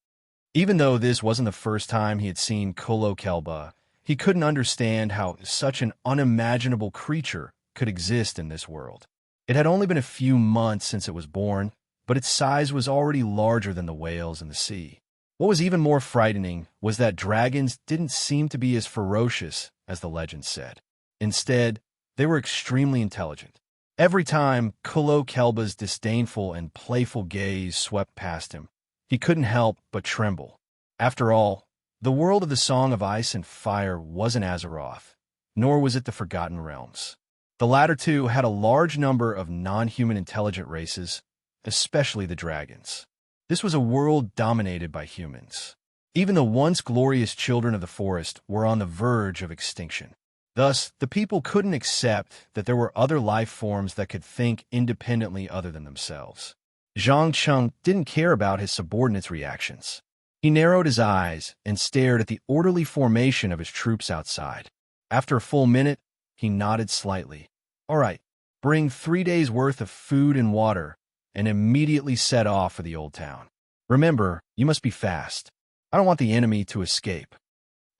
Even though this wasn't the first time he had seen Kolo Kelba, he couldn't understand how such an unimaginable creature could exist in this world. It had only been a few months since it was born, but its size was already larger than the whales in the sea. What was even more frightening was that dragons didn't seem to be as ferocious as the legend said. Instead, they were extremely intelligent. Every time Kolo Kelba's disdainful and playful gaze swept past him, he couldn't help but tremble. After all, the world of the Song of Ice and Fire wasn't Azeroth, nor was it the Forgotten Realms. The latter two had a large number of non-human intelligent races, especially the dragons. This was a world dominated by humans. Even the once glorious children of the forest were on the verge of extinction. Thus, the people couldn't accept that there were other life forms that could think independently other than themselves. Zhang Cheng didn't care about his subordinates' reactions. He narrowed his eyes and stared at the orderly formation of his troops outside. After a full minute, he nodded slightly. "All right, bring 3 days' worth of food and water, and immediately set off for the old town. Remember, you must be fast. I don't want the enemy to escape."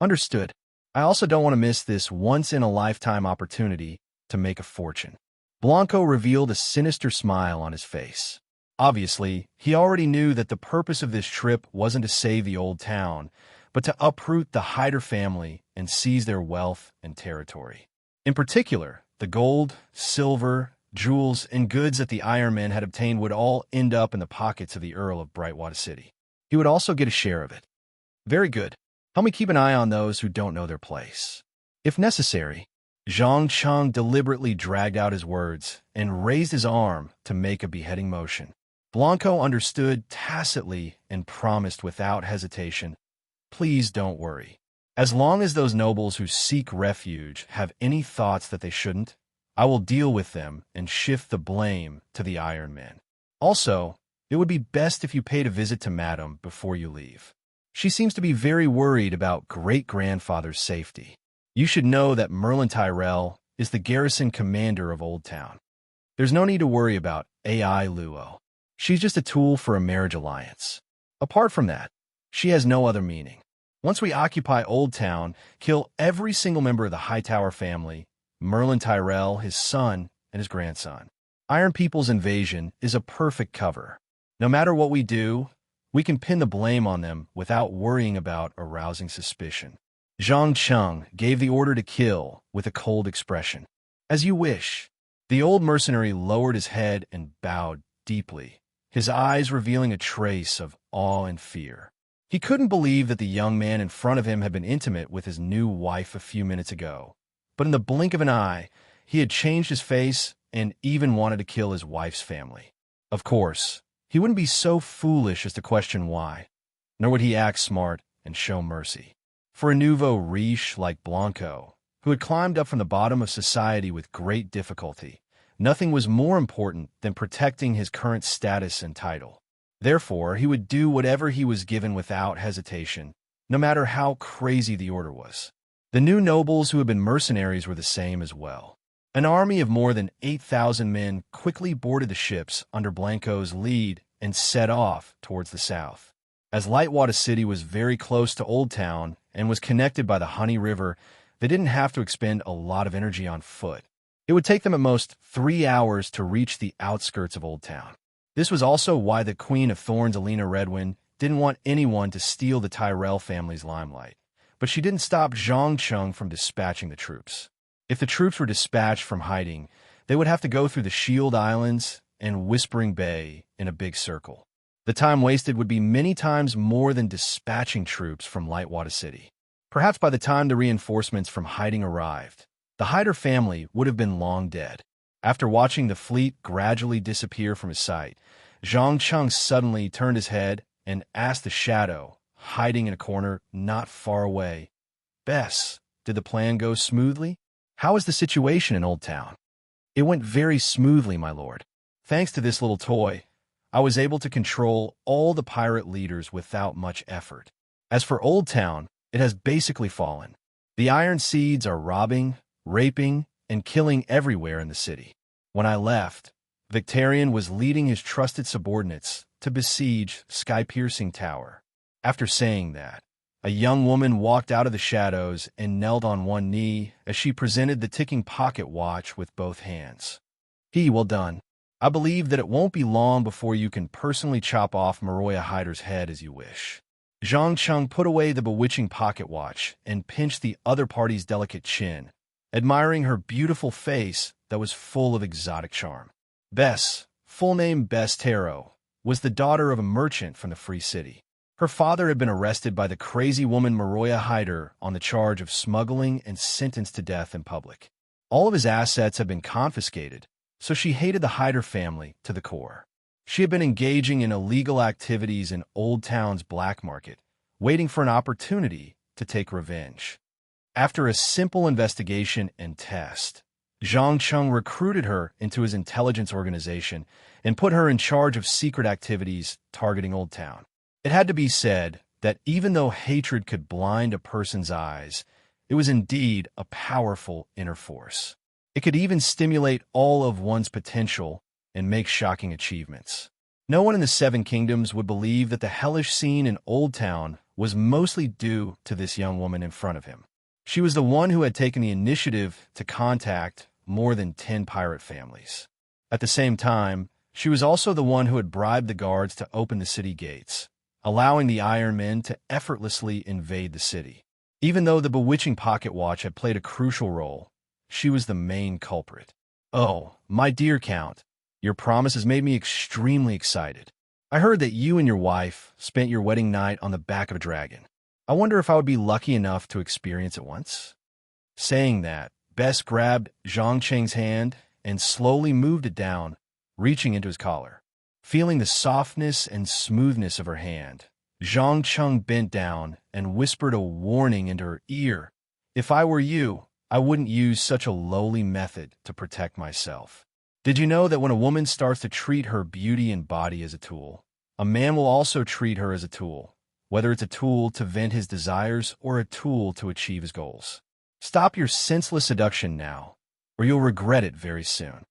"Understood. I also don't want to miss this once-in-a-lifetime opportunity to make a fortune." Blanco revealed a sinister smile on his face. Obviously, he already knew that the purpose of this trip wasn't to save the old town, but to uproot the Hyder family and seize their wealth and territory. In particular, the gold, silver, jewels, and goods that the Iron Men had obtained would all end up in the pockets of the Earl of Brightwater City. he would also get a share of it. Very good. Help me keep an eye on those who don't know their place. If necessary, Zhang Cheng deliberately dragged out his words and raised his arm to make a beheading motion. Blanco understood tacitly and promised without hesitation, "Please don't worry. As long as those nobles who seek refuge have any thoughts that they shouldn't, I will deal with them and shift the blame to the Iron Men. Also, it would be best if you paid a visit to Madame before you leave. She seems to be very worried about great-grandfather's safety. You should know that Merlin Tyrell is the garrison commander of Old Town. There's no need to worry about AI Luo. She's just a tool for a marriage alliance. Apart from that, she has no other meaning. Once we occupy Old Town, kill every single member of the Hightower family, Merlin Tyrell, his son, and his grandson. Iron People's invasion is a perfect cover. No matter what we do, we can pin the blame on them without worrying about arousing suspicion." Zhang Cheng gave the order to kill with a cold expression. "As you wish." The old mercenary lowered his head and bowed deeply, his eyes revealing a trace of awe and fear. He couldn't believe that the young man in front of him had been intimate with his new wife a few minutes ago. But in the blink of an eye, he had changed his face and even wanted to kill his wife's family. Of course, he wouldn't be so foolish as to question why, nor would he act smart and show mercy. For a nouveau riche like Blanco, who had climbed up from the bottom of society with great difficulty, nothing was more important than protecting his current status and title. Therefore, he would do whatever he was given without hesitation, no matter how crazy the order was. The new nobles who had been mercenaries were the same as well. An army of more than 8,000 men quickly boarded the ships under Blanco's lead and set off towards the south. As Lightwater City was very close to Old Town and was connected by the Honey River, they didn't have to expend a lot of energy on foot. It would take them at most 3 hours to reach the outskirts of Old Town. This was also why the Queen of Thorns, Alina Redwind, didn't want anyone to steal the Tyrell family's limelight. But she didn't stop Zhang Cheng from dispatching the troops. If the troops were dispatched from hiding, they would have to go through the Shield Islands and Whispering Bay in a big circle. The time wasted would be many times more than dispatching troops from Lightwater City. Perhaps by the time the reinforcements from hiding arrived, the Hyder family would have been long dead. After watching the fleet gradually disappear from his sight, Zhang Cheng suddenly turned his head and asked the shadow, hiding in a corner not far away, "Bess, did the plan go smoothly? How is the situation in Old Town?" "It went very smoothly, my lord. Thanks to this little toy, I was able to control all the pirate leaders without much effort. As for Old Town, it has basically fallen. The Iron Seeds are robbing, raping, and killing everywhere in the city. When I left, Victorian was leading his trusted subordinates to besiege Sky-Piercing Tower." After saying that, a young woman walked out of the shadows and knelt on one knee as she presented the ticking pocket watch with both hands. "Well done. I believe that it won't be long before you can personally chop off Maroya Hyder's head as you wish." Zhang Cheng put away the bewitching pocket watch and pinched the other party's delicate chin, admiring her beautiful face that was full of exotic charm. Bess, full name Bess Tarot, was the daughter of a merchant from the Free City. Her father had been arrested by the crazy woman Maroya Hyder on the charge of smuggling and sentenced to death in public. All of his assets had been confiscated, so she hated the Hyder family to the core. She had been engaging in illegal activities in Old Town's black market, waiting for an opportunity to take revenge. After a simple investigation and test, Zhang Cheng recruited her into his intelligence organization and put her in charge of secret activities targeting Old Town. It had to be said that even though hatred could blind a person's eyes, it was indeed a powerful inner force. It could even stimulate all of one's potential and make shocking achievements. No one in the Seven Kingdoms would believe that the hellish scene in Old Town was mostly due to this young woman in front of him. She was the one who had taken the initiative to contact more than 10 pirate families. At the same time, she was also the one who had bribed the guards to open the city gates, allowing the Iron Men to effortlessly invade the city. Even though the bewitching pocket watch had played a crucial role, she was the main culprit. "Oh, my dear Count, your promise has made me extremely excited. I heard that you and your wife spent your wedding night on the back of a dragon. I wonder if I would be lucky enough to experience it once." Saying that, Bess grabbed Zhang Cheng's hand and slowly moved it down, reaching into his collar. Feeling the softness and smoothness of her hand, Zhang Cheng bent down and whispered a warning into her ear. "If I were you, I wouldn't use such a lowly method to protect myself. Did you know that when a woman starts to treat her beauty and body as a tool, a man will also treat her as a tool, whether it's a tool to vent his desires or a tool to achieve his goals? Stop your senseless seduction now, or you'll regret it very soon."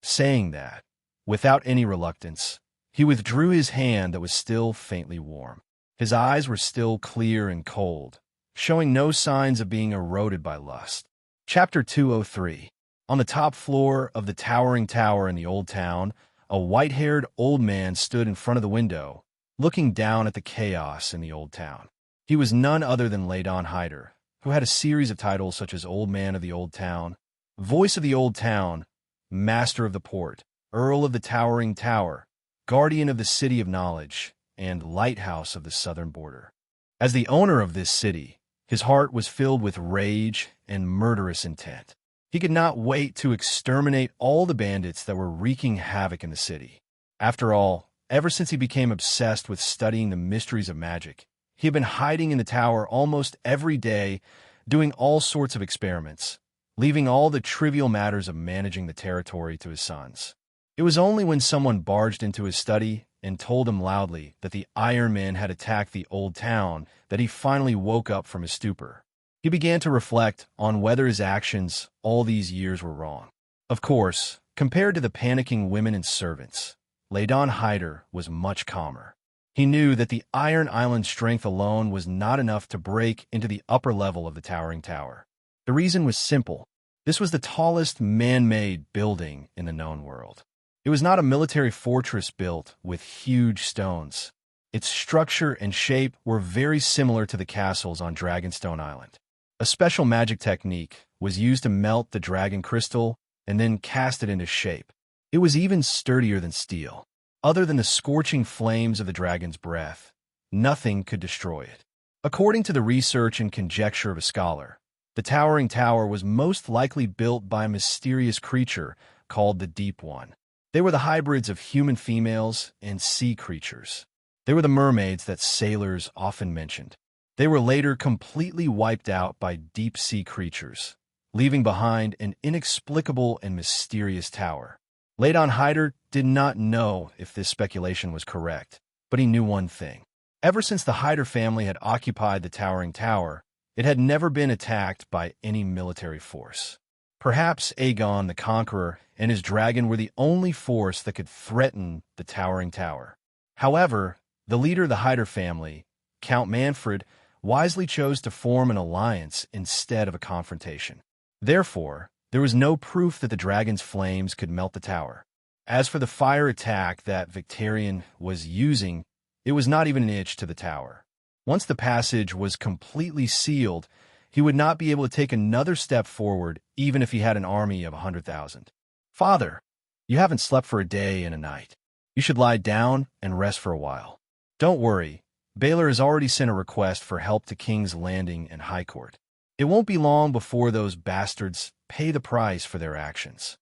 Saying that, without any reluctance, he withdrew his hand that was still faintly warm. His eyes were still clear and cold, showing no signs of being eroded by lust. Chapter 203. On the top floor of the towering tower in the old town, a white-haired old man stood in front of the window, looking down at the chaos in the old town. He was none other than Ladon Hyder, who had a series of titles such as Old Man of the Old Town, Voice of the Old Town, Master of the Port, Earl of the Towering Tower, Guardian of the City of Knowledge, and Lighthouse of the Southern Border. As the owner of this city, his heart was filled with rage and murderous intent. He could not wait to exterminate all the bandits that were wreaking havoc in the city. After all, ever since he became obsessed with studying the mysteries of magic, he had been hiding in the tower almost every day, doing all sorts of experiments, leaving all the trivial matters of managing the territory to his sons. It was only when someone barged into his study and told him loudly that the Iron Man had attacked the old town that he finally woke up from his stupor. He began to reflect on whether his actions all these years were wrong. Of course, compared to the panicking women and servants, Ladon Hyder was much calmer. He knew that the Iron Island strength alone was not enough to break into the upper level of the towering tower. The reason was simple. This was the tallest man-made building in the known world. It was not a military fortress built with huge stones. Its structure and shape were very similar to the castles on Dragonstone Island. A special magic technique was used to melt the dragon crystal and then cast it into shape. It was even sturdier than steel. Other than the scorching flames of the dragon's breath, nothing could destroy it. According to the research and conjecture of a scholar, the towering tower was most likely built by a mysterious creature called the Deep One. They were the hybrids of human females and sea creatures. They were the mermaids that sailors often mentioned. They were later completely wiped out by deep-sea creatures, leaving behind an inexplicable and mysterious tower. Ladon Hyder did not know if this speculation was correct, but he knew one thing. Ever since the Hyder family had occupied the towering tower, it had never been attacked by any military force. Perhaps Aegon the Conqueror and his dragon were the only force that could threaten the towering tower. However, the leader of the Hyder family, Count Manfred, wisely chose to form an alliance instead of a confrontation. Therefore, there was no proof that the dragon's flames could melt the tower. As for the fire attack that Victorian was using, it was not even an inch to the tower. Once the passage was completely sealed, he would not be able to take another step forward even if he had an army of 100,000. "Father, you haven't slept for a day and a night. You should lie down and rest for a while. Don't worry, Baylor has already sent a request for help to King's Landing and High Court. It won't be long before those bastards pay the price for their actions."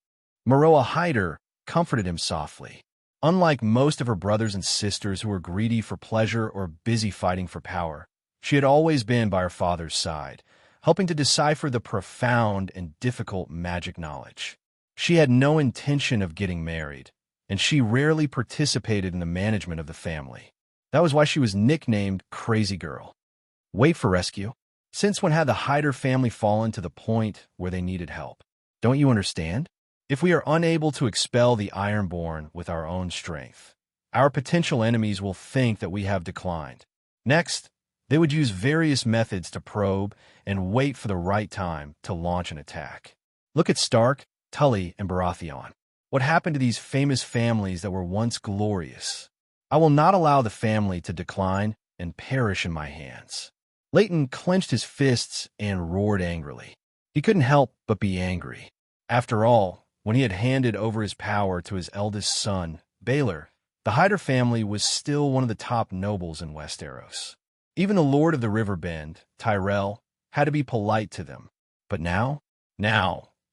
Maroa Hyder comforted him softly. Unlike most of her brothers and sisters who were greedy for pleasure or busy fighting for power, she had always been by her father's side, helping to decipher the profound and difficult magic knowledge. She had no intention of getting married, and she rarely participated in the management of the family. That was why she was nicknamed Crazy Girl. Wait for rescue. Since when had the Hyder family fallen to the point where they needed help? Don't you understand? If we are unable to expel the Ironborn with our own strength, our potential enemies will think that we have declined. Next, they would use various methods to probe and wait for the right time to launch an attack. Look at Stark, Tully, and Baratheon. What happened to these famous families that were once glorious? I will not allow the family to decline and perish in my hands. Leighton clenched his fists and roared angrily. He couldn't help but be angry. After all, when he had handed over his power to his eldest son, Baylor, The Hyder family was still one of the top nobles in Westeros. Even the Lord of the River Bend, Tyrell, had to be polite to them. But now,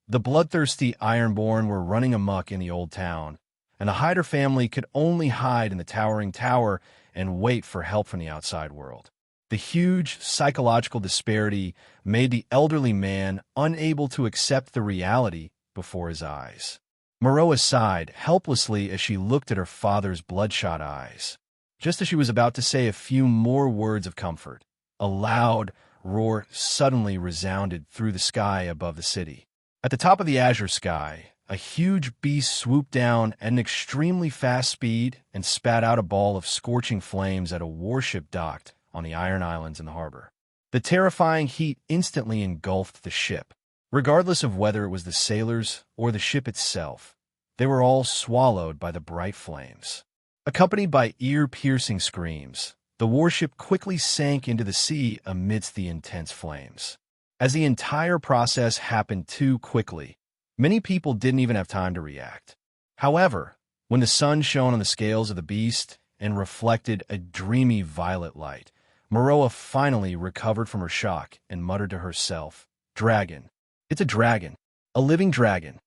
the bloodthirsty Ironborn were running amok in the old town, and the Hyder family could only hide in the towering tower and wait for help from the outside world. The huge psychological disparity made the elderly man unable to accept the reality before his eyes. Maroa sighed helplessly as she looked at her father's bloodshot eyes. Just as she was about to say a few more words of comfort, a loud roar suddenly resounded through the sky above the city. At the top of the azure sky, a huge beast swooped down at an extremely fast speed and spat out a ball of scorching flames at a warship docked on the Iron Islands in the harbor. The terrifying heat instantly engulfed the ship. Regardless of whether it was the sailors or the ship itself, they were all swallowed by the bright flames. Accompanied by ear-piercing screams, the warship quickly sank into the sea amidst the intense flames. As the entire process happened too quickly, many people didn't even have time to react. However, when the sun shone on the scales of the beast and reflected a dreamy violet light, Maroa finally recovered from her shock and muttered to herself, "Dragon. It's a dragon. A living dragon.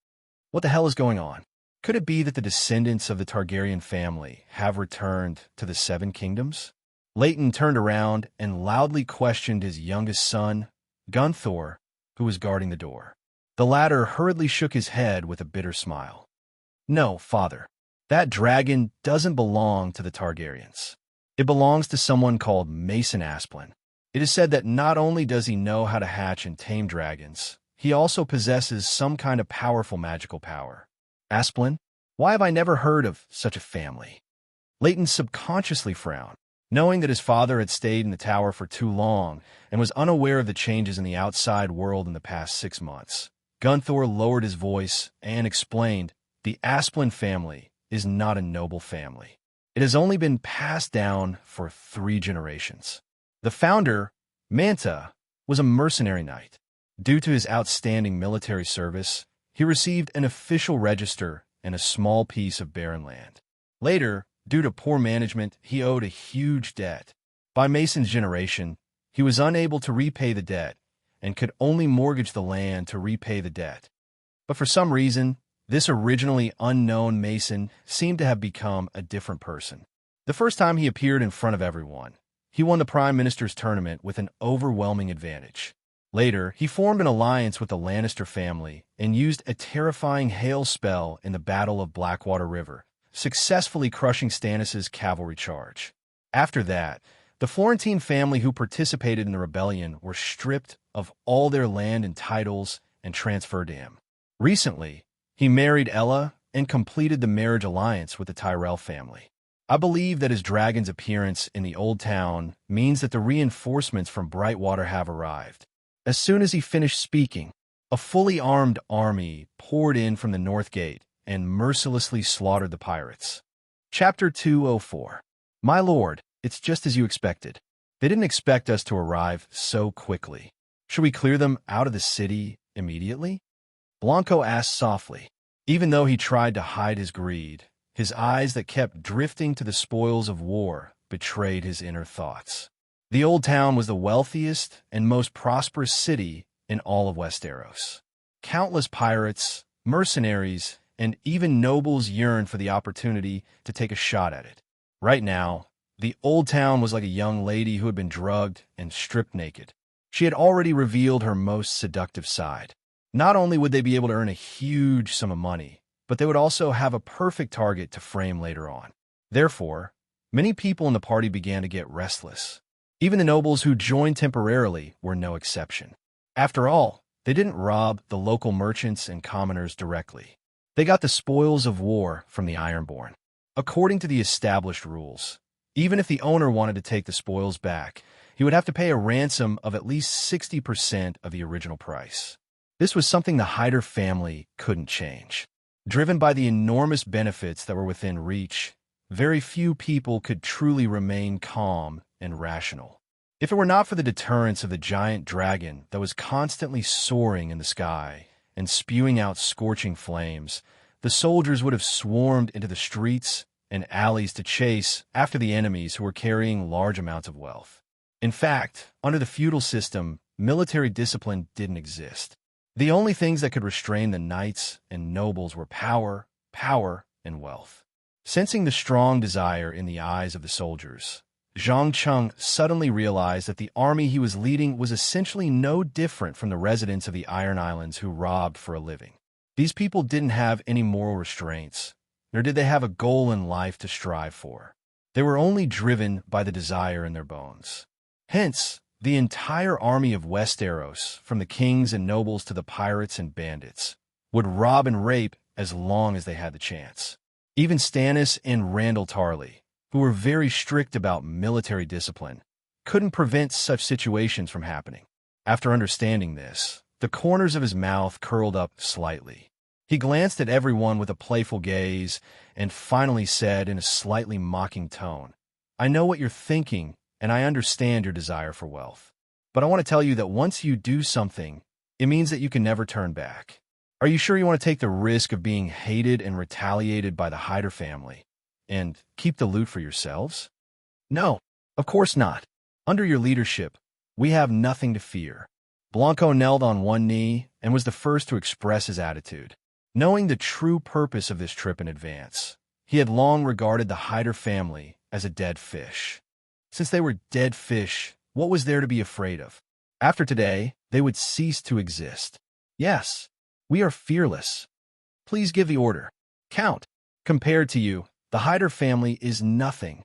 What the hell is going on? Could it be that the descendants of the Targaryen family have returned to the Seven Kingdoms?" Leighton turned around and loudly questioned his youngest son, Gunthor, who was guarding the door. The latter hurriedly shook his head with a bitter smile. "No, father. That dragon doesn't belong to the Targaryens. It belongs to someone called Mason Asplin. It is said that not only does he know how to hatch and tame dragons, he also possesses some kind of powerful magical power." "Asplin? Why have I never heard of such a family?" Leighton subconsciously frowned, knowing that his father had stayed in the tower for too long and was unaware of the changes in the outside world in the past 6 months. Gunthor lowered his voice and explained, "The Asplin family is not a noble family. It has only been passed down for 3 generations. The founder, Manta, was a mercenary knight. Due to his outstanding military service, he received an official register and a small piece of barren land. Later, due to poor management, he owed a huge debt. By Mason's generation, he was unable to repay the debt and could only mortgage the land to repay the debt. But for some reason, this originally unknown Mason seemed to have become a different person. The first time he appeared in front of everyone, he won the Prime Minister's tournament with an overwhelming advantage. Later, he formed an alliance with the Lannister family and used a terrifying hail spell in the Battle of Blackwater River, successfully crushing Stannis' cavalry charge. After that, the Florentine family who participated in the rebellion were stripped of all their land and titles and transferred to him. Recently, he married Ella and completed the marriage alliance with the Tyrell family. I believe that his dragon's appearance in the Old Town means that the reinforcements from Brightwater have arrived. As soon as he finished speaking, a fully armed army poured in from the North Gate and mercilessly slaughtered the pirates. Chapter 204. My lord, it's just as you expected. They didn't expect us to arrive so quickly. Should we clear them out of the city immediately? Blanco asked softly. Even though he tried to hide his greed, his eyes that kept drifting to the spoils of war betrayed his inner thoughts. The Old Town was the wealthiest and most prosperous city in all of Westeros. Countless pirates, mercenaries, and even nobles yearned for the opportunity to take a shot at it. Right now, the Old Town was like a young lady who had been drugged and stripped naked. She had already revealed her most seductive side. Not only would they be able to earn a huge sum of money, but they would also have a perfect target to frame later on. Therefore, many people in the party began to get restless. Even the nobles who joined temporarily were no exception. After all, they didn't rob the local merchants and commoners directly. They got the spoils of war from the Ironborn. According to the established rules, even if the owner wanted to take the spoils back, he would have to pay a ransom of at least 60% of the original price. This was something the Hyder family couldn't change. Driven by the enormous benefits that were within reach, very few people could truly remain calm and rational. If it were not for the deterrence of the giant dragon that was constantly soaring in the sky and spewing out scorching flames, the soldiers would have swarmed into the streets and alleys to chase after the enemies who were carrying large amounts of wealth. In fact, under the feudal system, military discipline didn't exist. The only things that could restrain the knights and nobles were power, and wealth. Sensing the strong desire in the eyes of the soldiers, Zhang Cheng suddenly realized that the army he was leading was essentially no different from the residents of the Iron Islands who robbed for a living. These people didn't have any moral restraints, nor did they have a goal in life to strive for. They were only driven by the desire in their bones. Hence, the entire army of Westeros, from the kings and nobles to the pirates and bandits, would rob and rape as long as they had the chance. Even Stannis and Randall Tarley, who were very strict about military discipline, couldn't prevent such situations from happening. After understanding this, the corners of his mouth curled up slightly. He glanced at everyone with a playful gaze and finally said in a slightly mocking tone, "I know what you're thinking, and I understand your desire for wealth. But I want to tell you that once you do something, it means that you can never turn back. Are you sure you want to take the risk of being hated and retaliated by the Hyder family and keep the loot for yourselves? No, of course not. Under your leadership, we have nothing to fear." Blanco knelt on one knee and was the first to express his attitude. Knowing the true purpose of this trip in advance, he had long regarded the Hyder family as a dead fish. Since they were dead fish, what was there to be afraid of? After today, they would cease to exist. Yes, we are fearless. Please give the order. Count. Compared to you, the Hyder family is nothing.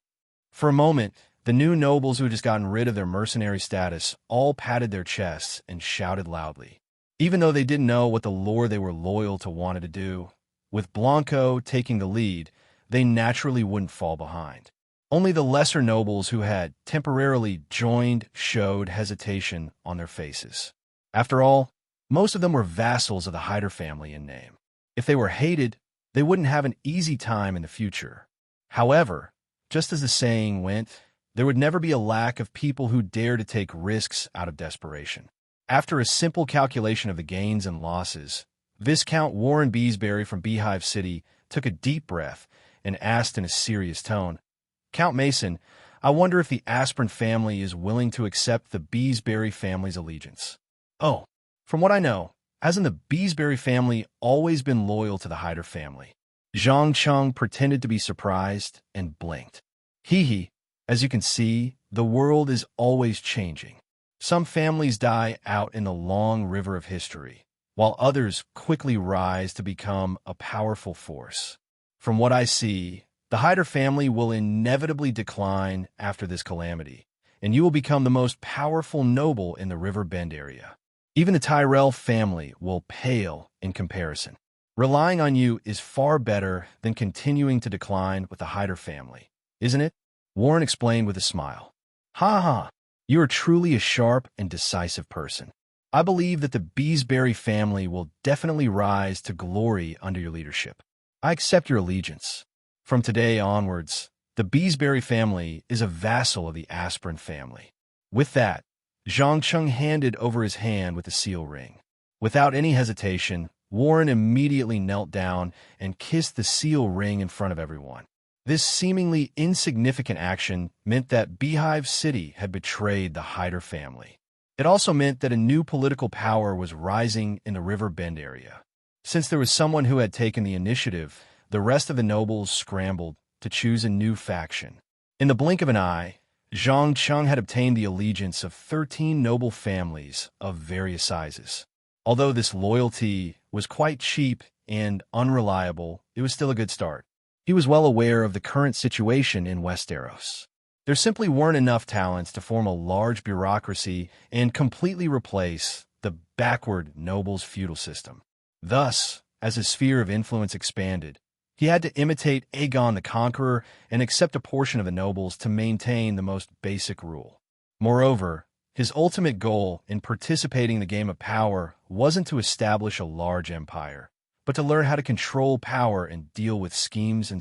For a moment, the new nobles who had just gotten rid of their mercenary status all patted their chests and shouted loudly. Even though they didn't know what the lord they were loyal to wanted to do, with Blanco taking the lead, they naturally wouldn't fall behind. Only the lesser nobles who had temporarily joined showed hesitation on their faces. After all, most of them were vassals of the Hyder family in name. If they were hated, they wouldn't have an easy time in the future. However, just as the saying went, there would never be a lack of people who dare to take risks out of desperation. After a simple calculation of the gains and losses, Viscount Warren Beesbury from Beehive City took a deep breath and asked in a serious tone, "Count Mason, I wonder if the Aspirin family is willing to accept the Beesbury family's allegiance." "Oh, from what I know, hasn't the Beesbury family always been loyal to the Hyder family?" Zhang Cheng pretended to be surprised and blinked. "Hee, as you can see, the world is always changing. Some families die out in the long river of history, while others quickly rise to become a powerful force. From what I see, the Hyder family will inevitably decline after this calamity, and you will become the most powerful noble in the River Bend area. Even the Tyrell family will pale in comparison. Relying on you is far better than continuing to decline with the Hyder family, isn't it?" Warren explained with a smile. "Ha ha, you are truly a sharp and decisive person. I believe that the Beesbury family will definitely rise to glory under your leadership. I accept your allegiance. From today onwards, the Beesbury family is a vassal of the Aspirin family." With that, Zhang Cheng handed over his hand with the seal ring. Without any hesitation, Warren immediately knelt down and kissed the seal ring in front of everyone. This seemingly insignificant action meant that Beehive City had betrayed the Hyder family. It also meant that a new political power was rising in the River Bend area. Since there was someone who had taken the initiative, the rest of the nobles scrambled to choose a new faction. In the blink of an eye, Zhang Cheng had obtained the allegiance of 13 noble families of various sizes. Although this loyalty was quite cheap and unreliable, it was still a good start. He was well aware of the current situation in Westeros. There simply weren't enough talents to form a large bureaucracy and completely replace the backward nobles' feudal system. Thus, as his sphere of influence expanded, he had to imitate Aegon the Conqueror and accept a portion of the nobles to maintain the most basic rule. Moreover, his ultimate goal in participating in the game of power wasn't to establish a large empire, but to learn how to control power and deal with schemes.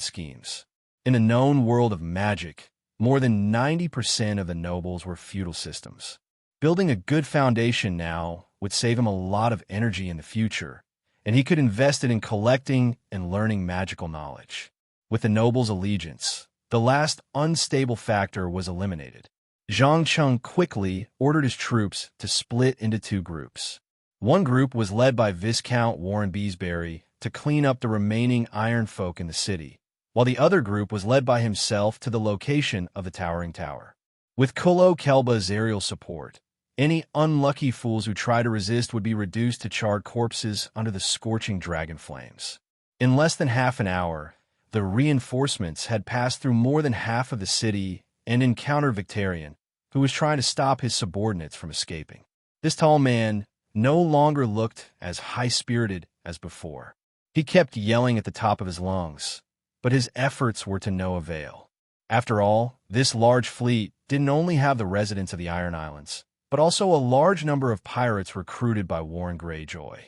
In a known world of magic, more than 90% of the nobles were feudal systems. Building a good foundation now would save him a lot of energy in the future, and he could invest it in collecting and learning magical knowledge. With the nobles' allegiance, the last unstable factor was eliminated. Zhang Cheng quickly ordered his troops to split into two groups. One group was led by Viscount Warren Beesbury to clean up the remaining iron folk in the city, while the other group was led by himself to the location of the towering tower. With Kulo Kelba's aerial support, any unlucky fools who try to resist would be reduced to charred corpses under the scorching dragon flames. In less than half an hour, the reinforcements had passed through more than half of the city and encountered Victorian, who was trying to stop his subordinates from escaping. This tall man no longer looked as high-spirited as before. He kept yelling at the top of his lungs, but his efforts were to no avail. After all, this large fleet didn't only have the residents of the Iron Islands, but also a large number of pirates recruited by Warren Greyjoy.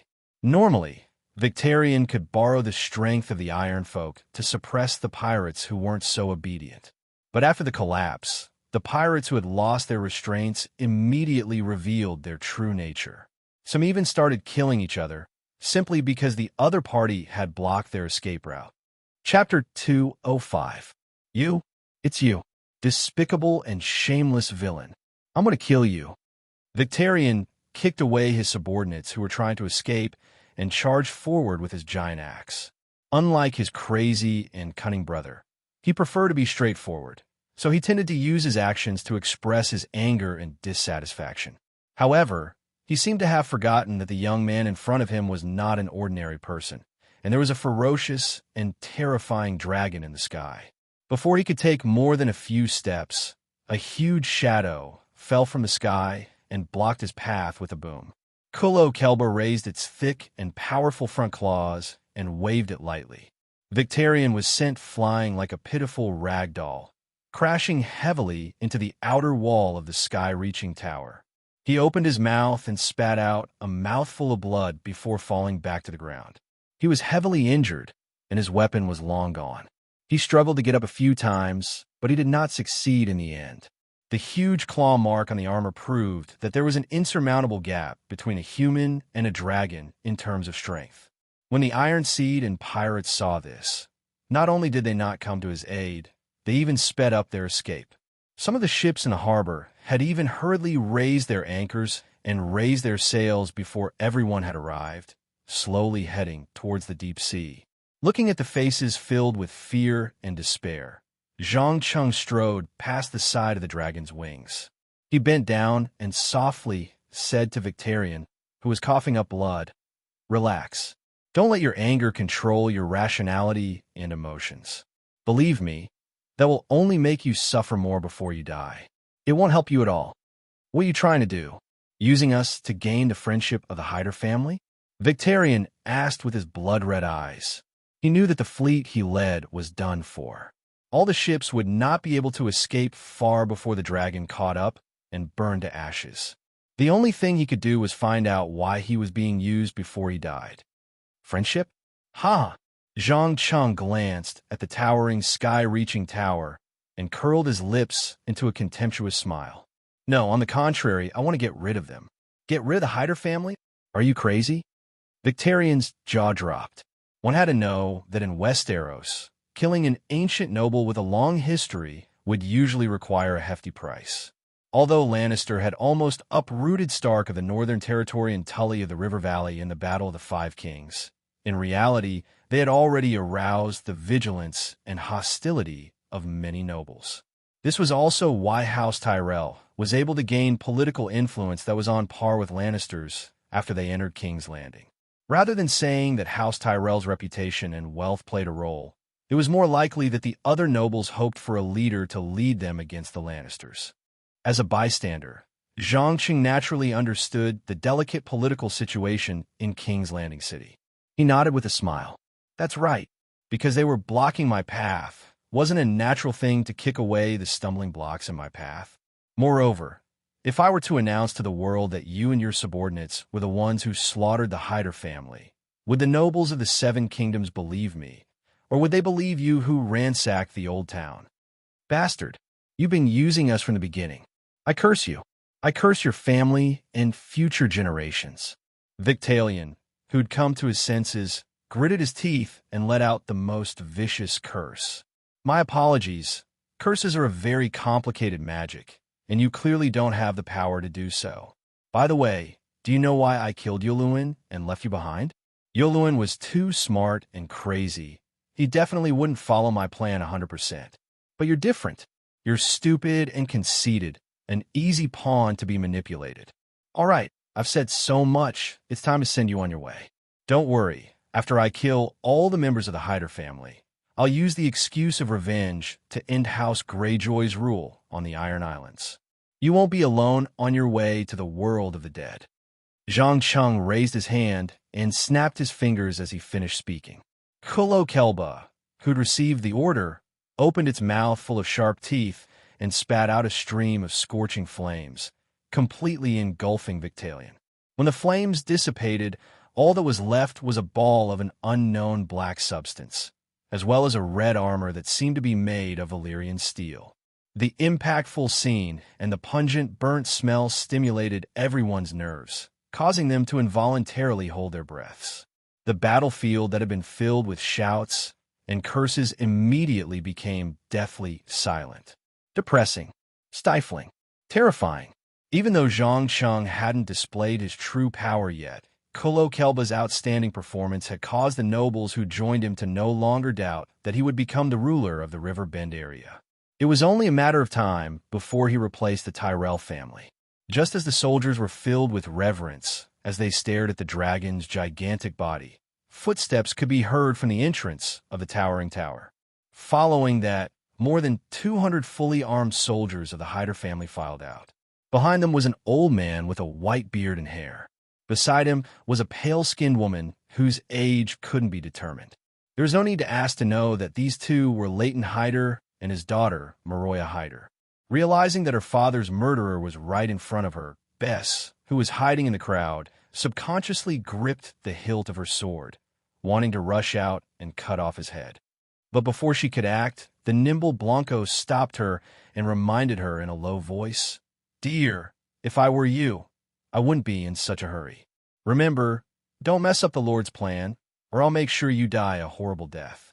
Normally, Victorian could borrow the strength of the Iron Folk to suppress the pirates who weren't so obedient. But after the collapse, the pirates who had lost their restraints immediately revealed their true nature. Some even started killing each other, simply because the other party had blocked their escape route. Chapter 205. You? It's you. Despicable and shameless villain. I'm going to kill you. Victorian kicked away his subordinates who were trying to escape and charged forward with his giant axe. Unlike his crazy and cunning brother, he preferred to be straightforward, so he tended to use his actions to express his anger and dissatisfaction. However, he seemed to have forgotten that the young man in front of him was not an ordinary person, and there was a ferocious and terrifying dragon in the sky. Before he could take more than a few steps, a huge shadow fell from the sky and blocked his path with a boom. Kulo Kelba raised its thick and powerful front claws and waved it lightly. Victorian was sent flying like a pitiful rag doll, crashing heavily into the outer wall of the sky-reaching tower. He opened his mouth and spat out a mouthful of blood before falling back to the ground. He was heavily injured, and his weapon was long gone. He struggled to get up a few times, but he did not succeed in the end. The huge claw mark on the armor proved that there was an insurmountable gap between a human and a dragon in terms of strength. When the Iron Seed and pirates saw this, not only did they not come to his aid, they even sped up their escape. Some of the ships in the harbor had even hurriedly raised their anchors and raised their sails before everyone had arrived, slowly heading towards the deep sea. Looking at the faces filled with fear and despair, Zhang Cheng strode past the side of the dragon's wings. He bent down and softly said to Victorian, who was coughing up blood, "Relax. Don't let your anger control your rationality and emotions. Believe me, that will only make you suffer more before you die. It won't help you at all. What are you trying to do? Using us to gain the friendship of the Hyder family?" Victorian asked with his blood-red eyes. He knew that the fleet he led was done for. All the ships would not be able to escape far before the dragon caught up and burned to ashes. The only thing he could do was find out why he was being used before he died. Friendship? Ha! Zhang Cheng glanced at the towering, sky-reaching tower and curled his lips into a contemptuous smile. No, on the contrary, I want to get rid of them. Get rid of the Hyder family? Are you crazy? Victorian's jaw dropped. One had to know that in Westeros, killing an ancient noble with a long history would usually require a hefty price. Although Lannister had almost uprooted Stark of the Northern Territory and Tully of the River Valley in the Battle of the Five Kings, in reality, they had already aroused the vigilance and hostility of many nobles. This was also why House Tyrell was able to gain political influence that was on par with Lannister's after they entered King's Landing. Rather than saying that House Tyrell's reputation and wealth played a role, it was more likely that the other nobles hoped for a leader to lead them against the Lannisters. As a bystander, Zhang Cheng naturally understood the delicate political situation in King's Landing City. He nodded with a smile. That's right, because they were blocking my path. Wasn't a natural thing to kick away the stumbling blocks in my path. Moreover, if I were to announce to the world that you and your subordinates were the ones who slaughtered the Hyder family, would the nobles of the Seven Kingdoms believe me? Or would they believe you who ransacked the old town? Bastard, you've been using us from the beginning. I curse you. I curse your family and future generations. Victalion, who'd come to his senses, gritted his teeth, and let out the most vicious curse. My apologies. Curses are a very complicated magic, and you clearly don't have the power to do so. By the way, do you know why I killed Yoluin and left you behind? Yoluin was too smart and crazy. He definitely wouldn't follow my plan 100%. But you're different. You're stupid and conceited, an easy pawn to be manipulated. All right, I've said so much, it's time to send you on your way. Don't worry, after I kill all the members of the Hyder family, I'll use the excuse of revenge to end House Greyjoy's rule on the Iron Islands. You won't be alone on your way to the world of the dead. Zhang Cheng raised his hand and snapped his fingers as he finished speaking. Kulo Kelba, who'd received the order, opened its mouth full of sharp teeth and spat out a stream of scorching flames, completely engulfing Victalion. When the flames dissipated, all that was left was a ball of an unknown black substance, as well as a red armor that seemed to be made of Valyrian steel. The impactful scene and the pungent, burnt smell stimulated everyone's nerves, causing them to involuntarily hold their breaths. The battlefield that had been filled with shouts and curses immediately became deathly silent. Depressing, stifling, terrifying. Even though Zhang Cheng hadn't displayed his true power yet, Kulo Kelba's outstanding performance had caused the nobles who joined him to no longer doubt that he would become the ruler of the River Bend area. It was only a matter of time before he replaced the Tyrell family. Just as the soldiers were filled with reverence as they stared at the dragon's gigantic body, footsteps could be heard from the entrance of the towering tower. Following that, more than 200 fully armed soldiers of the Hyder family filed out. Behind them was an old man with a white beard and hair. Beside him was a pale-skinned woman whose age couldn't be determined. There was no need to ask to know that these two were Leighton Hyder and his daughter, Maroya Hyder. Realizing that her father's murderer was right in front of her, Bess, who was hiding in the crowd, subconsciously gripped the hilt of her sword, wanting to rush out and cut off his head. But before she could act, the nimble Blanco stopped her and reminded her in a low voice, "Dear, if I were you, I wouldn't be in such a hurry. Remember, don't mess up the Lord's plan, or I'll make sure you die a horrible death."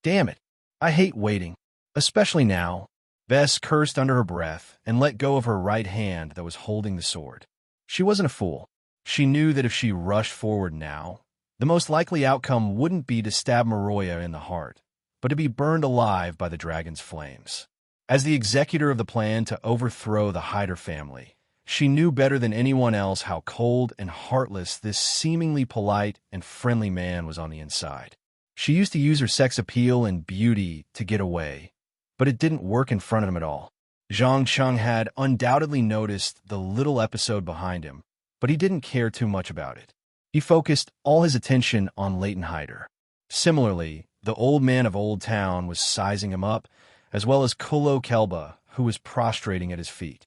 Damn it, I hate waiting, especially now. Bess cursed under her breath and let go of her right hand that was holding the sword. She wasn't a fool. She knew that if she rushed forward now, the most likely outcome wouldn't be to stab Maroya in the heart, but to be burned alive by the dragon's flames. As the executor of the plan to overthrow the Hyder family, she knew better than anyone else how cold and heartless this seemingly polite and friendly man was on the inside. She used to use her sex appeal and beauty to get away, but it didn't work in front of him at all. Zhang Cheng had undoubtedly noticed the little episode behind him, but he didn't care too much about it. He focused all his attention on Leighton Hyder. Similarly, the old man of Old Town was sizing him up, as well as Kulo Kelba, who was prostrating at his feet.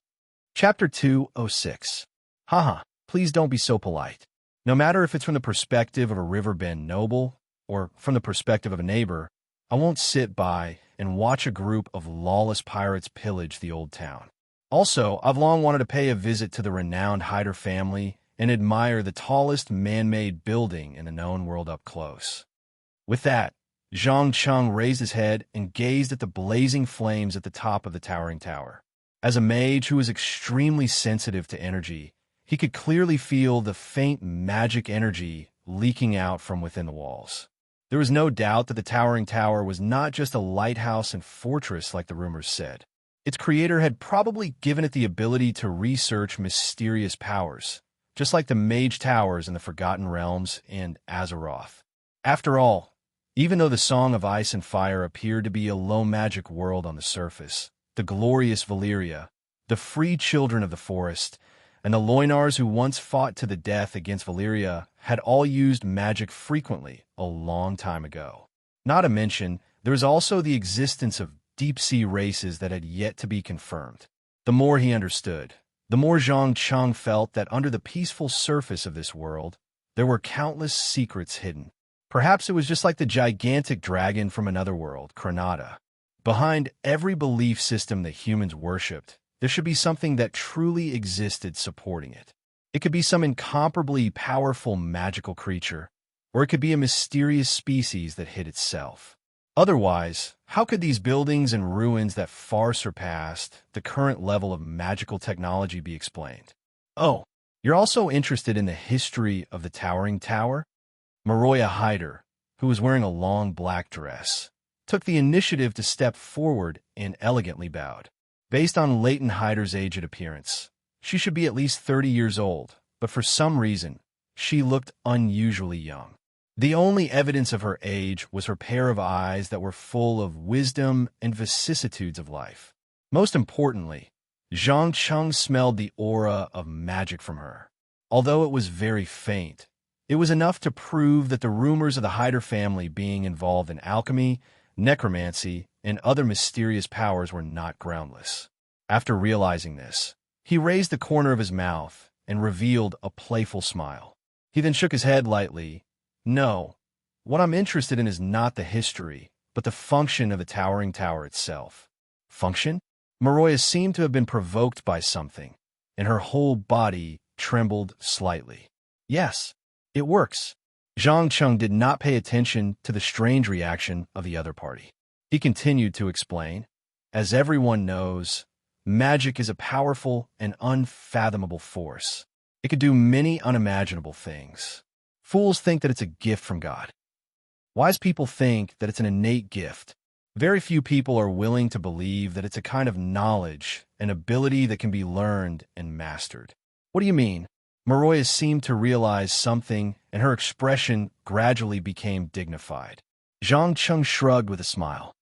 Chapter 206. Haha, please don't be so polite. No matter if it's from the perspective of a Riverbend noble or from the perspective of a neighbor, I won't sit by and watch a group of lawless pirates pillage the old town. Also, I've long wanted to pay a visit to the renowned Hyder family and admire the tallest man-made building in the known world up close. With that, Zhang Cheng raised his head and gazed at the blazing flames at the top of the towering tower. As a mage who was extremely sensitive to energy, he could clearly feel the faint magic energy leaking out from within the walls. There was no doubt that the towering tower was not just a lighthouse and fortress like the rumors said. Its creator had probably given it the ability to research mysterious powers, just like the mage towers in the Forgotten Realms and Azeroth. After all, even though the Song of Ice and Fire appeared to be a low-magic world on the surface, the glorious Valyria, the free children of the forest, and the Loinars who once fought to the death against Valyria had all used magic frequently a long time ago. Not to mention, there was also the existence of deep-sea races that had yet to be confirmed. The more he understood, the more Zhang Cheng felt that under the peaceful surface of this world, there were countless secrets hidden. Perhaps it was just like the gigantic dragon from another world, Granada. Behind every belief system that humans worshipped, there should be something that truly existed supporting it. It could be some incomparably powerful magical creature, or it could be a mysterious species that hid itself. Otherwise, how could these buildings and ruins that far surpassed the current level of magical technology be explained? Oh, you're also interested in the history of the Towering Tower? Maroya Hyder, who was wearing a long black dress, took the initiative to step forward and elegantly bowed. Based on Leighton Hyder's aged appearance, she should be at least 30 years old, but for some reason, she looked unusually young. The only evidence of her age was her pair of eyes that were full of wisdom and vicissitudes of life. Most importantly, Zhang Cheng smelled the aura of magic from her. Although it was very faint, it was enough to prove that the rumors of the Hyder family being involved in alchemy, necromancy, and other mysterious powers were not groundless. After realizing this, he raised the corner of his mouth and revealed a playful smile. He then shook his head lightly. No, what I'm interested in is not the history, but the function of the Towering Tower itself. Function? Maroya seemed to have been provoked by something, and her whole body trembled slightly. Yes, it works. Zhang Cheng did not pay attention to the strange reaction of the other party. He continued to explain, as everyone knows, magic is a powerful and unfathomable force. It could do many unimaginable things. Fools think that it's a gift from God. Wise people think that it's an innate gift. Very few people are willing to believe that it's a kind of knowledge and ability that can be learned and mastered. What do you mean? Maroya seemed to realize something, and her expression gradually became dignified. Zhang Cheng shrugged with a smile.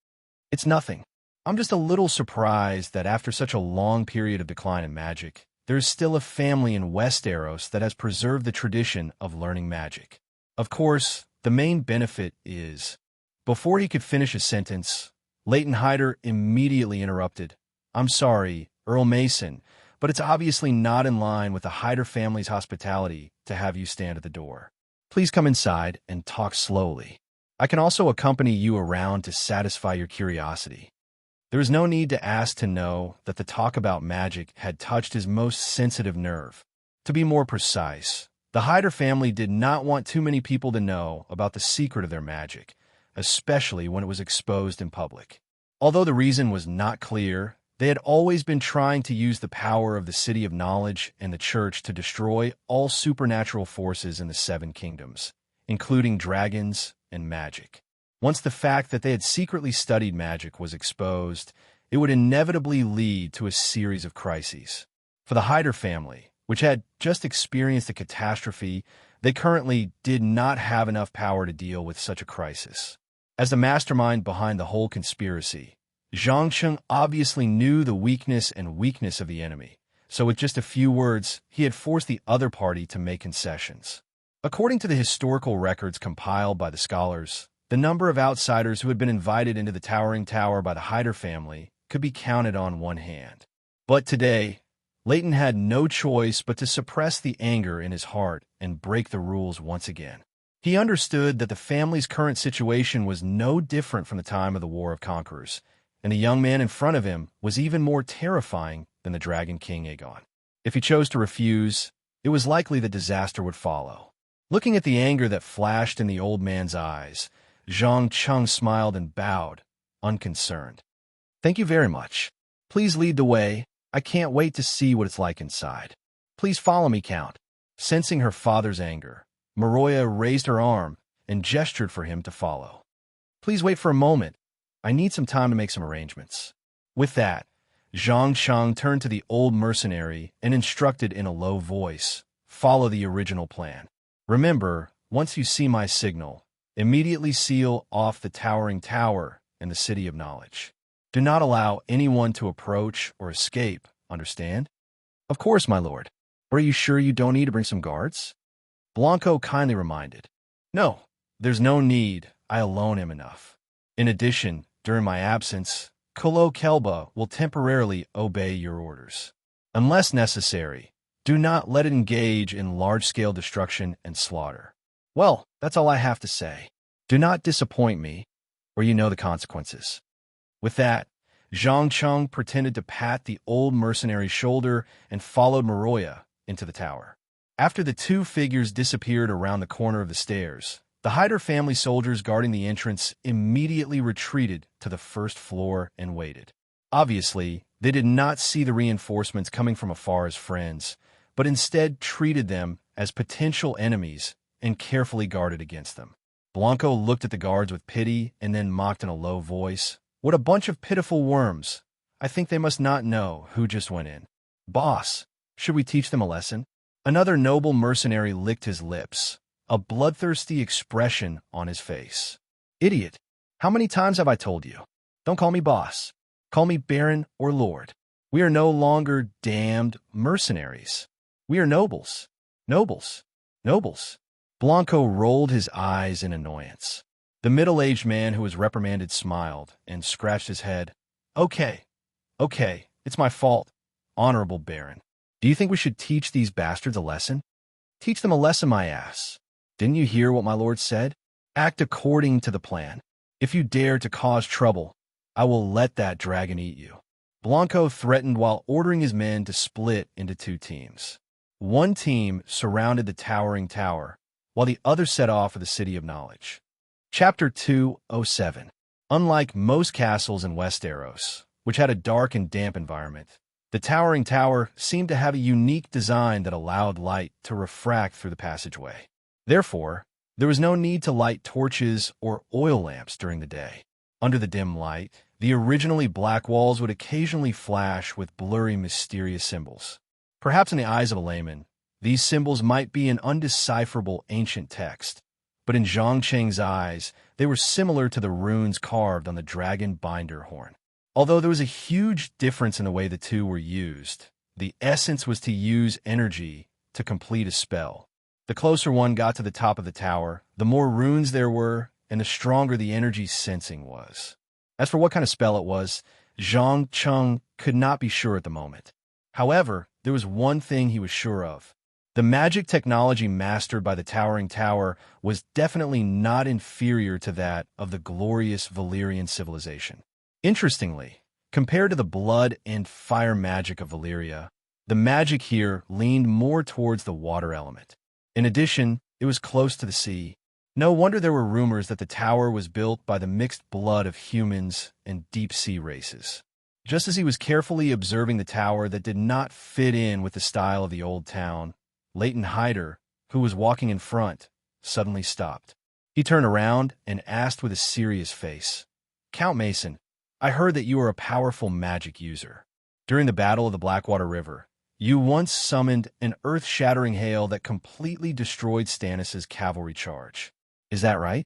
It's nothing. I'm just a little surprised that after such a long period of decline in magic, there is still a family in Westeros that has preserved the tradition of learning magic. Of course, the main benefit is... Before he could finish his sentence, Leighton Hyder immediately interrupted. I'm sorry, Earl Mason, but it's obviously not in line with the Hyder family's hospitality to have you stand at the door. Please come inside and talk slowly. I can also accompany you around to satisfy your curiosity. There is no need to ask to know that the talk about magic had touched his most sensitive nerve. To be more precise, the Hyder family did not want too many people to know about the secret of their magic, especially when it was exposed in public. Although the reason was not clear, they had always been trying to use the power of the City of Knowledge and the Church to destroy all supernatural forces in the Seven Kingdoms, including dragons and magic. Once the fact that they had secretly studied magic was exposed, it would inevitably lead to a series of crises. For the Hyder family, which had just experienced a catastrophe, they currently did not have enough power to deal with such a crisis. As the mastermind behind the whole conspiracy, Zhang Cheng obviously knew the weakness of the enemy, so with just a few words, he had forced the other party to make concessions. According to the historical records compiled by the scholars, the number of outsiders who had been invited into the Towering Tower by the Hyder family could be counted on one hand. But today, Leighton had no choice but to suppress the anger in his heart and break the rules once again. He understood that the family's current situation was no different from the time of the War of Conquerors, and the young man in front of him was even more terrifying than the Dragon King Aegon. If he chose to refuse, it was likely that disaster would follow. Looking at the anger that flashed in the old man's eyes, Zhang Cheng smiled and bowed, unconcerned. Thank you very much. Please lead the way. I can't wait to see what it's like inside. Please follow me, Count. Sensing her father's anger, Maroya raised her arm and gestured for him to follow. Please wait for a moment. I need some time to make some arrangements. With that, Zhang Cheng turned to the old mercenary and instructed in a low voice, follow the original plan. Remember, once you see my signal, immediately seal off the Towering Tower and the City of Knowledge. Do not allow anyone to approach or escape, understand? Of course, my lord. Are you sure you don't need to bring some guards? Blanco kindly reminded. No, there's no need. I alone am enough. In addition, during my absence, Kolo Kelba will temporarily obey your orders. Unless necessary, do not let it engage in large-scale destruction and slaughter. Well, that's all I have to say. Do not disappoint me, or you know the consequences. With that, Zhang Cheng pretended to pat the old mercenary's shoulder and followed Maroya into the tower. After the two figures disappeared around the corner of the stairs, The Hyder family soldiers guarding the entrance immediately retreated to the first floor and waited. Obviously, they did not see the reinforcements coming from afar as friends, but instead treated them as potential enemies and carefully guarded against them. Blanco looked at the guards with pity and then mocked in a low voice, "What a bunch of pitiful worms! I think they must not know who just went in. Boss, should we teach them a lesson?" Another noble mercenary licked his lips, a bloodthirsty expression on his face. "Idiot! How many times have I told you? Don't call me boss. Call me baron or lord. We are no longer damned mercenaries. We are nobles. Nobles. Nobles." Blanco rolled his eyes in annoyance. The middle-aged man who was reprimanded smiled and scratched his head. Okay, it's my fault, honorable baron. Do you think we should teach these bastards a lesson?" "Teach them a lesson, my ass. Didn't you hear what my lord said? Act according to the plan. If you dare to cause trouble, I will let that dragon eat you." Blanco threatened while ordering his men to split into two teams. One team surrounded the towering tower, while the other set off for the City of Knowledge. Chapter 207. Unlike most castles in Westeros, which had a dark and damp environment, the towering tower seemed to have a unique design that allowed light to refract through the passageway. Therefore, there was no need to light torches or oil lamps during the day. Under the dim light, the originally black walls would occasionally flash with blurry, mysterious symbols. Perhaps in the eyes of a layman, these symbols might be an undecipherable ancient text, but in Zhang Cheng's eyes, they were similar to the runes carved on the dragon binder horn. Although there was a huge difference in the way the two were used, the essence was to use energy to complete a spell. The closer one got to the top of the tower, the more runes there were, and the stronger the energy sensing was. As for what kind of spell it was, Zhang Cheng could not be sure at the moment. However, there was one thing he was sure of. The magic technology mastered by the towering tower was definitely not inferior to that of the glorious Valyrian civilization. Interestingly, compared to the blood and fire magic of Valyria, the magic here leaned more towards the water element. In addition, it was close to the sea. No wonder there were rumors that the tower was built by the mixed blood of humans and deep-sea races. Just as he was carefully observing the tower that did not fit in with the style of the old town, Leighton Hyder, who was walking in front, suddenly stopped. He turned around and asked with a serious face, "Count Mason, I heard that you are a powerful magic user. During the Battle of the Blackwater River, you once summoned an earth-shattering hail that completely destroyed Stannis' cavalry charge. Is that right?"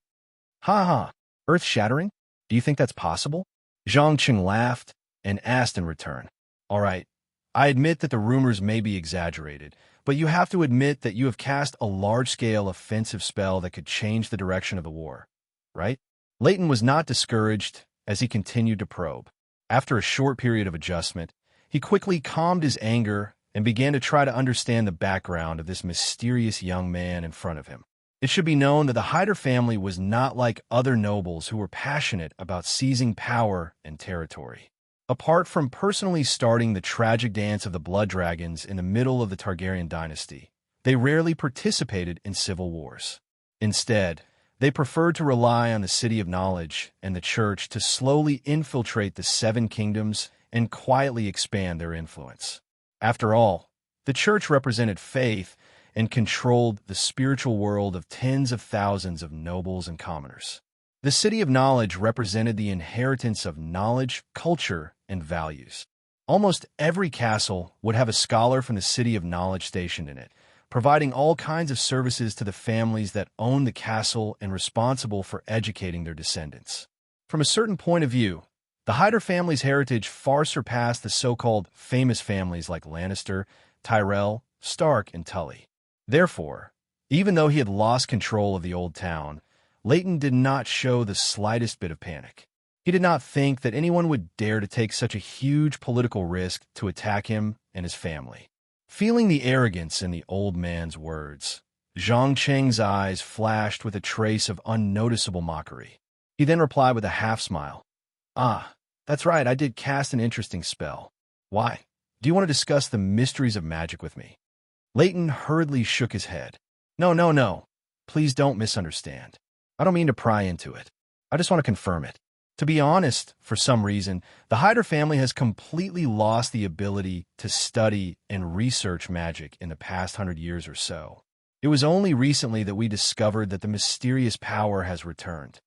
"Ha ha, earth-shattering? Do you think that's possible?" Zhang Cheng laughed and asked in return. "All right, I admit that the rumors may be exaggerated, but you have to admit that you have cast a large-scale offensive spell that could change the direction of the war, right?" Leighton was not discouraged as he continued to probe. After a short period of adjustment, he quickly calmed his anger and began to try to understand the background of this mysterious young man in front of him. It should be known that the Hyder family was not like other nobles who were passionate about seizing power and territory. Apart from personally starting the tragic dance of the blood dragons in the middle of the Targaryen dynasty, they rarely participated in civil wars. Instead, they preferred to rely on the City of Knowledge and the Church to slowly infiltrate the Seven Kingdoms and quietly expand their influence. After all, the Church represented faith and controlled the spiritual world of tens of thousands of nobles and commoners. The City of Knowledge represented the inheritance of knowledge, culture, and values. Almost every castle would have a scholar from the City of Knowledge stationed in it, providing all kinds of services to the families that owned the castle and responsible for educating their descendants. From a certain point of view, the Hyder family's heritage far surpassed the so-called famous families like Lannister, Tyrell, Stark, and Tully. Therefore, even though he had lost control of the old town, Leighton did not show the slightest bit of panic. He did not think that anyone would dare to take such a huge political risk to attack him and his family. Feeling the arrogance in the old man's words, Zhang Cheng's eyes flashed with a trace of unnoticeable mockery. He then replied with a half-smile. "Ah, that's right, I did cast an interesting spell. Why? Do you want to discuss the mysteries of magic with me?" Leighton hurriedly shook his head. No. Please don't misunderstand. I don't mean to pry into it. I just want to confirm it. To be honest, for some reason, the Hyder family has completely lost the ability to study and research magic in the past 100 years or so. It was only recently that we discovered that the mysterious power has returned.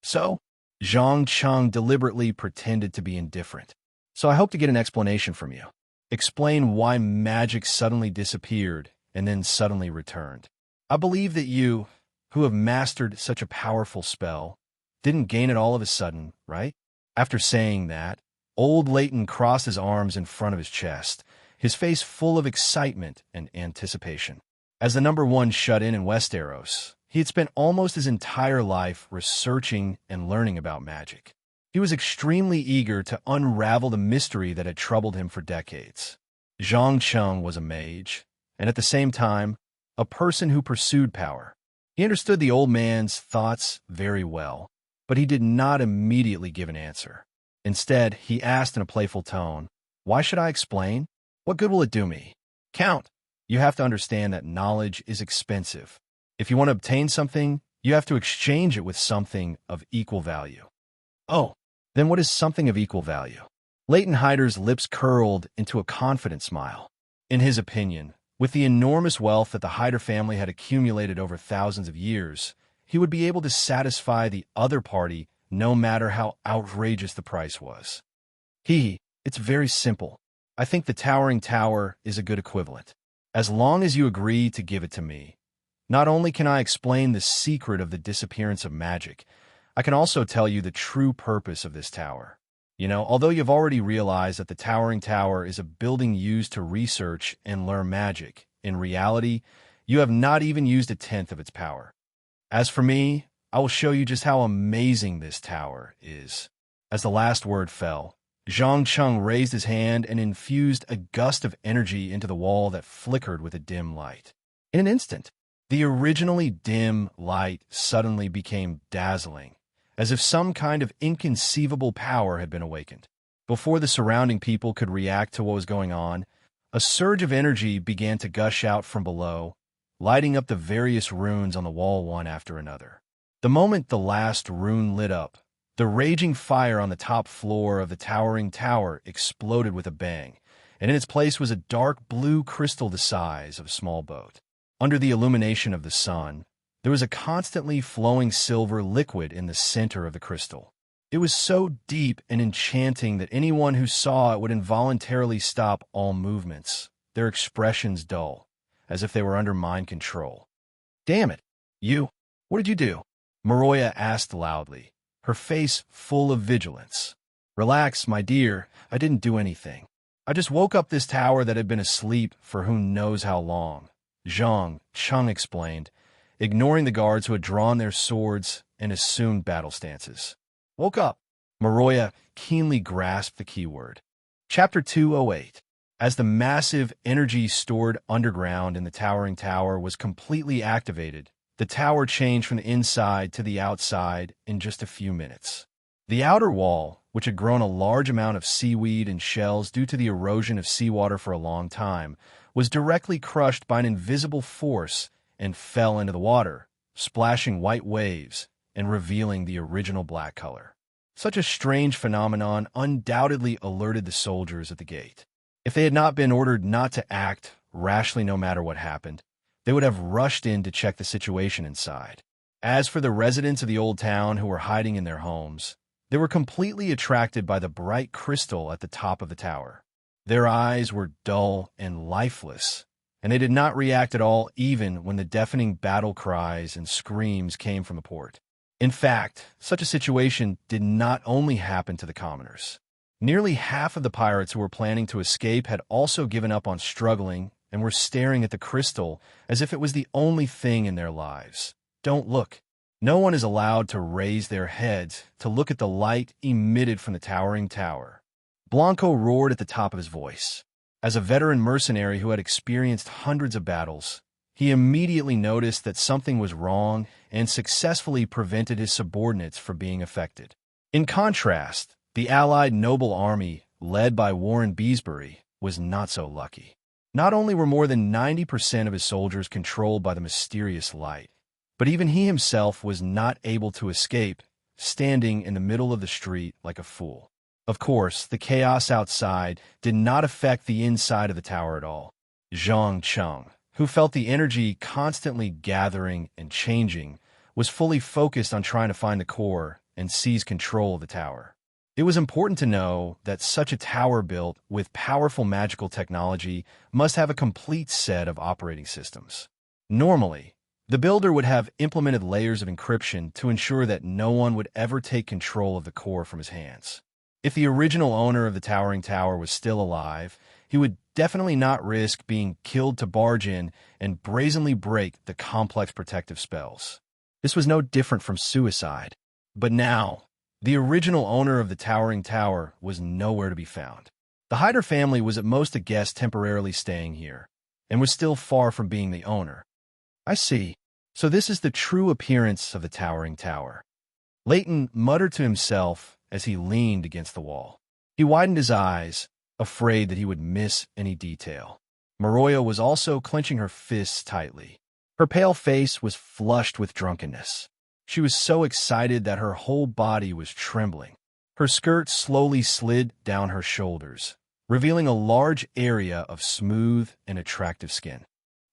So, Zhang Cheng deliberately pretended to be indifferent. So I hope to get an explanation from you. Explain why magic suddenly disappeared and then suddenly returned. I believe that you, who have mastered such a powerful spell, didn't gain it all of a sudden, right? After saying that, old Leighton crossed his arms in front of his chest, his face full of excitement and anticipation. As the number one shut-in Westeros, he had spent almost his entire life researching and learning about magic. He was extremely eager to unravel the mystery that had troubled him for decades. Zhang Cheng was a mage, and at the same time, a person who pursued power. He understood the old man's thoughts very well, but he did not immediately give an answer. Instead, he asked in a playful tone, "Why should I explain? What good will it do me? Count, you have to understand that knowledge is expensive. If you want to obtain something, you have to exchange it with something of equal value." "Oh, then what is something of equal value?" Leighton Hyder's lips curled into a confident smile. In his opinion, with the enormous wealth that the Hyder family had accumulated over thousands of years, he would be able to satisfy the other party no matter how outrageous the price was. It's very simple. I think the Towering Tower is a good equivalent. As long as you agree to give it to me, not only can I explain the secret of the disappearance of magic, I can also tell you the true purpose of this tower. Although you've already realized that the Towering Tower is a building used to research and learn magic, in reality, you have not even used a tenth of its power. As for me, I will show you just how amazing this tower is. As the last word fell, Zhang Cheng raised his hand and infused a gust of energy into the wall that flickered with a dim light. In an instant, the originally dim light suddenly became dazzling, as if some kind of inconceivable power had been awakened. Before the surrounding people could react to what was going on, a surge of energy began to gush out from below, lighting up the various runes on the wall one after another. The moment the last rune lit up, the raging fire on the top floor of the towering tower exploded with a bang, and in its place was a dark blue crystal the size of a small boat. Under the illumination of the sun, there was a constantly flowing silver liquid in the center of the crystal. It was so deep and enchanting that anyone who saw it would involuntarily stop all movements, their expressions dull, as if they were under mind control. "Damn it! What did you do?" Maroya asked loudly, her face full of vigilance. "Relax, my dear, I didn't do anything. I just woke up this tower that had been asleep for who knows how long," Zhang Cheng explained, ignoring the guards who had drawn their swords and assumed battle stances. "Woke up." Maroya keenly grasped the keyword. Chapter 208. As the massive energy stored underground in the Towering Tower was completely activated, the tower changed from the inside to the outside in just a few minutes. The outer wall, which had grown a large amount of seaweed and shells due to the erosion of seawater for a long time, was directly crushed by an invisible force and fell into the water, splashing white waves and revealing the original black color. Such a strange phenomenon undoubtedly alerted the soldiers at the gate. If they had not been ordered not to act rashly no matter what happened, they would have rushed in to check the situation inside. As for the residents of the old town who were hiding in their homes, they were completely attracted by the bright crystal at the top of the tower. Their eyes were dull and lifeless, and they did not react at all even when the deafening battle cries and screams came from the port. In fact, such a situation did not only happen to the commoners. Nearly half of the pirates who were planning to escape had also given up on struggling and were staring at the crystal as if it was the only thing in their lives. Don't look. No one is allowed to raise their heads to look at the light emitted from the Towering Tower. Blanco roared at the top of his voice. As a veteran mercenary who had experienced hundreds of battles, he immediately noticed that something was wrong and successfully prevented his subordinates from being affected. In contrast, the Allied noble army, led by Warren Beesbury, was not so lucky. Not only were more than 90% of his soldiers controlled by the mysterious light, But even he himself was not able to escape, standing in the middle of the street like a fool. Of course, the chaos outside did not affect the inside of the tower at all. Zhang Cheng, who felt the energy constantly gathering and changing, was fully focused on trying to find the core and seize control of the tower. It was important to know that such a tower built with powerful magical technology must have a complete set of operating systems. Normally, the builder would have implemented layers of encryption to ensure that no one would ever take control of the core from his hands. If the original owner of the towering tower was still alive, he would definitely not risk being killed to barge in and brazenly break the complex protective spells. This was no different from suicide. But now, the original owner of the towering tower was nowhere to be found. The Hyder family was at most a guest temporarily staying here, and was still far from being the owner. I see. So this is the true appearance of the towering tower. Leighton muttered to himself as he leaned against the wall. He widened his eyes, afraid that he would miss any detail. Maroya was also clenching her fists tightly. Her pale face was flushed with drunkenness. She was so excited that her whole body was trembling. Her skirt slowly slid down her shoulders, revealing a large area of smooth and attractive skin.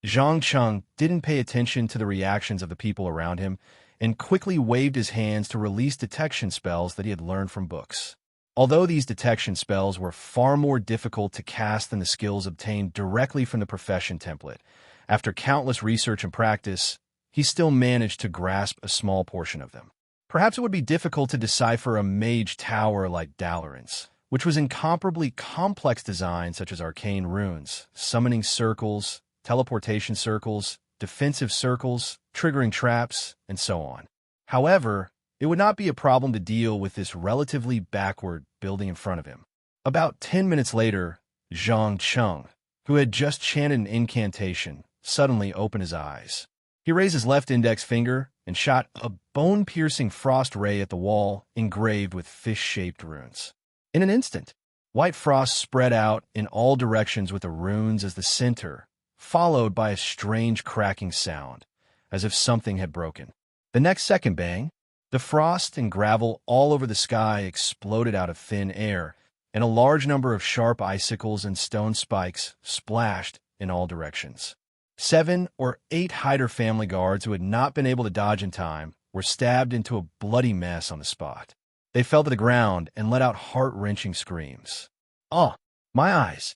Zhang Cheng didn't pay attention to the reactions of the people around him and quickly waved his hands to release detection spells that he had learned from books. Although these detection spells were far more difficult to cast than the skills obtained directly from the profession template, after countless research and practice, he still managed to grasp a small portion of them. Perhaps it would be difficult to decipher a mage tower like Dalaran's, which was incomparably complex designs such as arcane runes, summoning circles, teleportation circles, defensive circles, triggering traps, and so on. However, it would not be a problem to deal with this relatively backward building in front of him. About 10 minutes later, Zhang Cheng, who had just chanted an incantation, suddenly opened his eyes. He raised his left index finger and shot a bone-piercing frost ray at the wall engraved with fish-shaped runes. In an instant, white frost spread out in all directions with the runes as the center, followed by a strange cracking sound, as if something had broken. The next second bang, the frost and gravel all over the sky exploded out of thin air, and a large number of sharp icicles and stone spikes splashed in all directions. 7 or 8 Hyder family guards who had not been able to dodge in time were stabbed into a bloody mess on the spot. They fell to the ground and let out heart-wrenching screams. "Oh, my eyes.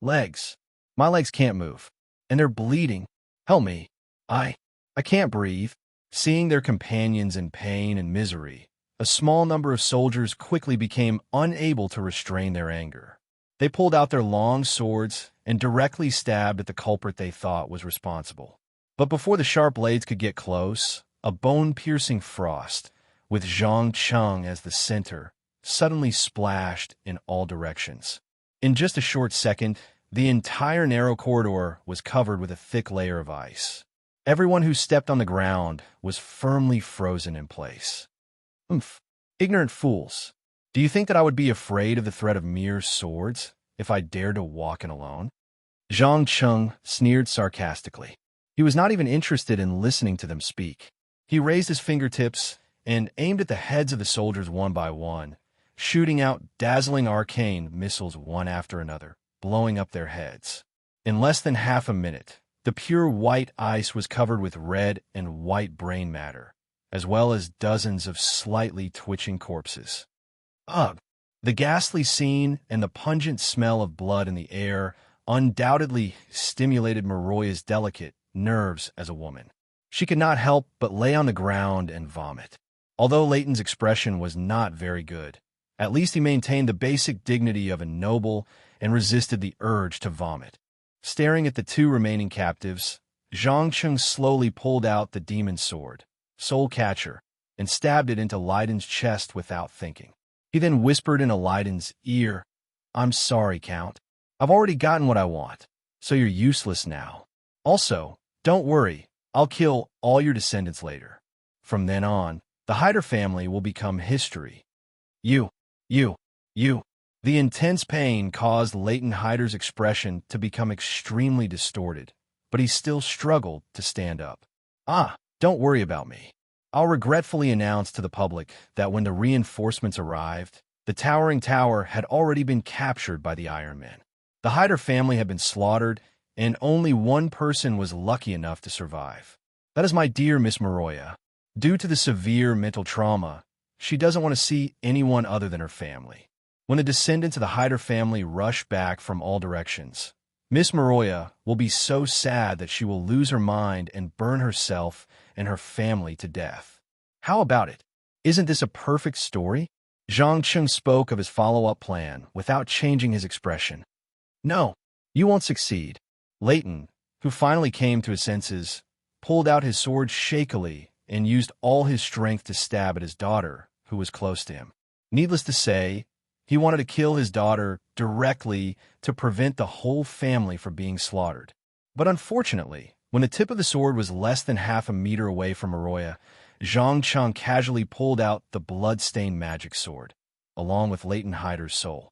Legs. My legs can't move. And they're bleeding. Help me. I can't breathe." Seeing their companions in pain and misery, a small number of soldiers quickly became unable to restrain their anger. They pulled out their long swords and directly stabbed at the culprit they thought was responsible. But before the sharp blades could get close, a bone-piercing frost, with Zhang Cheng as the center, suddenly splashed in all directions. In just a short second, the entire narrow corridor was covered with a thick layer of ice. Everyone who stepped on the ground was firmly frozen in place. "Umph, ignorant fools. Do you think that I would be afraid of the threat of mere swords if I dared to walk in alone?" Zhang Cheng sneered sarcastically. He was not even interested in listening to them speak. He raised his fingertips and aimed at the heads of the soldiers one by one, shooting out dazzling arcane missiles one after another, blowing up their heads. In less than half a minute, the pure white ice was covered with red and white brain matter, as well as dozens of slightly twitching corpses. Ugh! The ghastly scene and the pungent smell of blood in the air undoubtedly stimulated Maroya's delicate nerves as a woman. She could not help but lay on the ground and vomit. Although Leighton's expression was not very good, at least he maintained the basic dignity of a noble and resisted the urge to vomit. Staring at the 2 remaining captives, Zhang Cheng slowly pulled out the demon sword, Soul Catcher, and stabbed it into Leiden's chest without thinking. He then whispered into Leiden's ear, "I'm sorry, Count. I've already gotten what I want, so you're useless now. Also, don't worry, I'll kill all your descendants later. From then on, the Hyder family will become history. You. The intense pain caused Leighton Hyder's expression to become extremely distorted, but he still struggled to stand up. "Ah, Don't worry about me. I'll regretfully announce to the public that when the reinforcements arrived, the towering tower had already been captured by the Iron Men. The Hyder family had been slaughtered, and only one person was lucky enough to survive. That is my dear Miss Maroya. Due to the severe mental trauma, she doesn't want to see anyone other than her family. When the descendants of the Hyder family rush back from all directions, Miss Maroya will be so sad that she will lose her mind and burn herself and her family to death. How about it? Isn't this a perfect story? Zhang Cheng spoke of his follow-up plan without changing his expression. No, you won't succeed. Leighton, who finally came to his senses, pulled out his sword shakily and used all his strength to stab at his daughter, who was close to him. Needless to say, he wanted to kill his daughter directly to prevent the whole family from being slaughtered. But unfortunately, when the tip of the sword was less than half a meter away from Maroya, Zhang Cheng casually pulled out the blood-stained magic sword, along with Leighton Hyder's soul.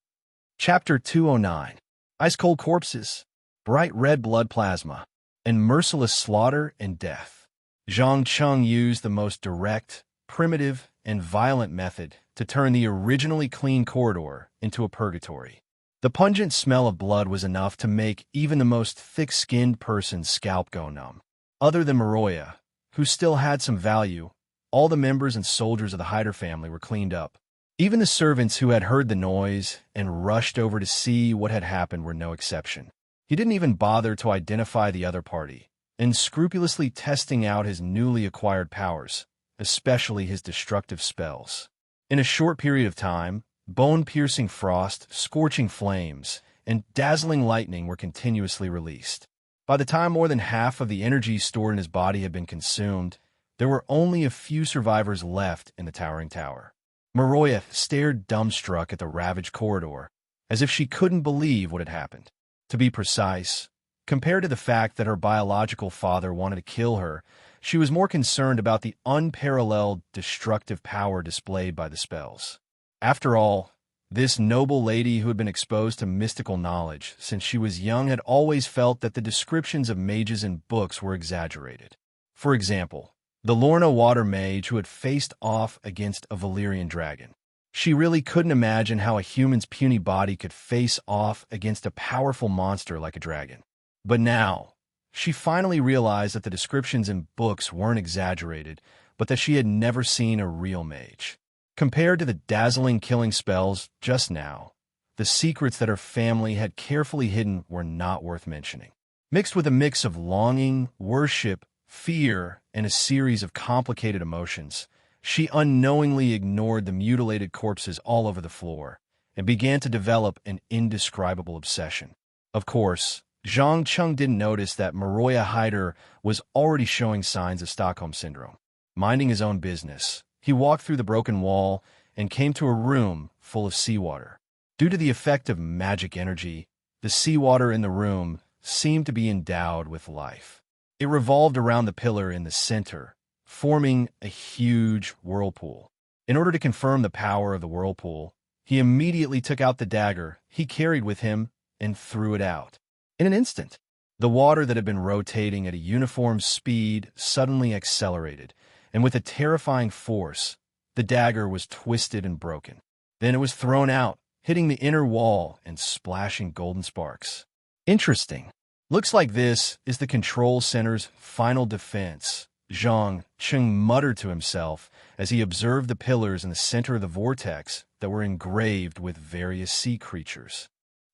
Chapter 209. Ice-cold corpses, bright red blood plasma, and merciless slaughter and death. Zhang Cheng used the most direct, primitive, and violent method to turn the originally clean corridor into a purgatory. The pungent smell of blood was enough to make even the most thick-skinned person's scalp go numb. Other than Maroya, who still had some value, all the members and soldiers of the Hyder family were cleaned up. Even the servants who had heard the noise and rushed over to see what had happened were no exception. He didn't even bother to identify the other party, scrupulously testing out his newly acquired powers, especially his destructive spells. In a short period of time, bone-piercing frost, scorching flames, and dazzling lightning were continuously released. By the time more than half of the energy stored in his body had been consumed, there were only a few survivors left in the towering tower. Maroya stared dumbstruck at the ravaged corridor, as if she couldn't believe what had happened. To be precise, compared to the fact that her biological father wanted to kill her, she was more concerned about the unparalleled destructive power displayed by the spells. After all, this noble lady who had been exposed to mystical knowledge since she was young had always felt that the descriptions of mages in books were exaggerated. For example, the Lorna water mage who had faced off against a Valyrian dragon. She really couldn't imagine how a human's puny body could face off against a powerful monster like a dragon. But now, she finally realized that the descriptions in books weren't exaggerated, but that she had never seen a real mage. Compared to the dazzling killing spells just now, the secrets that her family had carefully hidden were not worth mentioning. Mixed with a mix of longing, worship, fear, and a series of complicated emotions, she unknowingly ignored the mutilated corpses all over the floor and began to develop an indescribable obsession. Of course, Zhang Cheng didn't notice that Maroya Hyder was already showing signs of Stockholm Syndrome. Minding his own business, he walked through the broken wall and came to a room full of seawater. Due to the effect of magic energy, the seawater in the room seemed to be endowed with life. It revolved around the pillar in the center, forming a huge whirlpool. In order to confirm the power of the whirlpool, he immediately took out the dagger he carried with him and threw it out. In an instant, the water that had been rotating at a uniform speed suddenly accelerated, and with a terrifying force, the dagger was twisted and broken. Then it was thrown out, hitting the inner wall and splashing golden sparks. Interesting. Looks like this is the control center's final defense, Zhang Cheng muttered to himself as he observed the pillars in the center of the vortex that were engraved with various sea creatures.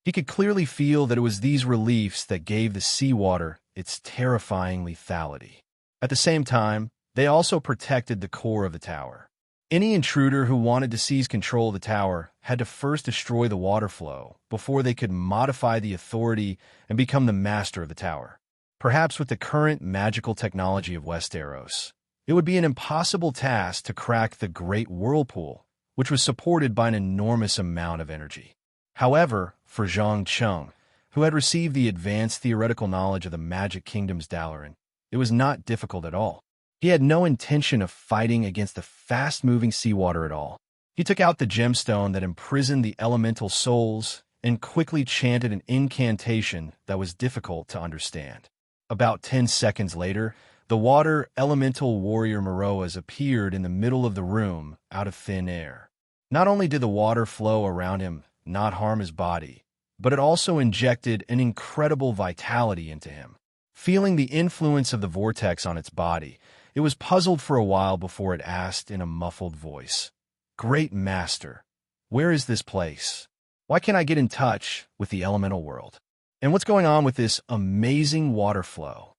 He could clearly feel that it was these reliefs that gave the seawater its terrifying lethality. At the same time, they also protected the core of the tower. Any intruder who wanted to seize control of the tower had to first destroy the water flow before they could modify the authority and become the master of the tower. Perhaps with the current magical technology of Westeros, it would be an impossible task to crack the Great Whirlpool, which was supported by an enormous amount of energy. However, for Zhang Cheng, who had received the advanced theoretical knowledge of the Magic Kingdom's Dalaran, it was not difficult at all. He had no intention of fighting against the fast-moving seawater at all. He took out the gemstone that imprisoned the elemental souls and quickly chanted an incantation that was difficult to understand. About 10 seconds later, The water elemental warrior Meroas appeared in the middle of the room out of thin air. Not only did the water flow around him not harm his body, but it also injected an incredible vitality into him. Feeling the influence of the vortex on its body, it was puzzled for a while before it asked in a muffled voice, "Great Master, where is this place? Why can't I get in touch with the elemental world? And what's going on with this amazing water flow?"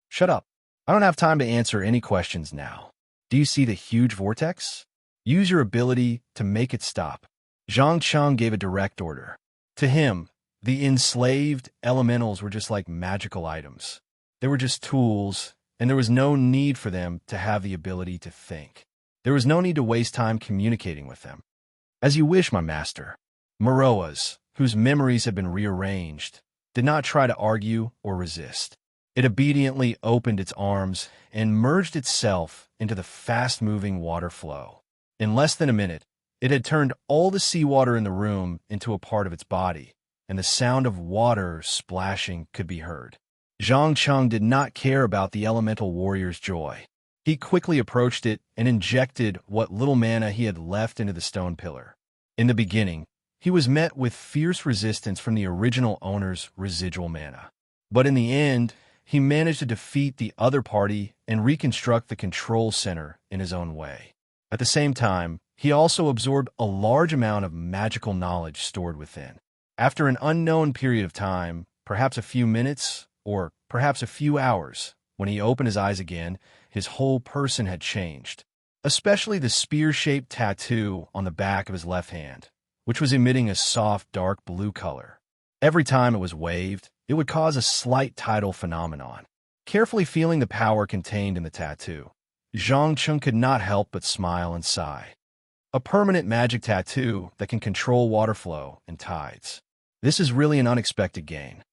"Shut up. I don't have time to answer any questions now. Do you see the huge vortex? Use your ability to make it stop." Zhang Cheng gave a direct order. To him, the enslaved elementals were just like magical items. They were just tools, and there was no need for them to have the ability to think. There was no need to waste time communicating with them. "As you wish, my master." Meroas, whose memories had been rearranged, did not try to argue or resist. It obediently opened its arms and merged itself into the fast-moving water flow. In less than a minute, it had turned all the seawater in the room into a part of its body, and the sound of water splashing could be heard. Zhang Cheng did not care about the elemental warrior's joy. He quickly approached it and injected what little mana he had left into the stone pillar. In the beginning, he was met with fierce resistance from the original owner's residual mana. But in the end, he managed to defeat the other party and reconstruct the control center in his own way. At the same time, he also absorbed a large amount of magical knowledge stored within. After an unknown period of time, perhaps a few minutes, or perhaps a few hours, when he opened his eyes again, his whole person had changed, especially the spear-shaped tattoo on the back of his left hand, which was emitting a soft, dark blue color. Every time it was waved, it would cause a slight tidal phenomenon. Carefully feeling the power contained in the tattoo, Zhang Cheng could not help but smile and sigh. A permanent magic tattoo that can control water flow and tides. This is really an unexpected gain.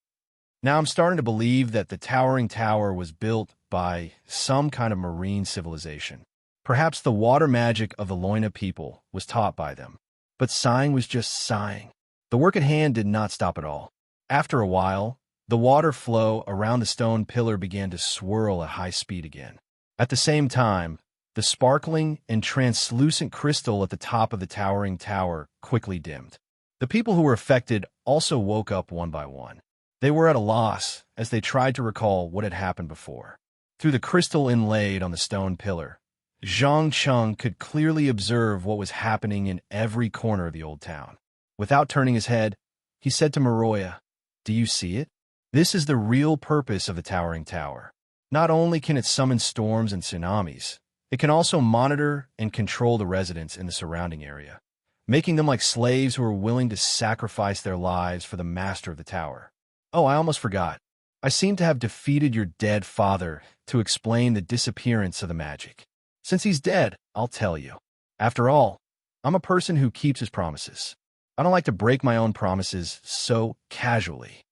Now I'm starting to believe that the towering tower was built by some kind of marine civilization. Perhaps the water magic of the Loina people was taught by them. But sighing was just sighing. The work at hand did not stop at all. After a while, the water flow around the stone pillar began to swirl at high speed again. At the same time, the sparkling and translucent crystal at the top of the towering tower quickly dimmed. The people who were affected also woke up one by one. They were at a loss as they tried to recall what had happened before. Through the crystal inlaid on the stone pillar, Zhang Cheng could clearly observe what was happening in every corner of the old town. Without turning his head, he said to Meroya, "Do you see it? This is the real purpose of the towering tower. Not only can it summon storms and tsunamis, it can also monitor and control the residents in the surrounding area, making them like slaves who are willing to sacrifice their lives for the master of the tower. Oh, I almost forgot. I seem to have defeated your dead father to explain the disappearance of the magic. Since he's dead, I'll tell you. After all, I'm a person who keeps his promises. I don't like to break my own promises so casually."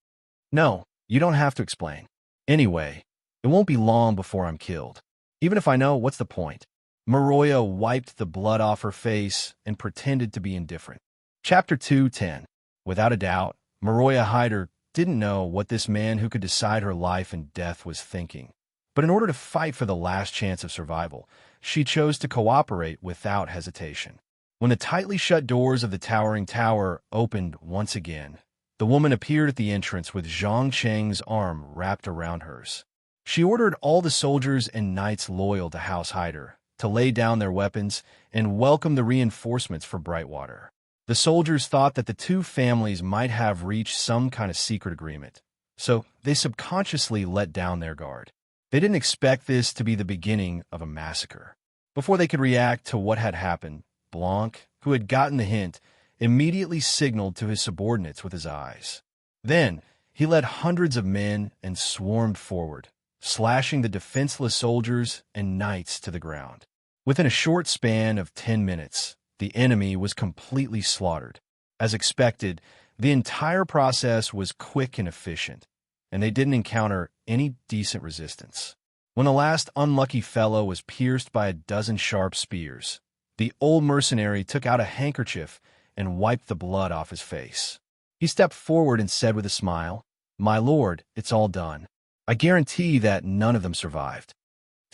"No, you don't have to explain. Anyway, it won't be long before I'm killed. Even if I know, what's the point?" Meroya wiped the blood off her face and pretended to be indifferent. Chapter 2:10. Without a doubt, Meroya Hyder didn't know what this man who could decide her life and death was thinking. But in order to fight for the last chance of survival, she chose to cooperate without hesitation. When the tightly shut doors of the towering tower opened once again, the woman appeared at the entrance with Zhang Cheng's arm wrapped around hers. She ordered all the soldiers and knights loyal to House Hyder to lay down their weapons and welcome the reinforcements for Brightwater. The soldiers thought that the two families might have reached some kind of secret agreement, so they subconsciously let down their guard. They didn't expect this to be the beginning of a massacre. Before they could react to what had happened, Blanc, who had gotten the hint, immediately signaled to his subordinates with his eyes. Then, he led hundreds of men and swarmed forward, slashing the defenseless soldiers and knights to the ground. Within a short span of 10 minutes, the enemy was completely slaughtered. As expected, the entire process was quick and efficient, and they didn't encounter any decent resistance. When the last unlucky fellow was pierced by a dozen sharp spears, the old mercenary took out a handkerchief and wiped the blood off his face. He stepped forward and said with a smile, "My lord, it's all done. I guarantee that none of them survived."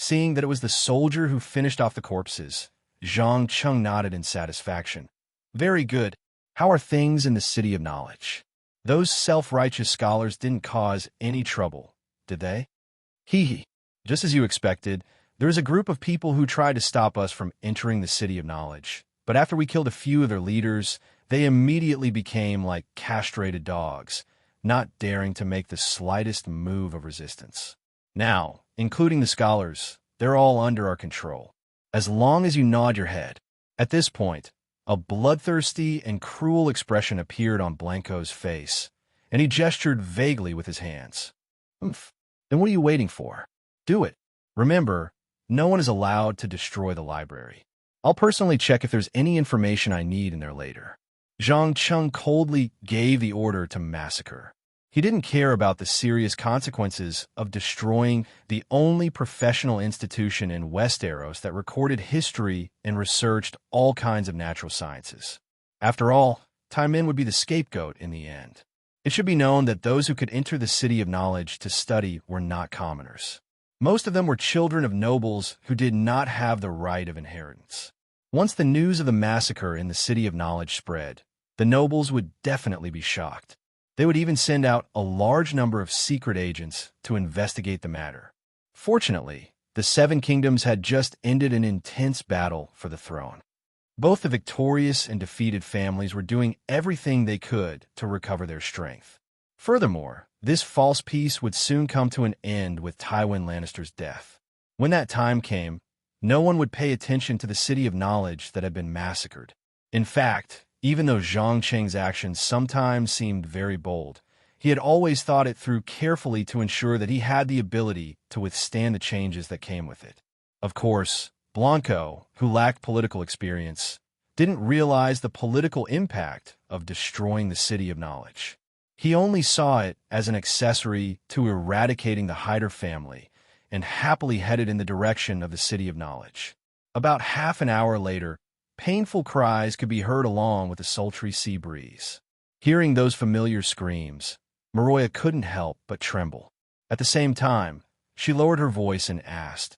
Seeing that it was the soldier who finished off the corpses, Zhang Cheng nodded in satisfaction. Very good. How are things in the City of Knowledge? Those self-righteous scholars didn't cause any trouble, did they? Hee hee. Just as you expected, there is a group of people who tried to stop us from entering the City of Knowledge, but after we killed a few of their leaders, they immediately became like castrated dogs, not daring to make the slightest move of resistance. Now, including the scholars, they're all under our control. As long as you nod your head. At this point, a bloodthirsty and cruel expression appeared on Blanco's face, and he gestured vaguely with his hands. Oomph. Then what are you waiting for? Do it. Remember, no one is allowed to destroy the library. I'll personally check if there's any information I need in there later. Zhang Cheng coldly gave the order to massacre. He didn't care about the serious consequences of destroying the only professional institution in Westeros that recorded history and researched all kinds of natural sciences. After all, Taimin would be the scapegoat in the end. It should be known that those who could enter the City of Knowledge to study were not commoners. Most of them were children of nobles who did not have the right of inheritance. Once the news of the massacre in the City of Knowledge spread, the nobles would definitely be shocked. They would even send out a large number of secret agents to investigate the matter. Fortunately, the Seven Kingdoms had just ended an intense battle for the throne. Both the victorious and defeated families were doing everything they could to recover their strength. Furthermore, this false peace would soon come to an end with Tywin Lannister's death. When that time came, no one would pay attention to the City of Knowledge that had been massacred. In fact, even though Zhang Cheng's actions sometimes seemed very bold, he had always thought it through carefully to ensure that he had the ability to withstand the changes that came with it. Of course, Blanco, who lacked political experience, didn't realize the political impact of destroying the City of Knowledge. He only saw it as an accessory to eradicating the Hyder family and happily headed in the direction of the City of Knowledge. About half an hour later, painful cries could be heard along with the sultry sea breeze. Hearing those familiar screams, Maroya couldn't help but tremble. At the same time, she lowered her voice and asked,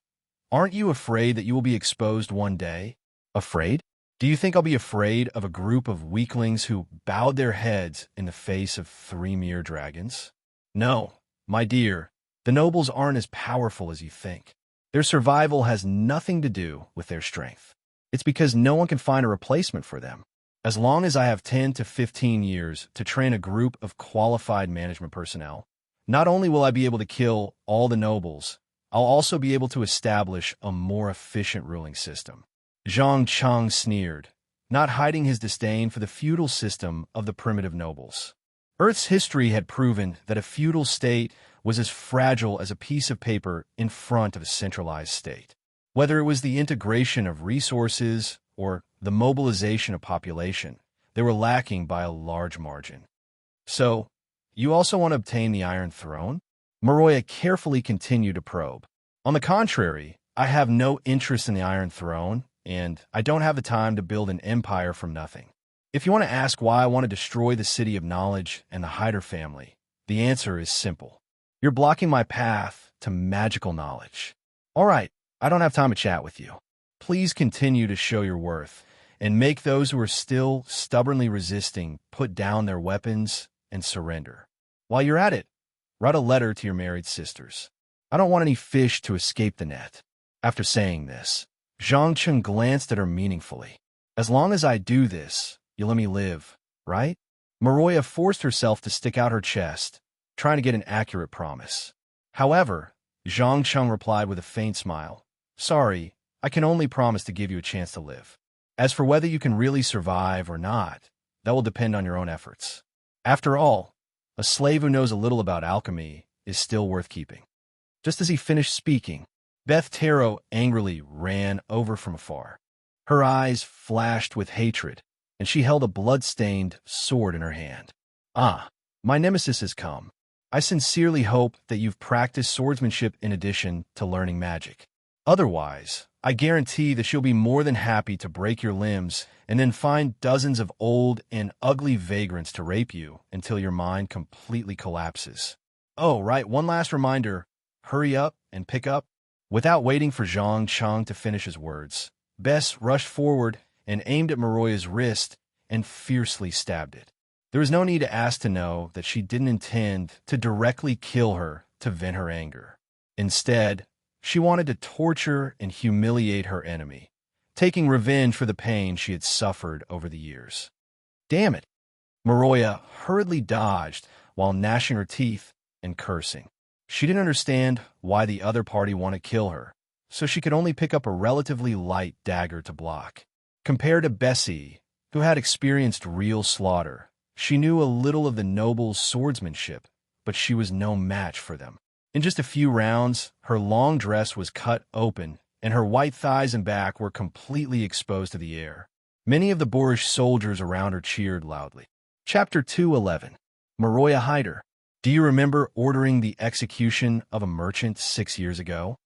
"Aren't you afraid that you will be exposed one day?" Afraid? Do you think I'll be afraid of a group of weaklings who bowed their heads in the face of 3 mere dragons? No, my dear, the nobles aren't as powerful as you think. Their survival has nothing to do with their strength. It's because no one can find a replacement for them. As long as I have 10 to 15 years to train a group of qualified management personnel, not only will I be able to kill all the nobles, I'll also be able to establish a more efficient ruling system. Zhang Cheng sneered, not hiding his disdain for the feudal system of the primitive nobles. Earth's history had proven that a feudal state was as fragile as a piece of paper in front of a centralized state. Whether it was the integration of resources or the mobilization of population, they were lacking by a large margin. So, you also want to obtain the Iron Throne? Maroya carefully continued to probe. On the contrary, I have no interest in the Iron Throne, and I don't have the time to build an empire from nothing. If you want to ask why I want to destroy the City of Knowledge and the Hyder family, the answer is simple. You're blocking my path to magical knowledge. All right, I don't have time to chat with you. Please continue to show your worth and make those who are still stubbornly resisting put down their weapons and surrender. While you're at it, write a letter to your married sisters. I don't want any fish to escape the net. After saying this, Zhang Cheng glanced at her meaningfully. As long as I do this, you'll let me live, right? Maroya forced herself to stick out her chest, trying to get an accurate promise. However, Zhang Cheng replied with a faint smile. Sorry, I can only promise to give you a chance to live. As for whether you can really survive or not, that will depend on your own efforts. After all, a slave who knows a little about alchemy is still worth keeping. Just as he finished speaking, Beth Tarot angrily ran over from afar. Her eyes flashed with hatred, and she held a blood-stained sword in her hand. Ah, my nemesis has come. I sincerely hope that you've practiced swordsmanship in addition to learning magic. Otherwise, I guarantee that she'll be more than happy to break your limbs and then find dozens of old and ugly vagrants to rape you until your mind completely collapses. Oh, right, one last reminder. Hurry up and pick up Without waiting for Zhang Chang to finish his words, Bess rushed forward and aimed at Maroya's wrist and fiercely stabbed it. There was no need to ask to know that she didn't intend to directly kill her to vent her anger. Instead, she wanted to torture and humiliate her enemy, taking revenge for the pain she had suffered over the years. Damn it! Maroya hurriedly dodged while gnashing her teeth and cursing. She didn't understand why the other party wanted to kill her, so she could only pick up a relatively light dagger to block. Compared to Bessie, who had experienced real slaughter, she knew a little of the noble's swordsmanship, but she was no match for them. In just a few rounds, her long dress was cut open, and her white thighs and back were completely exposed to the air. Many of the boorish soldiers around her cheered loudly. Chapter 211. Maroya Hyder. Do you remember ordering the execution of a merchant 6 years ago?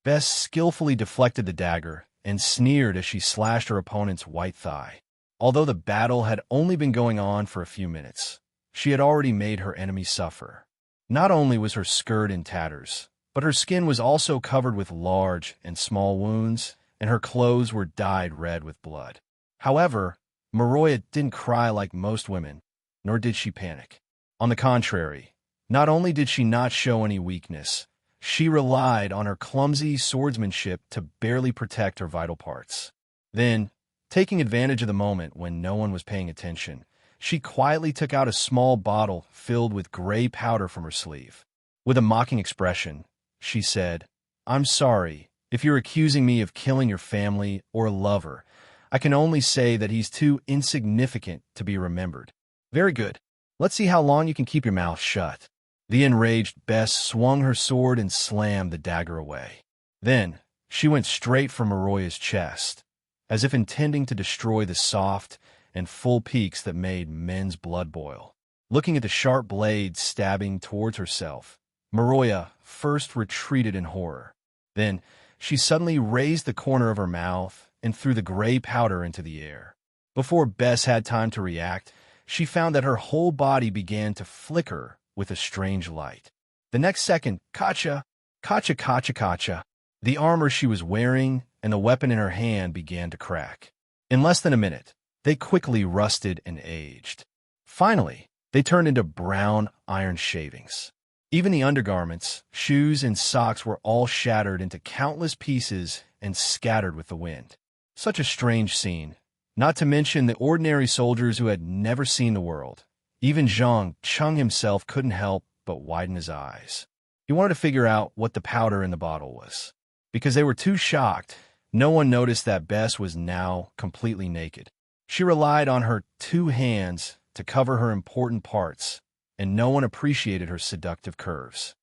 Bess skillfully deflected the dagger and sneered as she slashed her opponent's white thigh. Although the battle had only been going on for a few minutes, she had already made her enemy suffer. Not only was her skirt in tatters, but her skin was also covered with large and small wounds, and her clothes were dyed red with blood. However, Maroya didn't cry like most women, nor did she panic. On the contrary, not only did she not show any weakness, she relied on her clumsy swordsmanship to barely protect her vital parts. Then, taking advantage of the moment when no one was paying attention, she quietly took out a small bottle filled with gray powder from her sleeve. With a mocking expression, she said, "I'm sorry if you're accusing me of killing your family or lover. I can only say that he's too insignificant to be remembered." Very good. Let's see how long you can keep your mouth shut. The enraged Bess swung her sword and slammed the dagger away. Then, she went straight for Maroya's chest, as if intending to destroy the soft and full peaks that made men's blood boil. Looking at the sharp blade stabbing towards herself, Maroya first retreated in horror. Then, she suddenly raised the corner of her mouth and threw the gray powder into the air. Before Bess had time to react, she found that her whole body began to flicker with a strange light. The next second, kacha, kacha, kacha, kacha. The armor she was wearing and the weapon in her hand began to crack. In less than a minute, they quickly rusted and aged. Finally, they turned into brown iron shavings. Even the undergarments, shoes, and socks were all shattered into countless pieces and scattered with the wind. Such a strange scene, not to mention the ordinary soldiers who had never seen the world. Even Zhang Chang himself couldn't help but widen his eyes. He wanted to figure out what the powder in the bottle was. Because they were too shocked, no one noticed that Bess was now completely naked. She relied on her 2 hands to cover her important parts, and no one appreciated her seductive curves.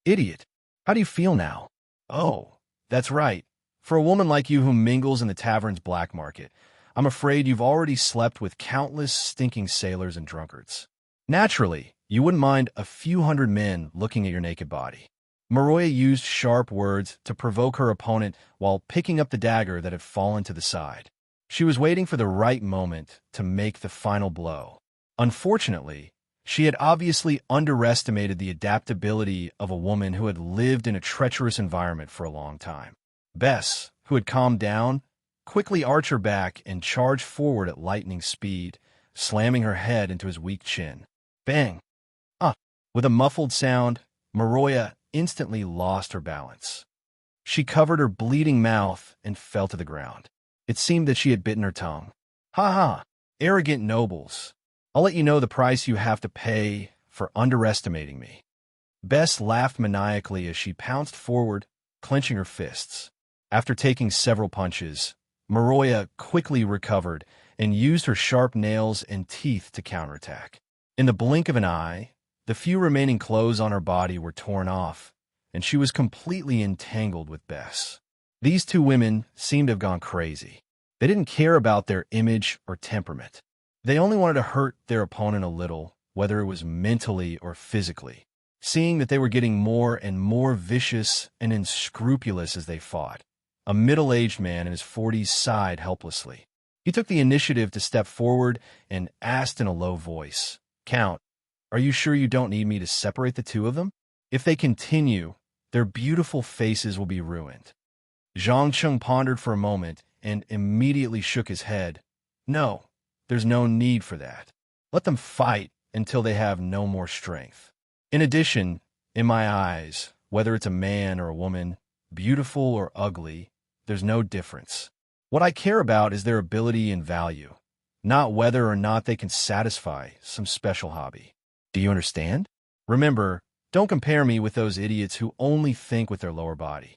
Idiot. How do you feel now? Oh, that's right. For a woman like you who mingles in the tavern's black market, I'm afraid you've already slept with countless stinking sailors and drunkards. Naturally, you wouldn't mind a few hundred men looking at your naked body. Maroya used sharp words to provoke her opponent while picking up the dagger that had fallen to the side. She was waiting for the right moment to make the final blow. Unfortunately, she had obviously underestimated the adaptability of a woman who had lived in a treacherous environment for a long time. Bess, who had calmed down, quickly arched her back and charged forward at lightning speed, slamming her head into his weak chin. Bang! With a muffled sound, Maroya instantly lost her balance. She covered her bleeding mouth and fell to the ground. It seemed that she had bitten her tongue. Ha ha! Arrogant nobles. I'll let you know the price you have to pay for underestimating me. Bess laughed maniacally as she pounced forward, clenching her fists. After taking several punches, Maroya quickly recovered and used her sharp nails and teeth to counterattack. In the blink of an eye, the few remaining clothes on her body were torn off, and she was completely entangled with Bess. These 2 women seemed to have gone crazy. They didn't care about their image or temperament. They only wanted to hurt their opponent a little, whether it was mentally or physically. Seeing that they were getting more and more vicious and unscrupulous as they fought, a middle-aged man in his 40s sighed helplessly. He took the initiative to step forward and asked in a low voice, "Count, are you sure you don't need me to separate the 2 of them? If they continue, their beautiful faces will be ruined. Zhang Cheng pondered for a moment and immediately shook his head. No, there's no need for that. Let them fight until they have no more strength. In addition, in my eyes, whether it's a man or a woman, beautiful or ugly, there's no difference. What I care about is their ability and value, not whether or not they can satisfy some special hobby. Do you understand? Remember, don't compare me with those idiots who only think with their lower body.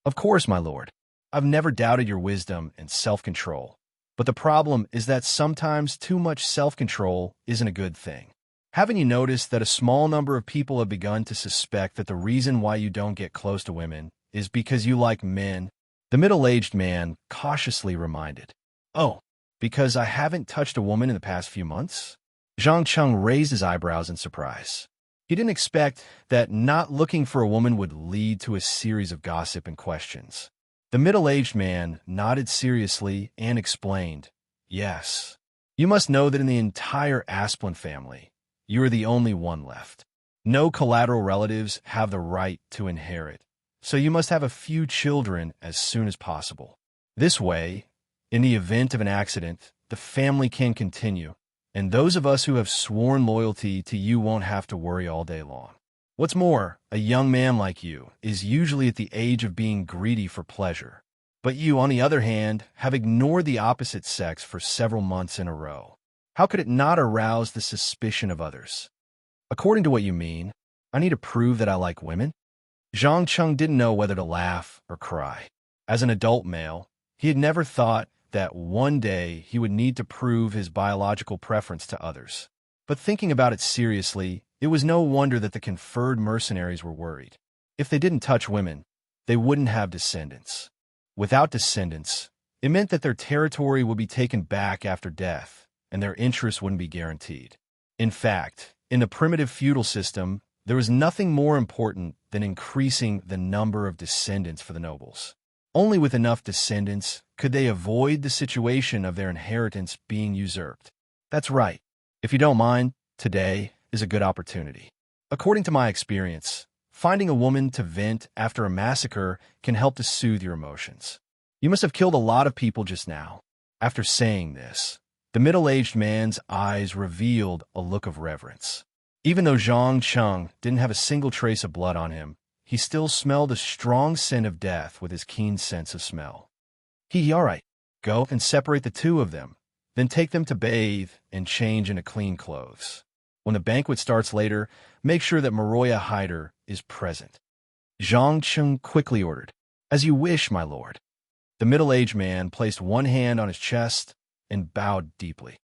Of course, my lord. I've never doubted your wisdom and self-control. But the problem is that sometimes too much self-control isn't a good thing. Haven't you noticed that a small number of people have begun to suspect that the reason why you don't get close to women is because you like men? The middle-aged man cautiously reminded. Oh, because I haven't touched a woman in the past few months? Zhang Cheng raised his eyebrows in surprise. He didn't expect that not looking for a woman would lead to a series of gossip and questions. The middle-aged man nodded seriously and explained, Yes, you must know that in the entire Asplin family, you are the only one left. No collateral relatives have the right to inherit, so you must have a few children as soon as possible. This way, in the event of an accident, the family can continue, and those of us who have sworn loyalty to you won't have to worry all day long. What's more, a young man like you is usually at the age of being greedy for pleasure. But you, on the other hand, have ignored the opposite sex for several months in a row. How could it not arouse the suspicion of others? According to what you mean, I need to prove that I like women? Zhang Cheng didn't know whether to laugh or cry. As an adult male, he had never thought that one day he would need to prove his biological preference to others. But thinking about it seriously, it was no wonder that the conferred mercenaries were worried. If they didn't touch women, they wouldn't have descendants. Without descendants, it meant that their territory would be taken back after death, and their interests wouldn't be guaranteed. In fact, in the primitive feudal system, there was nothing more important than increasing the number of descendants for the nobles. Only with enough descendants could they avoid the situation of their inheritance being usurped. That's right. If you don't mind, today is a good opportunity. According to my experience, finding a woman to vent after a massacre can help to soothe your emotions. You must have killed a lot of people just now. After saying this, the middle-aged man's eyes revealed a look of reverence. Even though Zhang Cheng didn't have a single trace of blood on him, he still smelled a strong scent of death with his keen sense of smell. All right, go and separate the two of them, then take them to bathe and change into clean clothes. When the banquet starts later, make sure that Maroya Hyder is present. Zhang Cheng quickly ordered, As you wish, my lord. The middle-aged man placed one hand on his chest and bowed deeply.